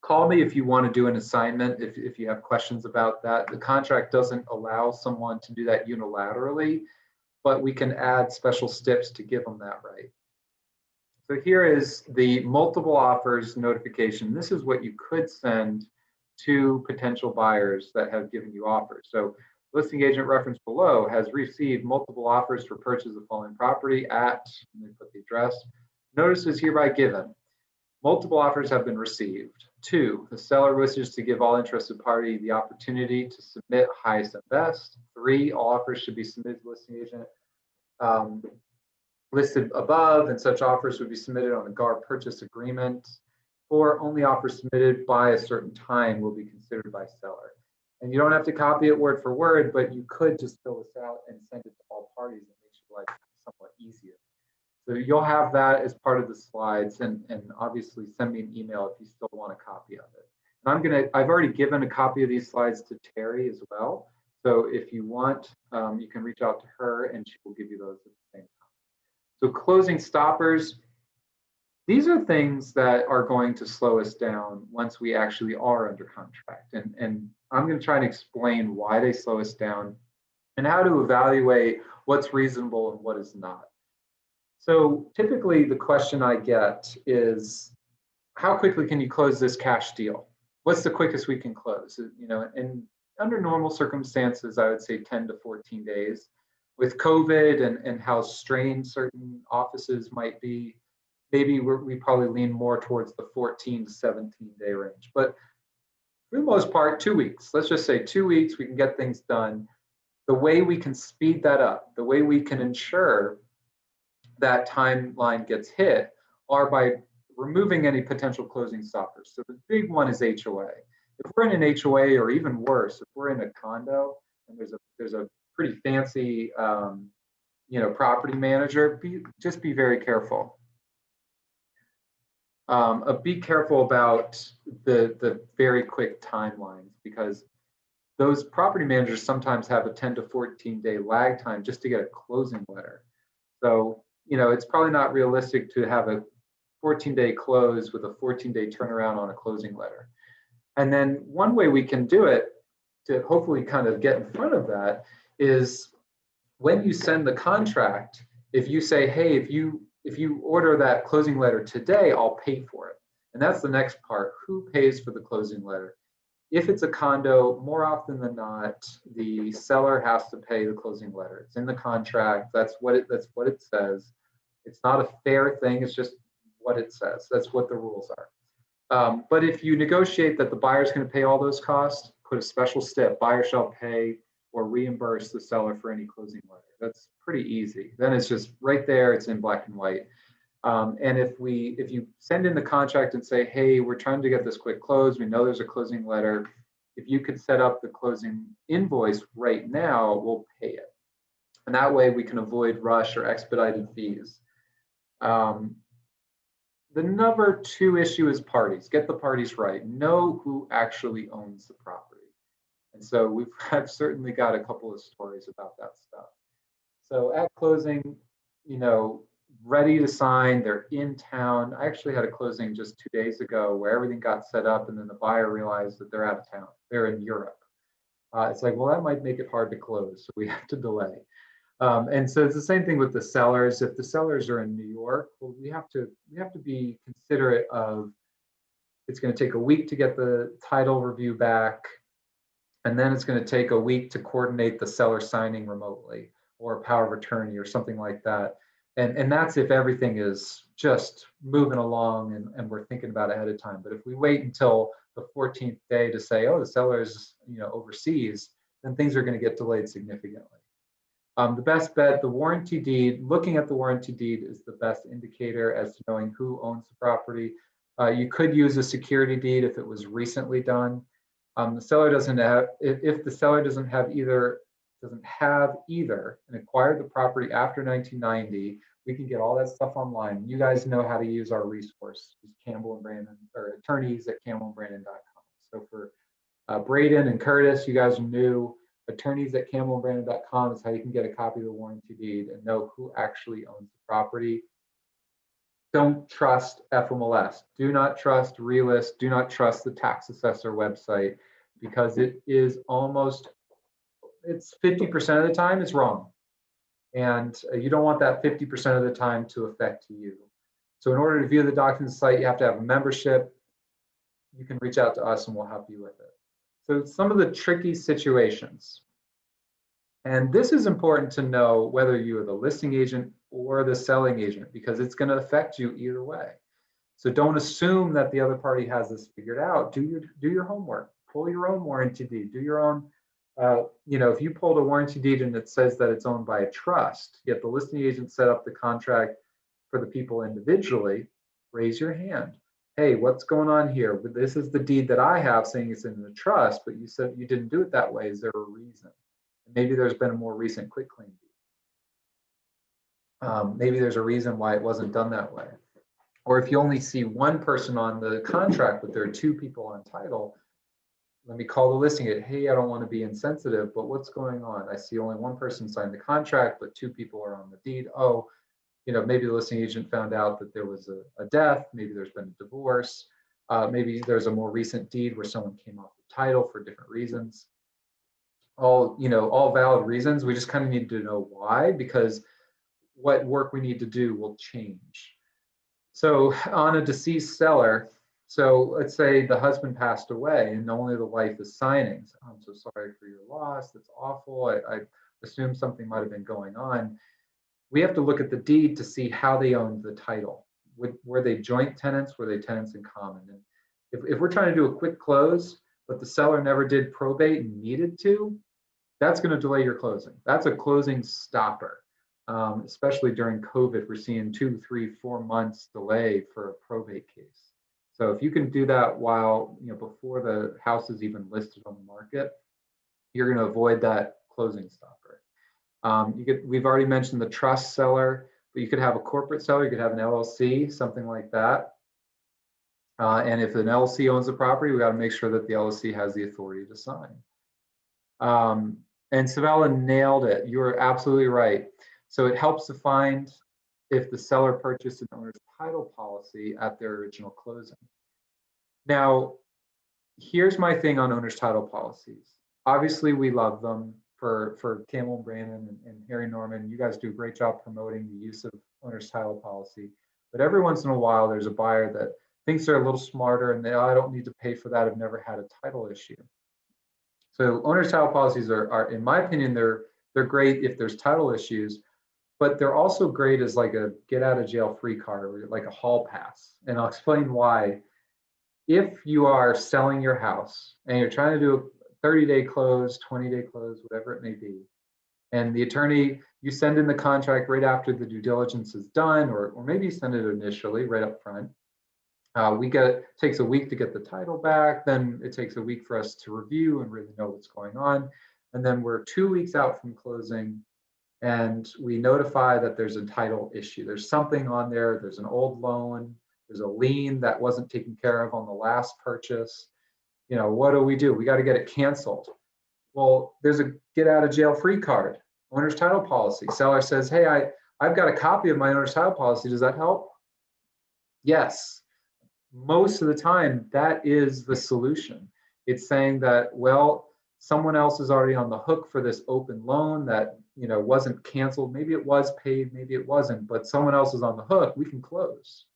Call me if you want to do an assignment, if you have questions about that. The contract doesn't allow someone to do that unilaterally, but we can add special steps to give them that right. So here is the multiple offers notification. This is what you could send to potential buyers that have given you offers. So listing agent reference below has received multiple offers for purchase of following property at, and they put the address. Notice is hereby given. Multiple offers have been received. 2, the seller wishes to give all interested party the opportunity to submit highest and best. 3, all offers should be submitted to listing agent listed above, and such offers would be submitted on the GAR purchase agreement. 4, only offers submitted by a certain time will be considered by seller. And you don't have to copy it word for word, but you could just fill this out and send it to all parties. It makes your life somewhat easier. So you'll have that as part of the slides, and obviously send me an email if you still want a copy of it. And I've already given a copy of these slides to Terry as well. So if you want, you can reach out to her and she will give you those at the same time. So closing stoppers, these are things that are going to slow us down once we actually are under contract. And I'm going to try and explain why they slow us down and how to evaluate what's reasonable and what is not. So typically the question I get is, how quickly can you close this cash deal? What's the quickest we can close? You know, and under normal circumstances, I would say 10 to 14 days. With COVID and how strained certain offices might be, maybe we probably lean more towards the 14 to 17 day range. But for the most part, 2 weeks. Let's just say 2 weeks, we can get things done. The way we can speed that up, the way we can ensure that timeline gets hit are by removing any potential closing stoppers. So the big one is HOA. If we're in an HOA, or even worse, if we're in a condo and there's a pretty fancy you know, property manager, just be very careful. Be careful about the very quick timelines, because those property managers sometimes have a 10 to 14 day lag time just to get a closing letter. So, you know, it's probably not realistic to have a 14-day close with a 14-day turnaround on a closing letter. And then one way we can do it to hopefully kind of get in front of that is when you send the contract, if you say, hey, if you order that closing letter today, I'll pay for it. And that's the next part. Who pays for the closing letter? If it's a condo, more often than not, the seller has to pay the closing letter. It's in the contract. That's what it says. It's not a fair thing. It's just what it says. That's what the rules are. But if you negotiate that the buyer's going to pay all those costs, put a special step: buyer shall pay or reimburse the seller for any closing letter. That's pretty easy. Then it's just right there. It's in black and white. And if you send in the contract and say, hey, we're trying to get this quick close, we know there's a closing letter, if you could set up the closing invoice right now, we'll pay it. And that way we can avoid rush or expedited fees. The number 2 issue is parties. Get the parties right. Know who actually owns the property. And so I've certainly got a couple of stories about that stuff. So at closing, you know, ready to sign, they're in town. I actually had a closing just 2 days ago where everything got set up and then the buyer realized that they're out of town. They're in Europe. It's like, well, that might make it hard to close, so we have to delay. And so it's the same thing with the sellers. If the sellers are in New York, well, we have to be considerate of, it's going to take a week to get the title review back, and then it's going to take a week to coordinate the seller signing remotely or a power of attorney or something like that. And that's if everything is just moving along and we're thinking about it ahead of time. But if we wait until the 14th day to say, oh, the seller is, you know, overseas, then things are going to get delayed significantly. The best bet, the warranty deed, looking at the warranty deed is the best indicator as to knowing who owns the property. You could use a security deed if it was recently done. The seller doesn't have, if the seller doesn't have either and acquired the property after 1990, we can get all that stuff online. You guys know how to use our resource, Campbell and Brandon, or attorneys at campbellandbrandon.com. So for Braden and Curtis, you guys are new. Attorneys at campbellandbrandon.com is how you can get a copy of the warranty deed and know who actually owns the property. Don't trust FMLS. Do not trust Realist. Do not trust the tax assessor website, because it is it's 50% of the time it's wrong. And you don't want that 50% of the time to affect you. So in order to view the documents site, you have to have a membership. You can reach out to us and we'll help you with it. So some of the tricky situations. And this is important to know whether you are the listing agent or the selling agent, because it's going to affect you either way. So don't assume that the other party has this figured out. Do your homework. Pull your own warranty deed. Do your own. You know, if you pulled a warranty deed and it says that it's owned by a trust, yet the listing agent set up the contract for the people individually, raise your hand. Hey, what's going on here? This is the deed that I have saying it's in the trust, but you said you didn't do it that way. Is there a reason? Maybe there's been a more recent quitclaim deed. Maybe there's a reason why it wasn't done that way. Or if you only see one person on the contract, but there are 2 people on title, let me call the listing agent. Hey, I don't want to be insensitive, but what's going on? I see only one person signed the contract, but 2 people are on the deed. Oh, you know, maybe the listing agent found out that there was a death. Maybe there's been a divorce. Maybe there's a more recent deed where someone came off the title for different reasons. All valid reasons. We just kind of need to know why, because what work we need to do will change. So on a deceased seller, so let's say the husband passed away and only the wife is signing. So, I'm so sorry for your loss. That's awful. I assume something might have been going on. We have to look at the deed to see how they owned the title. Were they joint tenants? Were they tenants in common? And if we're trying to do a quick close, but the seller never did probate and needed to, that's going to delay your closing. That's a closing stopper. Especially during COVID, we're seeing 2, 3, 4 months delay for a probate case. So if you can do that while, before the house is even listed on the market, you're going to avoid that closing stopper. We've already mentioned the trust seller, but you could have a corporate seller, you could have an LLC, something like that. And if an LLC owns the property, we got to make sure that the LLC has the authority to sign. And Savella nailed it. You are absolutely right. So it helps to find if the seller purchased an owner's title policy at their original closing. Now, here's my thing on owner's title policies. Obviously, we love them for Campbell and Brandon and Harry Norman. You guys do a great job promoting the use of owner's title policy. But every once in a while, there's a buyer that thinks they're a little smarter and I don't need to pay for that. I've never had a title issue. So owner's title policies are in my opinion, they're great if there's title issues, but they're also great as like a get out of jail free card or like a hall pass. And I'll explain why. If you are selling your house and you're trying to do a 30-day close, 20-day close, whatever it may be, and the attorney, you send in the contract right after the due diligence is done, or maybe you send it initially right up front. It takes a week to get the title back, then it takes a week for us to review and really know what's going on. And then we're 2 weeks out from closing and we notify that there's a title issue. There's something on there, there's an old loan, there's a lien that wasn't taken care of on the last purchase. What do? We got to get it canceled. Well, there's a get out of jail free card, owner's title policy. Seller says, hey, I've got a copy of my owner's title policy. Does that help? Yes. Most of the time, that is the solution. It's saying that, well, someone else is already on the hook for this open loan that wasn't canceled. Maybe it was paid, maybe it wasn't, but someone else is on the hook. We can close.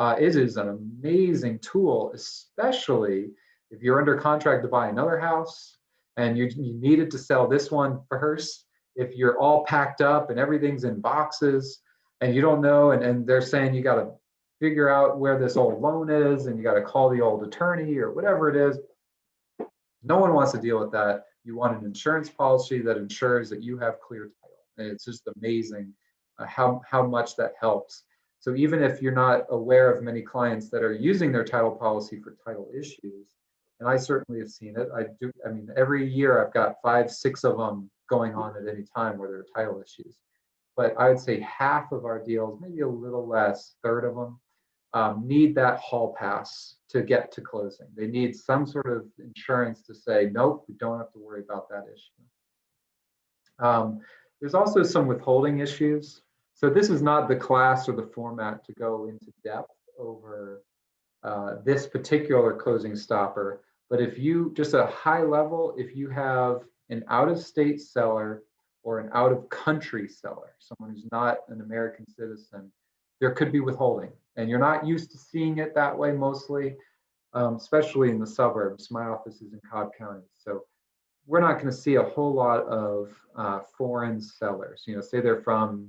It is an amazing tool, especially if you're under contract to buy another house and you needed to sell this one first. If you're all packed up and everything's in boxes and you don't know, and they're saying you got to figure out where this old loan is and you got to call the old attorney or whatever it is. No one wants to deal with that. You want an insurance policy that ensures that you have clear title. And it's just amazing how much that helps. So even if you're not aware of many clients that are using their title policy for title issues, and I certainly have seen it. I mean, every year I've got 5, 6 of them going on at any time where there are title issues. But I would say half of our deals, maybe a little less, third of them, need that hall pass to get to closing. They need some sort of insurance to say, nope, we don't have to worry about that issue. There's also some withholding issues. So this is not the class or the format to go into depth over this particular closing stopper. But if you, just a high level, if you have an out-of-state seller or an out-of-country seller, someone who's not an American citizen, there could be withholding. And you're not used to seeing it that way mostly, especially in the suburbs. My office is in Cobb County. So we're not going to see a whole lot of foreign sellers. Say they're from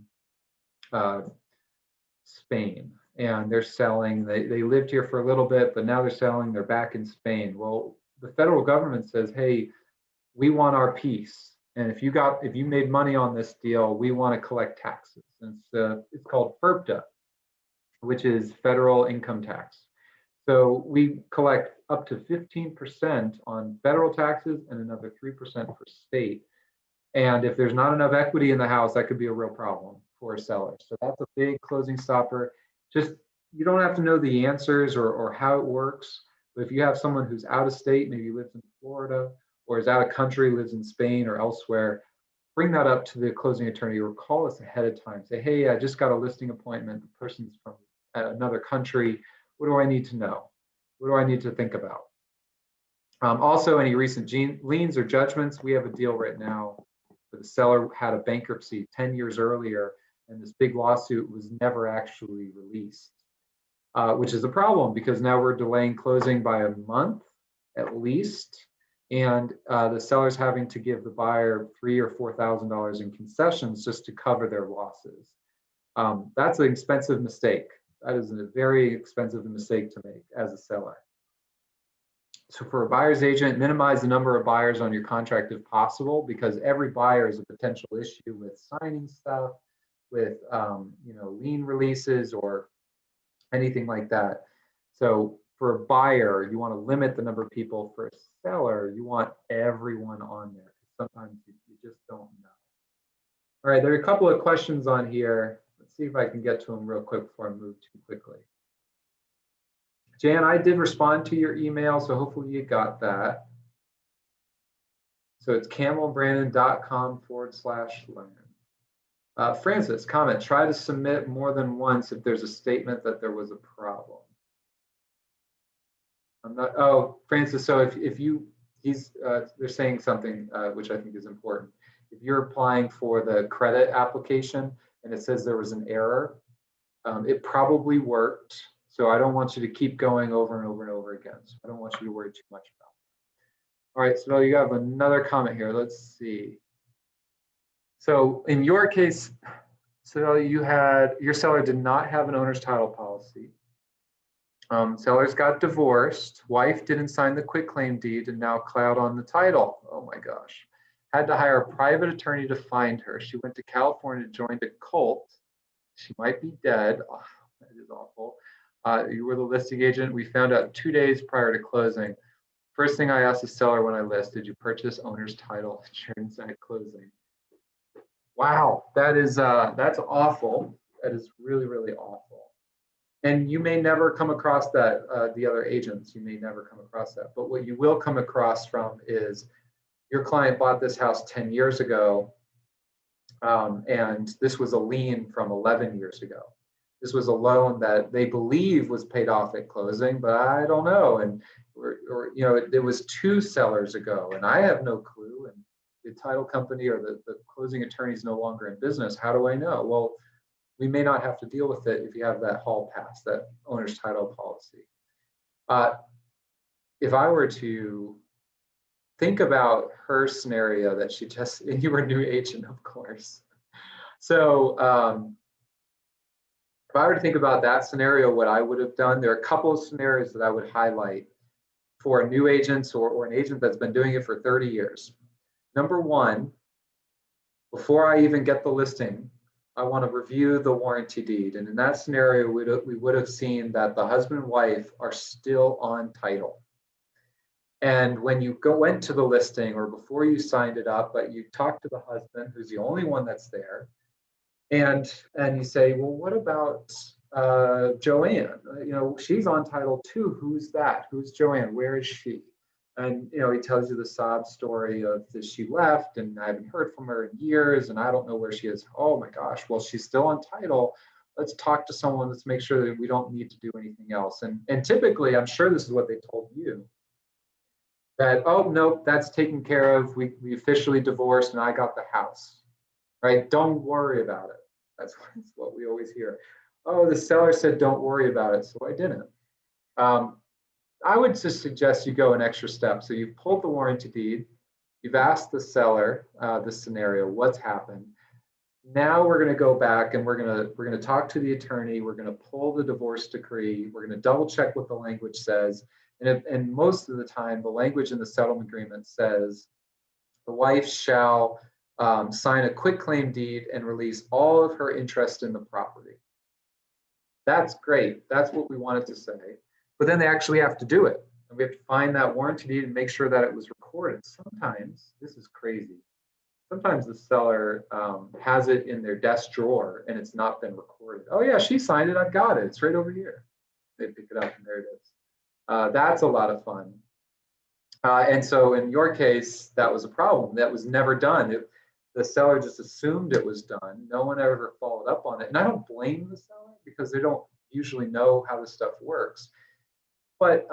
Spain and they're selling, they lived here for a little bit, but now they're selling, they're back in Spain. Well, the federal government says, hey, we want our piece. And if you made money on this deal, we want to collect taxes. And it's called FIRPTA, which is federal income tax. So we collect up to 15% on federal taxes and another 3% for state. And if there's not enough equity in the house, that could be a real problem for a seller. So that's a big closing stopper. Just, you don't have to know the answers or how it works. But if you have someone who's out of state, maybe lives in Florida, or is out of country, lives in Spain or elsewhere, bring that up to the closing attorney or call us ahead of time. Say, hey, I just got a listing appointment. The person's from another country. What do I need to know? What do I need to think about? Also, any recent liens or judgments. We have a deal right now where the seller had a bankruptcy 10 years earlier, and this big lawsuit was never actually released, which is a problem because now we're delaying closing by a month at least, and the seller's having to give the buyer $3,000 or $4,000 in concessions just to cover their losses. That's an expensive mistake. That is a very expensive mistake to make as a seller. So for a buyer's agent, minimize the number of buyers on your contract if possible, because every buyer is a potential issue with signing stuff, with lien releases or anything like that. So for a buyer, you want to limit the number of people. For a seller, you want everyone on there. Sometimes you just don't know. All right, there are a couple of questions on here. Let's see if I can get to them real quick before I move too quickly. Jan, I did respond to your email, so hopefully you got that. So it's camelbrandon.com/learn. Francis, comment, try to submit more than once if there's a statement that there was a problem. I'm not, oh, Francis, so if you, they're saying something which I think is important. If you're applying for the credit application and it says there was an error, it probably worked. So I don't want you to keep going over and over and over again. So I don't want you to worry too much about that. All right, so you have another comment here. Let's see. So in your case, so your seller did not have an owner's title policy. Sellers got divorced. Wife didn't sign the quitclaim deed and now cloud on the title. Oh my gosh. Had to hire a private attorney to find her. She went to California, joined a cult. She might be dead. Oh, that is awful. You were the listing agent. We found out 2 days prior to closing. First thing I asked the seller when I list, did you purchase owner's title insurance at closing? Wow, that's awful. That is really, really awful. And you may never come across that, the other agents, you may never come across that. But what you will come across from is your client bought this house 10 years ago, and this was a lien from 11 years ago. This was a loan that they believe was paid off at closing, but I don't know. And it was 2 sellers ago, and I have no clue. And the title company or the closing attorney is no longer in business. How do I know? Well, we may not have to deal with it if you have that hall pass, that owner's title policy. If I were to think about her scenario that she just, and you were a new agent, of course. So if I were to think about that scenario, what I would have done, there are a couple of scenarios that I would highlight for new agents or an agent that's been doing it for 30 years. Number one, before I even get the listing, I want to review the warranty deed. And in that scenario, we would have seen that the husband and wife are still on title. And when you went to the listing or before you signed it up, but you talk to the husband, who's the only one that's there, and you say, well, what about Joanne? She's on title too. Who's that? Who's Joanne? Where is she? And he tells you the sob story of that she left and I haven't heard from her in years and I don't know where she is. Oh my gosh, well, she's still on title. Let's talk to someone. Let's make sure that we don't need to do anything else. And typically, I'm sure this is what they told you. That, oh, nope, that's taken care of. We officially divorced and I got the house, right? Don't worry about it. That's what we always hear. Oh, the seller said, don't worry about it. So I didn't. I would just suggest you go an extra step. So you've pulled the warranty deed. You've asked the seller this scenario, what's happened. Now we're going to go back and we're going to talk to the attorney. We're going to pull the divorce decree. We're going to double check what the language says. And most of the time, the language in the settlement agreement says the wife shall sign a quitclaim deed and release all of her interest in the property. That's great. That's what we wanted to say. But then they actually have to do it. And we have to find that warranty deed and make sure that it was recorded. Sometimes, this is crazy. Sometimes the seller has it in their desk drawer and it's not been recorded. Oh yeah, she signed it, I've got it. It's right over here. They pick it up and there it is. That's a lot of fun. And so in your case, that was a problem. That was never done. The seller just assumed it was done. No one ever followed up on it. And I don't blame the seller because they don't usually know how this stuff works. But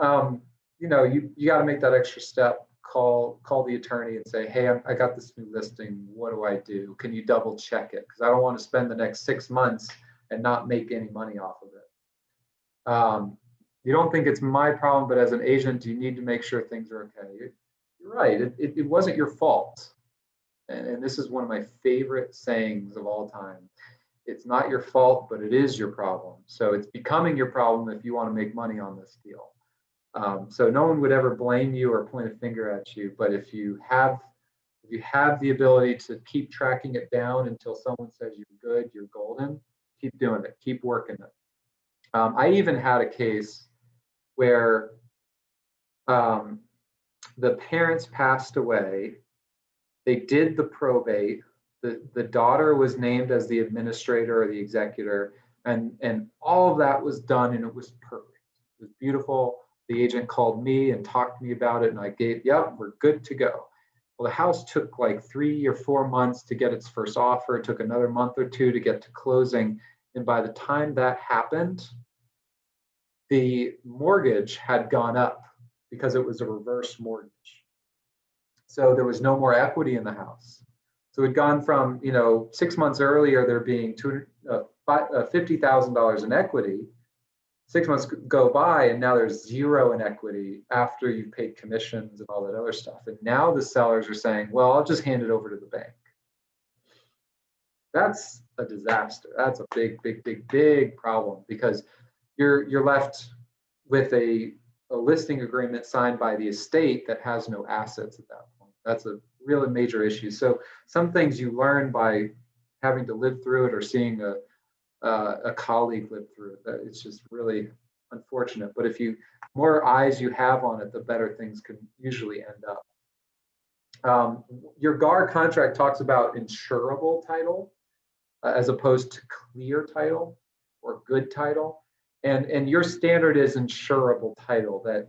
you got to make that extra step. call the attorney and say, hey, I got this new listing. What do I do? Can you double check it? Because I don't want to spend the next 6 months and not make any money off of it. You don't think it's my problem, but as an agent, you need to make sure things are okay. You're right. It wasn't your fault. And this is one of my favorite sayings of all time. It's not your fault, but it is your problem. So it's becoming your problem if you want to make money on this deal. So no one would ever blame you or point a finger at you, but if you have the ability to keep tracking it down until someone says you're good, you're golden, keep doing it, keep working it. I even had a case where the parents passed away. They did the probate. The daughter was named as the administrator or the executor, and all of that was done, and it was perfect. It was beautiful. The agent called me and talked to me about it, and I gave, yep, we're good to go. Well, the house took like 3 or 4 months to get its first offer. It took another month or two to get to closing. And by the time that happened, the mortgage had gone up because it was a reverse mortgage. So there was no more equity in the house. So it had gone from, 6 months earlier, there being $50,000 in equity. 6 months go by and now there's zero in equity after you've paid commissions and all that other stuff. And now the sellers are saying, well, I'll just hand it over to the bank. That's a disaster. That's a big, big, big, big problem, because you're left with a listing agreement signed by the estate that has no assets at that point. That's a really major issue. So some things you learn by having to live through it or seeing a colleague live through it. That it's just really unfortunate. But if more eyes you have on it, the better things can usually end up. Your GAR contract talks about insurable title as opposed to clear title or good title. And your standard is insurable title, that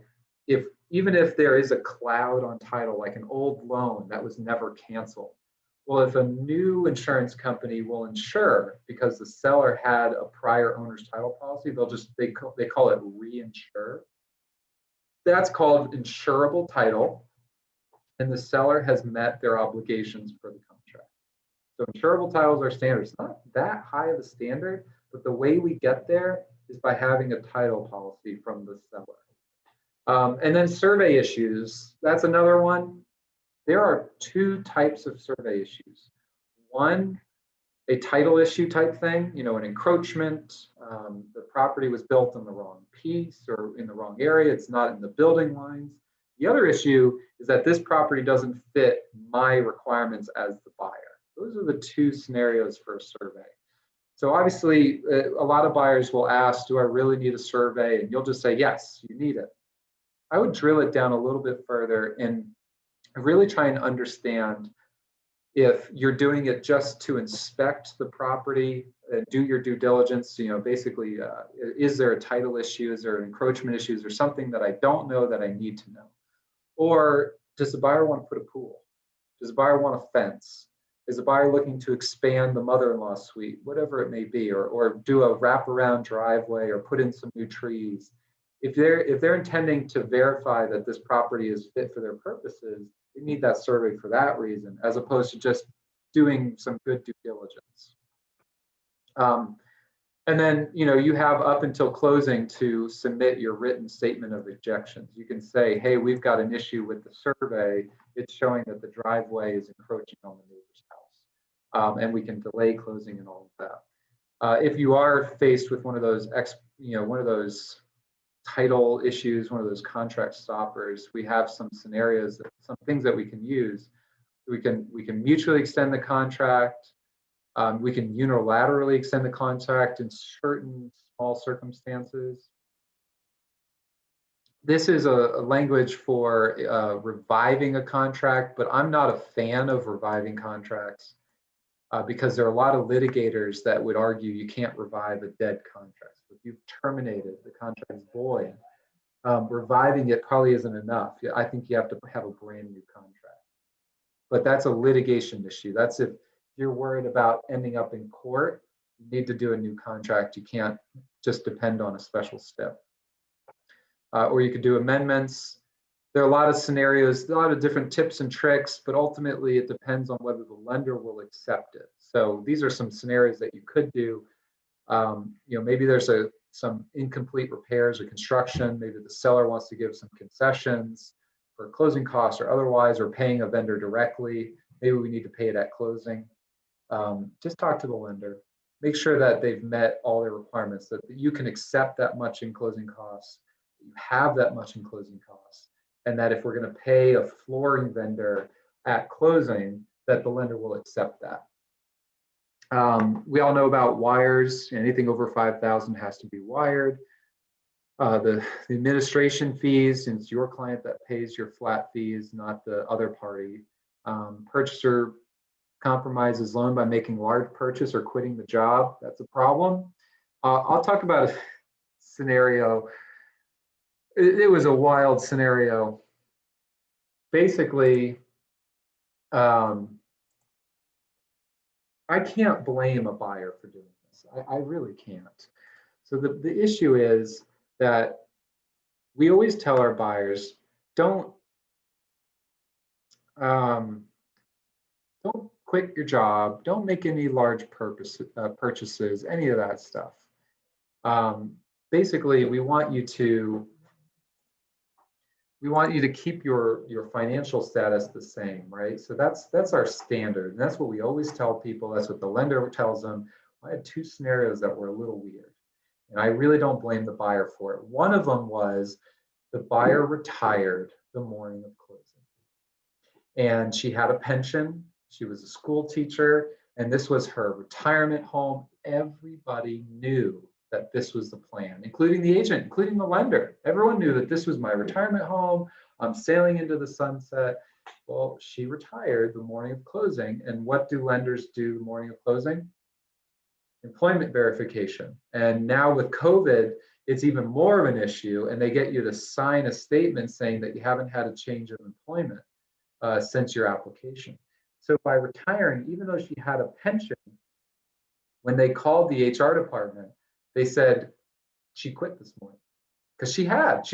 even if there is a cloud on title, like an old loan that was never canceled, well, if a new insurance company will insure because the seller had a prior owner's title policy, they call it reinsure. That's called insurable title, and the seller has met their obligations for the contract. So insurable titles are standard. It's not that high of a standard, but the way we get there is by having a title policy from the seller. And then survey issues, that's another one. There are two types of survey issues. One, a title issue type thing, an encroachment, the property was built on the wrong piece or in the wrong area, it's not in the building lines. The other issue is that this property doesn't fit my requirements as the buyer. Those are the two scenarios for a survey. So obviously, a lot of buyers will ask, do I really need a survey? And you'll just say, yes, you need it. I would drill it down a little bit further and really try and understand if you're doing it just to inspect the property and do your due diligence, basically, is there a title issue? Is there an encroachment issue? Is there something that I don't know that I need to know? Or does the buyer want to put a pool? Does the buyer want a fence? Is the buyer looking to expand the mother-in-law suite, whatever it may be, or do a wraparound driveway or put in some new trees? If they're intending to verify that this property is fit for their purposes, they need that survey for that reason, as opposed to just doing some good due diligence. And then, you have up until closing to submit your written statement of objections. You can say, hey, we've got an issue with the survey. It's showing that the driveway is encroaching on the neighbor's house. And we can delay closing and all of that. If you are faced with one of those title issues, one of those contract stoppers, we have some scenarios, some things that we can use. We can mutually extend the contract. We can unilaterally extend the contract in certain small circumstances. This is a language for reviving a contract, but I'm not a fan of reviving contracts because there are a lot of litigators that would argue you can't revive a dead contract. So if you've terminated, the contract's void. Reviving it probably isn't enough. I think you have to have a brand new contract. But that's a litigation issue. That's if you're worried about ending up in court, you need to do a new contract. You can't just depend on a special step. Or you could do amendments. There are a lot of scenarios, a lot of different tips and tricks, but ultimately it depends on whether the lender will accept it. So these are some scenarios that you could do. Maybe there's some incomplete repairs or construction. Maybe the seller wants to give some concessions for closing costs or otherwise, or paying a vendor directly. Maybe we need to pay it at closing. Just talk to the lender. Make sure that they've met all their requirements, that you can accept that much in closing costs, that you have that much in closing costs, and that if we're going to pay a flooring vendor at closing, that the lender will accept that. We all know about wires. Anything over 5,000 has to be wired. The administration fees, and it's your client that pays your flat fees, not the other party. Purchaser compromises loan by making large purchase or quitting the job. That's a problem. I'll talk about a scenario. It was a wild scenario. Basically, I can't blame a buyer for doing this. I really can't. So the issue is that we always tell our buyers, don't quit your job, don't make any large purchases, any of that stuff. Basically, we want you to keep your financial status the same, right? So that's our standard, and that's what we always tell people. That's what the lender tells them. I had two scenarios that were a little weird, and I really don't blame the buyer for it. One of them was the buyer retired the morning of closing, and she had a pension. She was a school teacher, and this was her retirement home. Everybody knew that this was the plan, including the agent, including the lender. Everyone knew that this was my retirement home. I'm sailing into the sunset. Well, she retired the morning of closing. And what do lenders do the morning of closing? Employment verification. And now with COVID, it's even more of an issue. And they get you to sign a statement saying that you haven't had a change of employment since your application. So by retiring, even though she had a pension, when they called the HR department, they said she quit this morning because she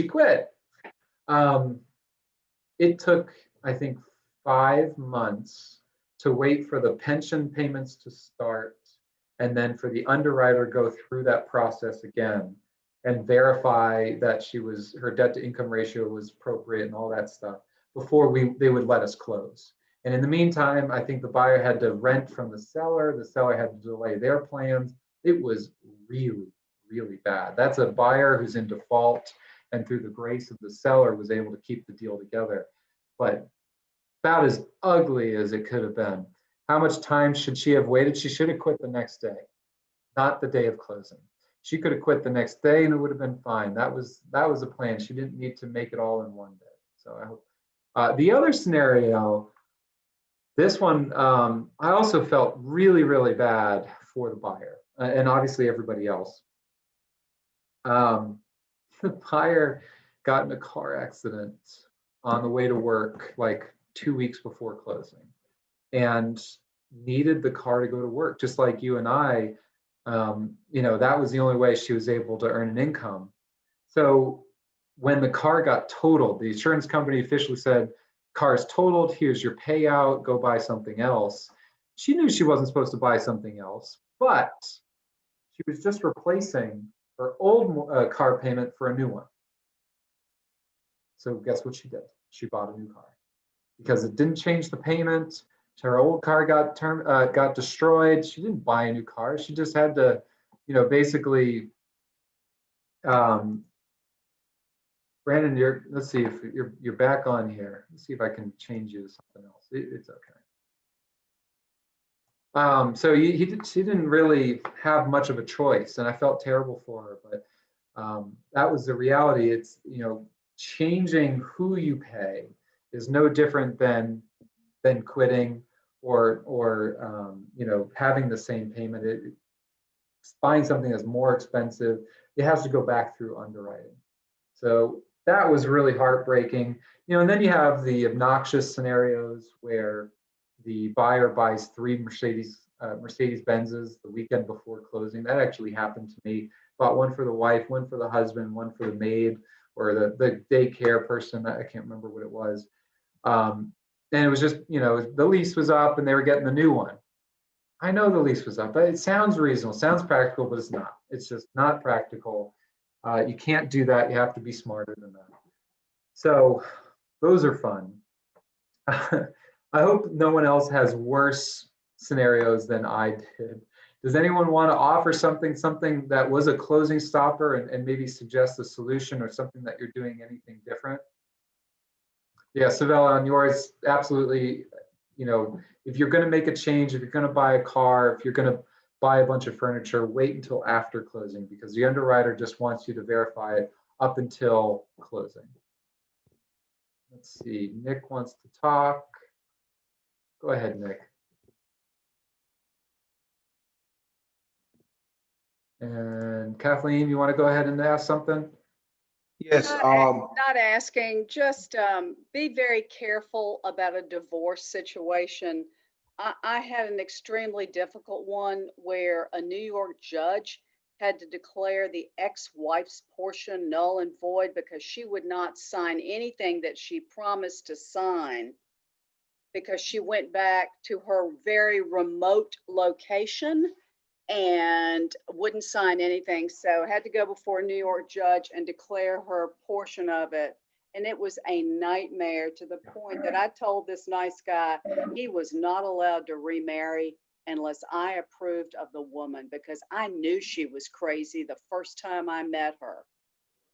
quit. It took, I think, 5 months to wait for the pension payments to start, and then for the underwriter to go through that process again and verify that her debt to income ratio was appropriate and all that stuff before they would let us close. And in the meantime, I think the buyer had to rent from the seller had to delay their plans. It was really, really bad. That's a buyer who's in default, and through the grace of the seller was able to keep the deal together. But about as ugly as it could have been. How much time should she have waited? She should have quit the next day, not the day of closing. She could have quit the next day and it would have been fine. That was a plan. She didn't need to make it all in one day. So I hope. The other scenario, this one, I also felt really, really bad for the buyer and obviously everybody else. The buyer got in a car accident on the way to work like 2 weeks before closing and needed the car to go to work, just like you and I. That was the only way she was able to earn an income. So when the car got totaled, the insurance company officially said, car is totaled, here's your payout, go buy something else. She knew she wasn't supposed to buy something else, but she was just replacing her old car payment for a new one. So guess what she did? She bought a new car because it didn't change the payment. Her old car got destroyed. She didn't buy a new car. She just had to, basically. Brandon, let's see if you're back on here. Let's see if I can change you to something else. It's okay. So she didn't really have much of a choice, and I felt terrible for her. But that was the reality. It's changing who you pay is no different than quitting or having the same payment. Buying something that's more expensive, it has to go back through underwriting. So that was really heartbreaking. And then you have the obnoxious scenarios where the buyer buys 3 Mercedes Benzes the weekend before closing. That actually happened to me. Bought one for the wife, one for the husband, one for the maid. or the daycare person, I can't remember what it was. And it was just, the lease was up and they were getting the new one. I know the lease was up, but it sounds reasonable, sounds practical, but it's not. It's just not practical. You can't do that. You have to be smarter than that. So those are fun. I hope no one else has worse scenarios than I did. Does anyone want to offer something that was a closing stopper and maybe suggest a solution or something that you're doing anything different? Yeah, Savella, on yours, absolutely. If you're going to make a change, if you're going to buy a car, if you're going to buy a bunch of furniture, wait until after closing, because the underwriter just wants you to verify it up until closing. Let's see, Nick wants to talk. Go ahead, Nick. And Kathleen, you want to go ahead and ask something? Yes, Not asking, just be very careful about a divorce situation. I had an extremely difficult one where a New York judge had to declare the ex-wife's portion null and void because she would not sign anything that she promised to sign, because she went back to her very remote location and wouldn't sign anything. So had to go before a New York judge and declare her portion of it. And it was a nightmare, to the point that I told this nice guy he was not allowed to remarry unless I approved of the woman, because I knew she was crazy the first time I met her.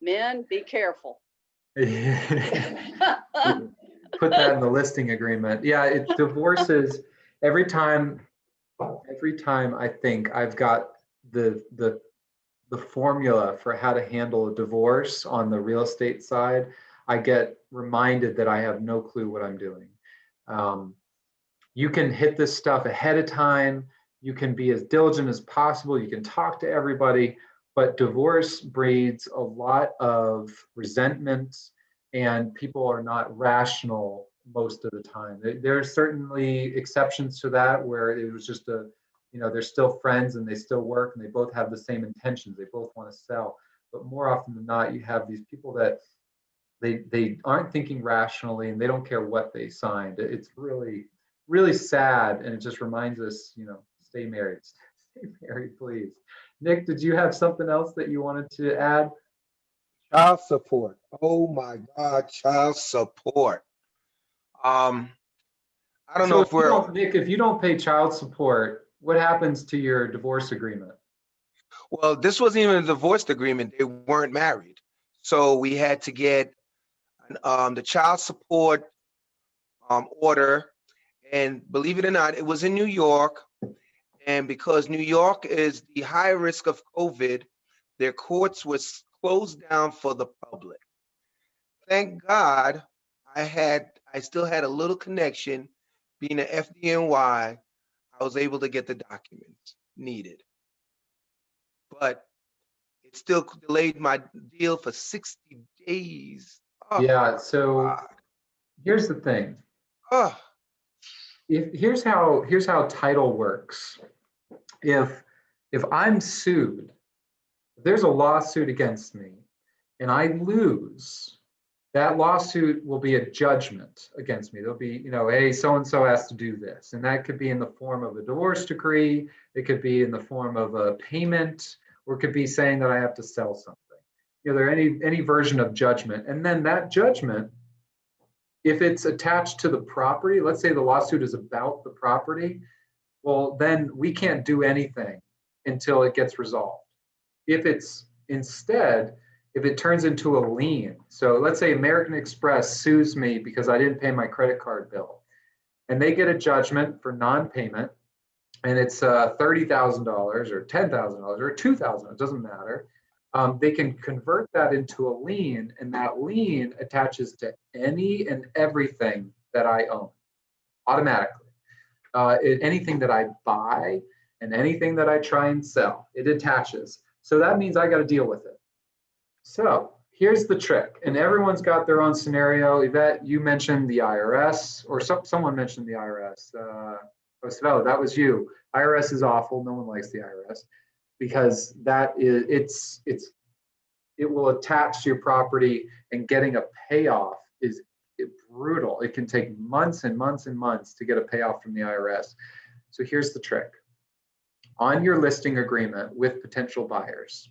Men, be careful. Put that in the listing agreement. Yeah, divorces, every time I think I've got the formula for how to handle a divorce on the real estate side, I get reminded that I have no clue what I'm doing. You can hit this stuff ahead of time. You can be as diligent as possible. You can talk to everybody, but divorce breeds a lot of resentment, and people are not rational most of the time. There are certainly exceptions to that where it was just they're still friends and they still work and they both have the same intentions. They both want to sell. But more often than not, you have these people that they aren't thinking rationally and they don't care what they signed. It's really, really sad. And it just reminds us, stay married. Stay married, please. Nick, did you have something else that you wanted to add? child support. Oh my God, child support. I don't know if we're. Nick, if you don't pay child support, what happens to your divorce agreement? Well, this wasn't even a divorce agreement. They weren't married. So we had to get the child support order. And believe it or not, it was in New York. And because New York is the high risk of COVID, their courts was closed down for the public. Thank God I still had a little connection. Being an FDNY, I was able to get the documents needed. But it still delayed my deal for 60 days. Oh, Yeah, so God. here's the thing. Oh, Here's how title works. If I'm sued, if there's a lawsuit against me and I lose, that lawsuit will be a judgment against me. There'll be, hey, so-and-so has to do this. And that could be in the form of a divorce decree. It could be in the form of a payment, or it could be saying that I have to sell something. There any version of judgment. And then that judgment, if it's attached to the property, let's say the lawsuit is about the property, well, then we can't do anything until it gets resolved. If it turns into a lien, so let's say American Express sues me because I didn't pay my credit card bill, and they get a judgment for non-payment, and it's $30,000 or $10,000 or $2,000, it doesn't matter. They can convert that into a lien, and that lien attaches to any and everything that I own automatically. Anything that I buy and anything that I try and sell, it attaches. So that means I got to deal with it. So here's the trick, and everyone's got their own scenario. Yvette, you mentioned the IRS, or someone mentioned the IRS. Savella, that was you. IRS is awful. No one likes the IRS because it will attach to your property, and getting a payoff is brutal. It can take months and months and months to get a payoff from the IRS. So here's the trick. On your listing agreement with potential buyers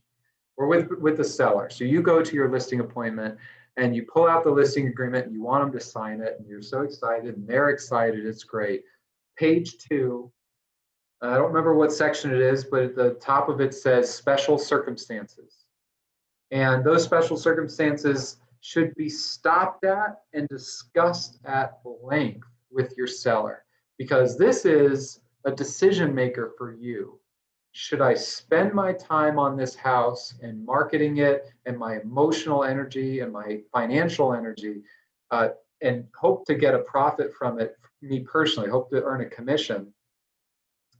or with the seller. So you go to your listing appointment and you pull out the listing agreement and you want them to sign it and you're so excited and they're excited. It's great. Page 2, I don't remember what section it is, but at the top of it says special circumstances. And those special circumstances should be stopped at and discussed at length with your seller, because this is a decision maker for you. Should I spend my time on this house and marketing it and my emotional energy and my financial energy and hope to get a profit from it, me personally, hope to earn a commission?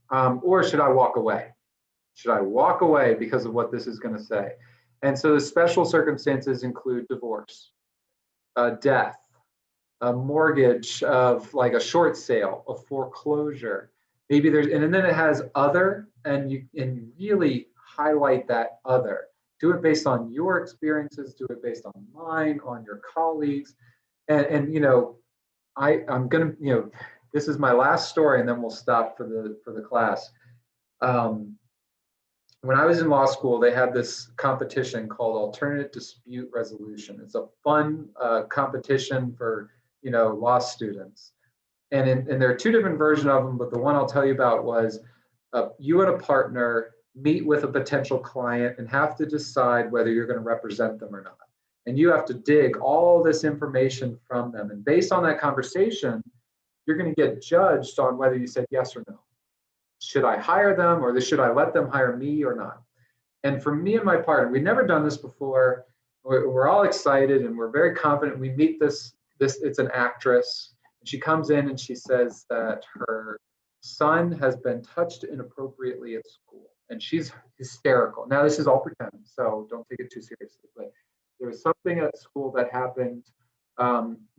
Or should I walk away? Should I walk away because of what this is going to say? And so the special circumstances include divorce, death, a mortgage of like a short sale, a foreclosure. Maybe there's, and then it has other, and you really highlight that other. Do it based on your experiences, do it based on mine, on your colleagues. And you know, I'm gonna, you know, this is my last story and then we'll stop for the class. When I was in law school, they had this competition called Alternative Dispute Resolution. It's a fun competition for, you know, law students. And there are 2 different versions of them, but the one I'll tell you about was you and a partner meet with a potential client and have to decide whether you're going to represent them or not. And you have to dig all this information from them. And based on that conversation, you're going to get judged on whether you said yes or no. Should I hire them, or should I let them hire me or not? And for me and my partner, we'd never done this before. We're all excited and we're very confident. We meet this, it's an actress. She comes in and she says that her son has been touched inappropriately at school, and she's hysterical. Now, this is all pretend, so don't take it too seriously, but there was something at school that happened.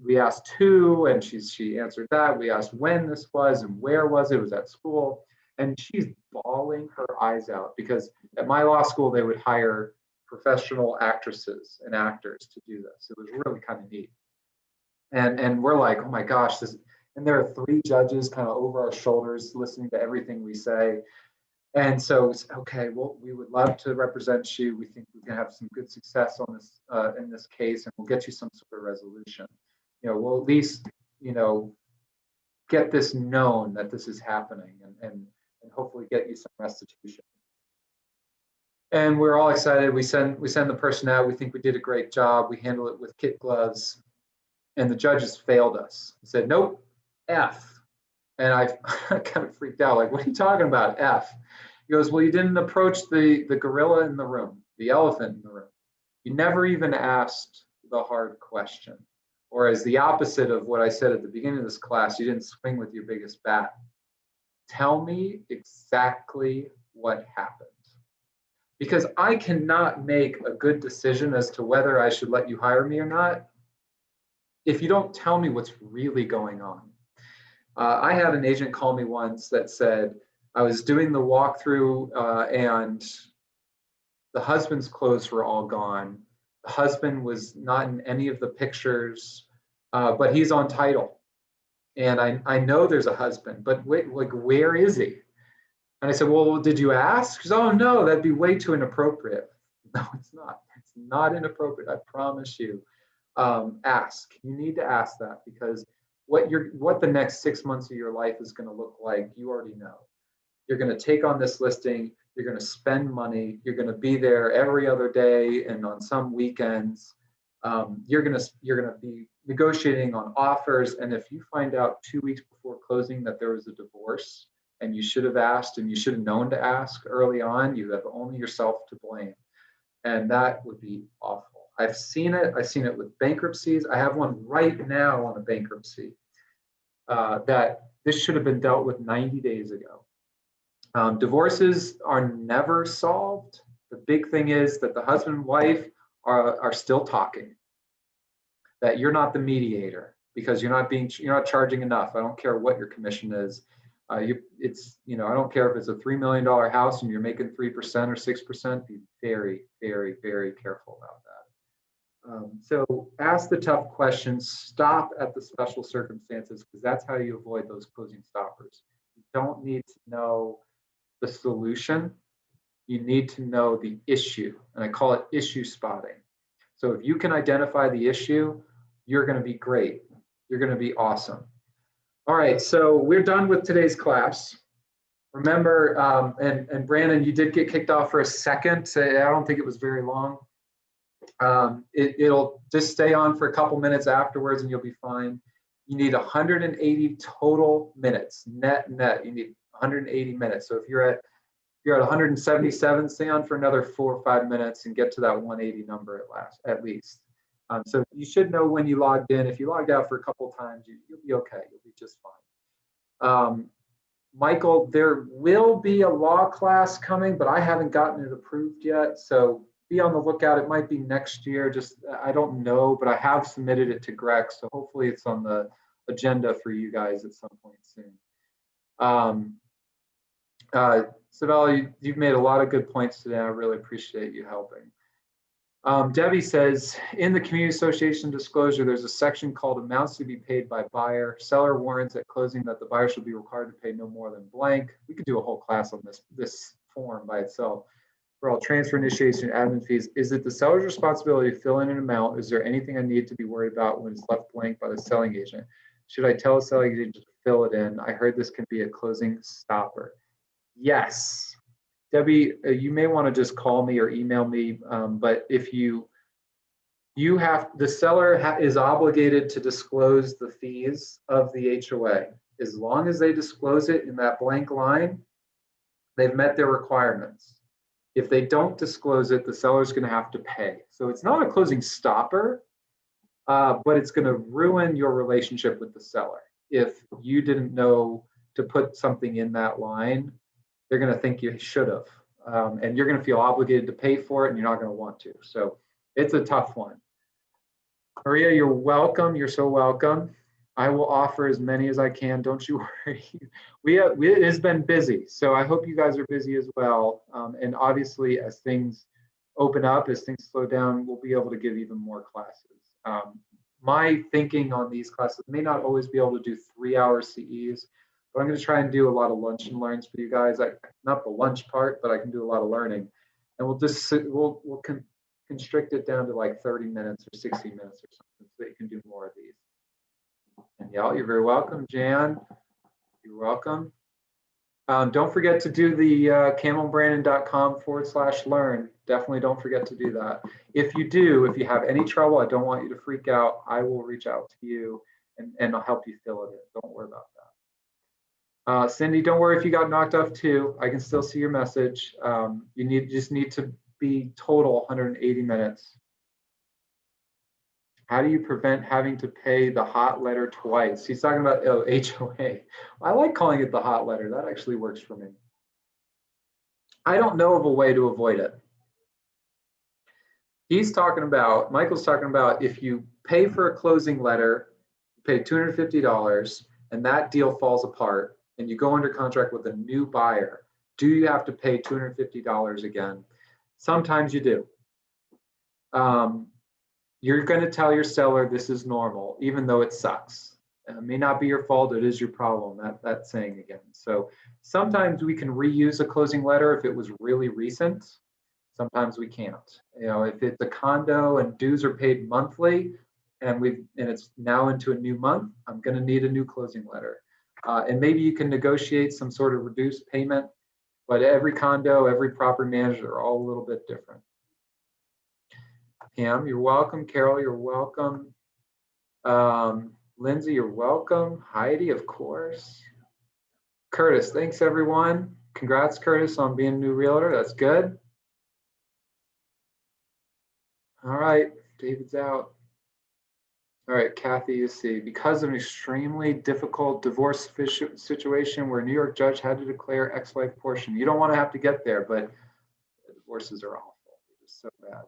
We asked who, and she answered that. We asked when this was and where was it. It was at school. And she's bawling her eyes out, because at my law school, they would hire professional actresses and actors to do this. It was really kind of neat. And we're like, oh my gosh, this, and there are 3 judges kind of over our shoulders listening to everything we say. And so it's okay, well, we would love to represent you. We think we can have some good success on this in this case, and we'll get you some sort of resolution. You know, we'll at least, you know, get this known that this is happening, and hopefully get you some restitution. And we're all excited. We send the person out. We think we did a great job. We handle it with kid gloves. And the judges failed us. He said, nope, F. And I kind of freaked out, like, what are you talking about, F? He goes, well, you didn't approach the gorilla in the room, the elephant in the room. You never even asked the hard question. Or as the opposite of what I said at the beginning of this class, you didn't swing with your biggest bat. Tell me exactly what happened. Because I cannot make a good decision as to whether I should let you hire me or not if you don't tell me what's really going on. I had an agent call me once that said, I was doing the walkthrough and the husband's clothes were all gone. The husband was not in any of the pictures, but he's on title. And I know there's a husband, but wait, like, where is he? And I said, well, did you ask? She said, oh no, that'd be way too inappropriate. No, it's not. It's not inappropriate, I promise you. Ask. You need to ask that, because what the next 6 months of your life is going to look like, you already know. You're going to take on this listing, you're going to spend money, you're going to be there every other day and on some weekends. You're going to be negotiating on offers, and if you find out 2 weeks before closing that there was a divorce and you should have asked and you should have known to ask early on, you have only yourself to blame. And that would be awful. I've seen it with bankruptcies. I have one right now on a bankruptcy that this should have been dealt with 90 days ago. Divorces are never solved. The big thing is that the husband and wife are still talking, that you're not the mediator because you're not charging enough. I don't care what your commission is. It's, you know, I don't care if it's a $3 million house and you're making 3% or 6%, be very, very, very careful about that. So ask the tough questions, stop at the special circumstances, because that's how you avoid those closing stoppers. You don't need to know the solution. You need to know the issue, and I call it issue spotting. So if you can identify the issue, you're going to be great. You're going to be awesome. All right, so we're done with today's class. Remember, and Brandon, you did get kicked off for a second. So I don't think it was very long. It'll just stay on for a couple minutes afterwards and you'll be fine. You need 180 total minutes, net. You need 180 minutes. So if you're at 177, stay on for another 4 or 5 minutes and get to that 180 number at least. So you should know when you logged in. If you logged out for a couple of times, you'll be okay. You'll be just fine. Michael, there will be a law class coming, but I haven't gotten it approved yet. So be on the lookout. It might be next year. Just, I don't know, but I have submitted it to Greg. So hopefully it's on the agenda for you guys at some point soon. Savella, you've made a lot of good points today. I really appreciate you helping. Debbie says, in the community association disclosure, there's a section called amounts to be paid by buyer. Seller warrants at closing that the buyer should be required to pay no more than blank. We could do a whole class on this form by itself. For all transfer initiation admin fees, is it the seller's responsibility to fill in an amount? Is there anything I need to be worried about when it's left blank by the selling agent? Should I tell a selling agent to fill it in? I heard this can be a closing stopper. Yes. Debbie, you may want to just call me or email me, but if the seller is obligated to disclose the fees of the HOA. As long as they disclose it in that blank line, they've met their requirements. If they don't disclose it, the seller's going to have to pay. So it's not a closing stopper, but it's going to ruin your relationship with the seller. If you didn't know to put something in that line, they're going to think you should have, and you're going to feel obligated to pay for it, and you're not going to want to. So it's a tough one. Maria, you're welcome. You're so welcome. I will offer as many as I can. Don't you worry. It has been busy, so I hope you guys are busy as well. And obviously, as things open up, as things slow down, we'll be able to give even more classes. My thinking on these classes may not always be able to do 3-hour CEs. But I'm going to try and do a lot of lunch and learns for you guys. Not the lunch part, but I can do a lot of learning. And we'll constrict it down to like 30 minutes or 60 minutes or something so that you can do more of these. And y'all, you're very welcome. Jan, you're welcome. Don't forget to do the camelbrandon.com/learn. Definitely don't forget to do that. If you have any trouble, I don't want you to freak out. I will reach out to you and I'll help you fill it in. Don't worry about that. Cindy, don't worry if you got knocked off too. I can still see your message. You just need to be total 180 minutes. How do you prevent having to pay the hot letter twice? He's talking about HOA. I like calling it the hot letter. That actually works for me. I don't know of a way to avoid it. Michael's talking about if you pay for a closing letter, you pay $250 and that deal falls apart, and you go under contract with a new buyer, do you have to pay $250 again? Sometimes you do. You're going to tell your seller this is normal, even though it sucks. It may not be your fault, it is your problem, that saying again. So sometimes we can reuse a closing letter if it was really recent. Sometimes we can't. You know, if it's a condo and dues are paid monthly and it's now into a new month, I'm going to need a new closing letter. And maybe you can negotiate some sort of reduced payment, but every condo, every property manager are all a little bit different. Pam, you're welcome. Carol, you're welcome. Lindsay, you're welcome. Heidi, of course. Curtis, thanks everyone. Congrats, Curtis, on being a new realtor. That's good. All right, David's out. All right, Kathy, you see, because of an extremely difficult divorce situation where a New York judge had to declare ex-wife portion. You don't want to have to get there, but the divorces are awful. They're just so bad.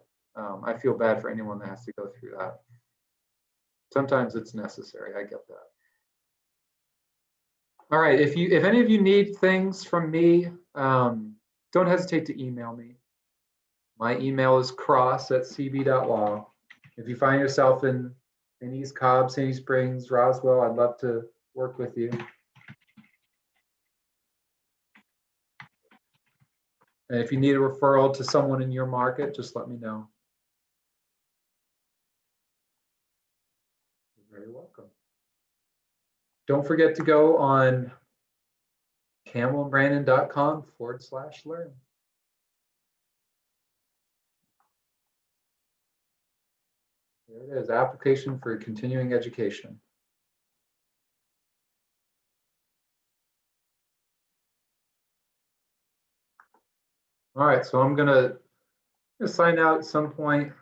I feel bad for anyone that has to go through that. Sometimes it's necessary. I get All right, if any of you need things from me, don't hesitate to email me. My email is cross@cb.law. If you find yourself in East Cobb, Sandy Springs, Roswell, I'd love to work with you. And if you need a referral to someone in your market, just let me know. You're very welcome. Don't forget to go on camelandbrandon.com/learn. There it is, application for continuing education. All right, so I'm gonna sign out at some point.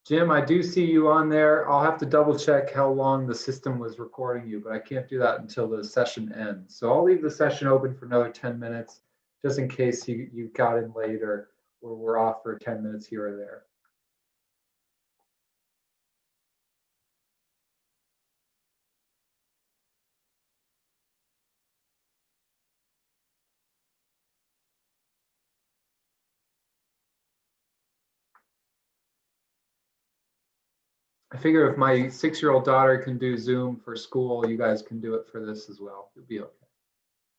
Jim, I do see you on there. I'll have to double check how long the system was recording you, but I can't do that until the session ends. So I'll leave the session open for another 10 minutes, just in case you got in late or we're off for 10 minutes here or there. I figure if my 6-year-old daughter can do Zoom for school, you guys can do it for this as well. It'll be okay.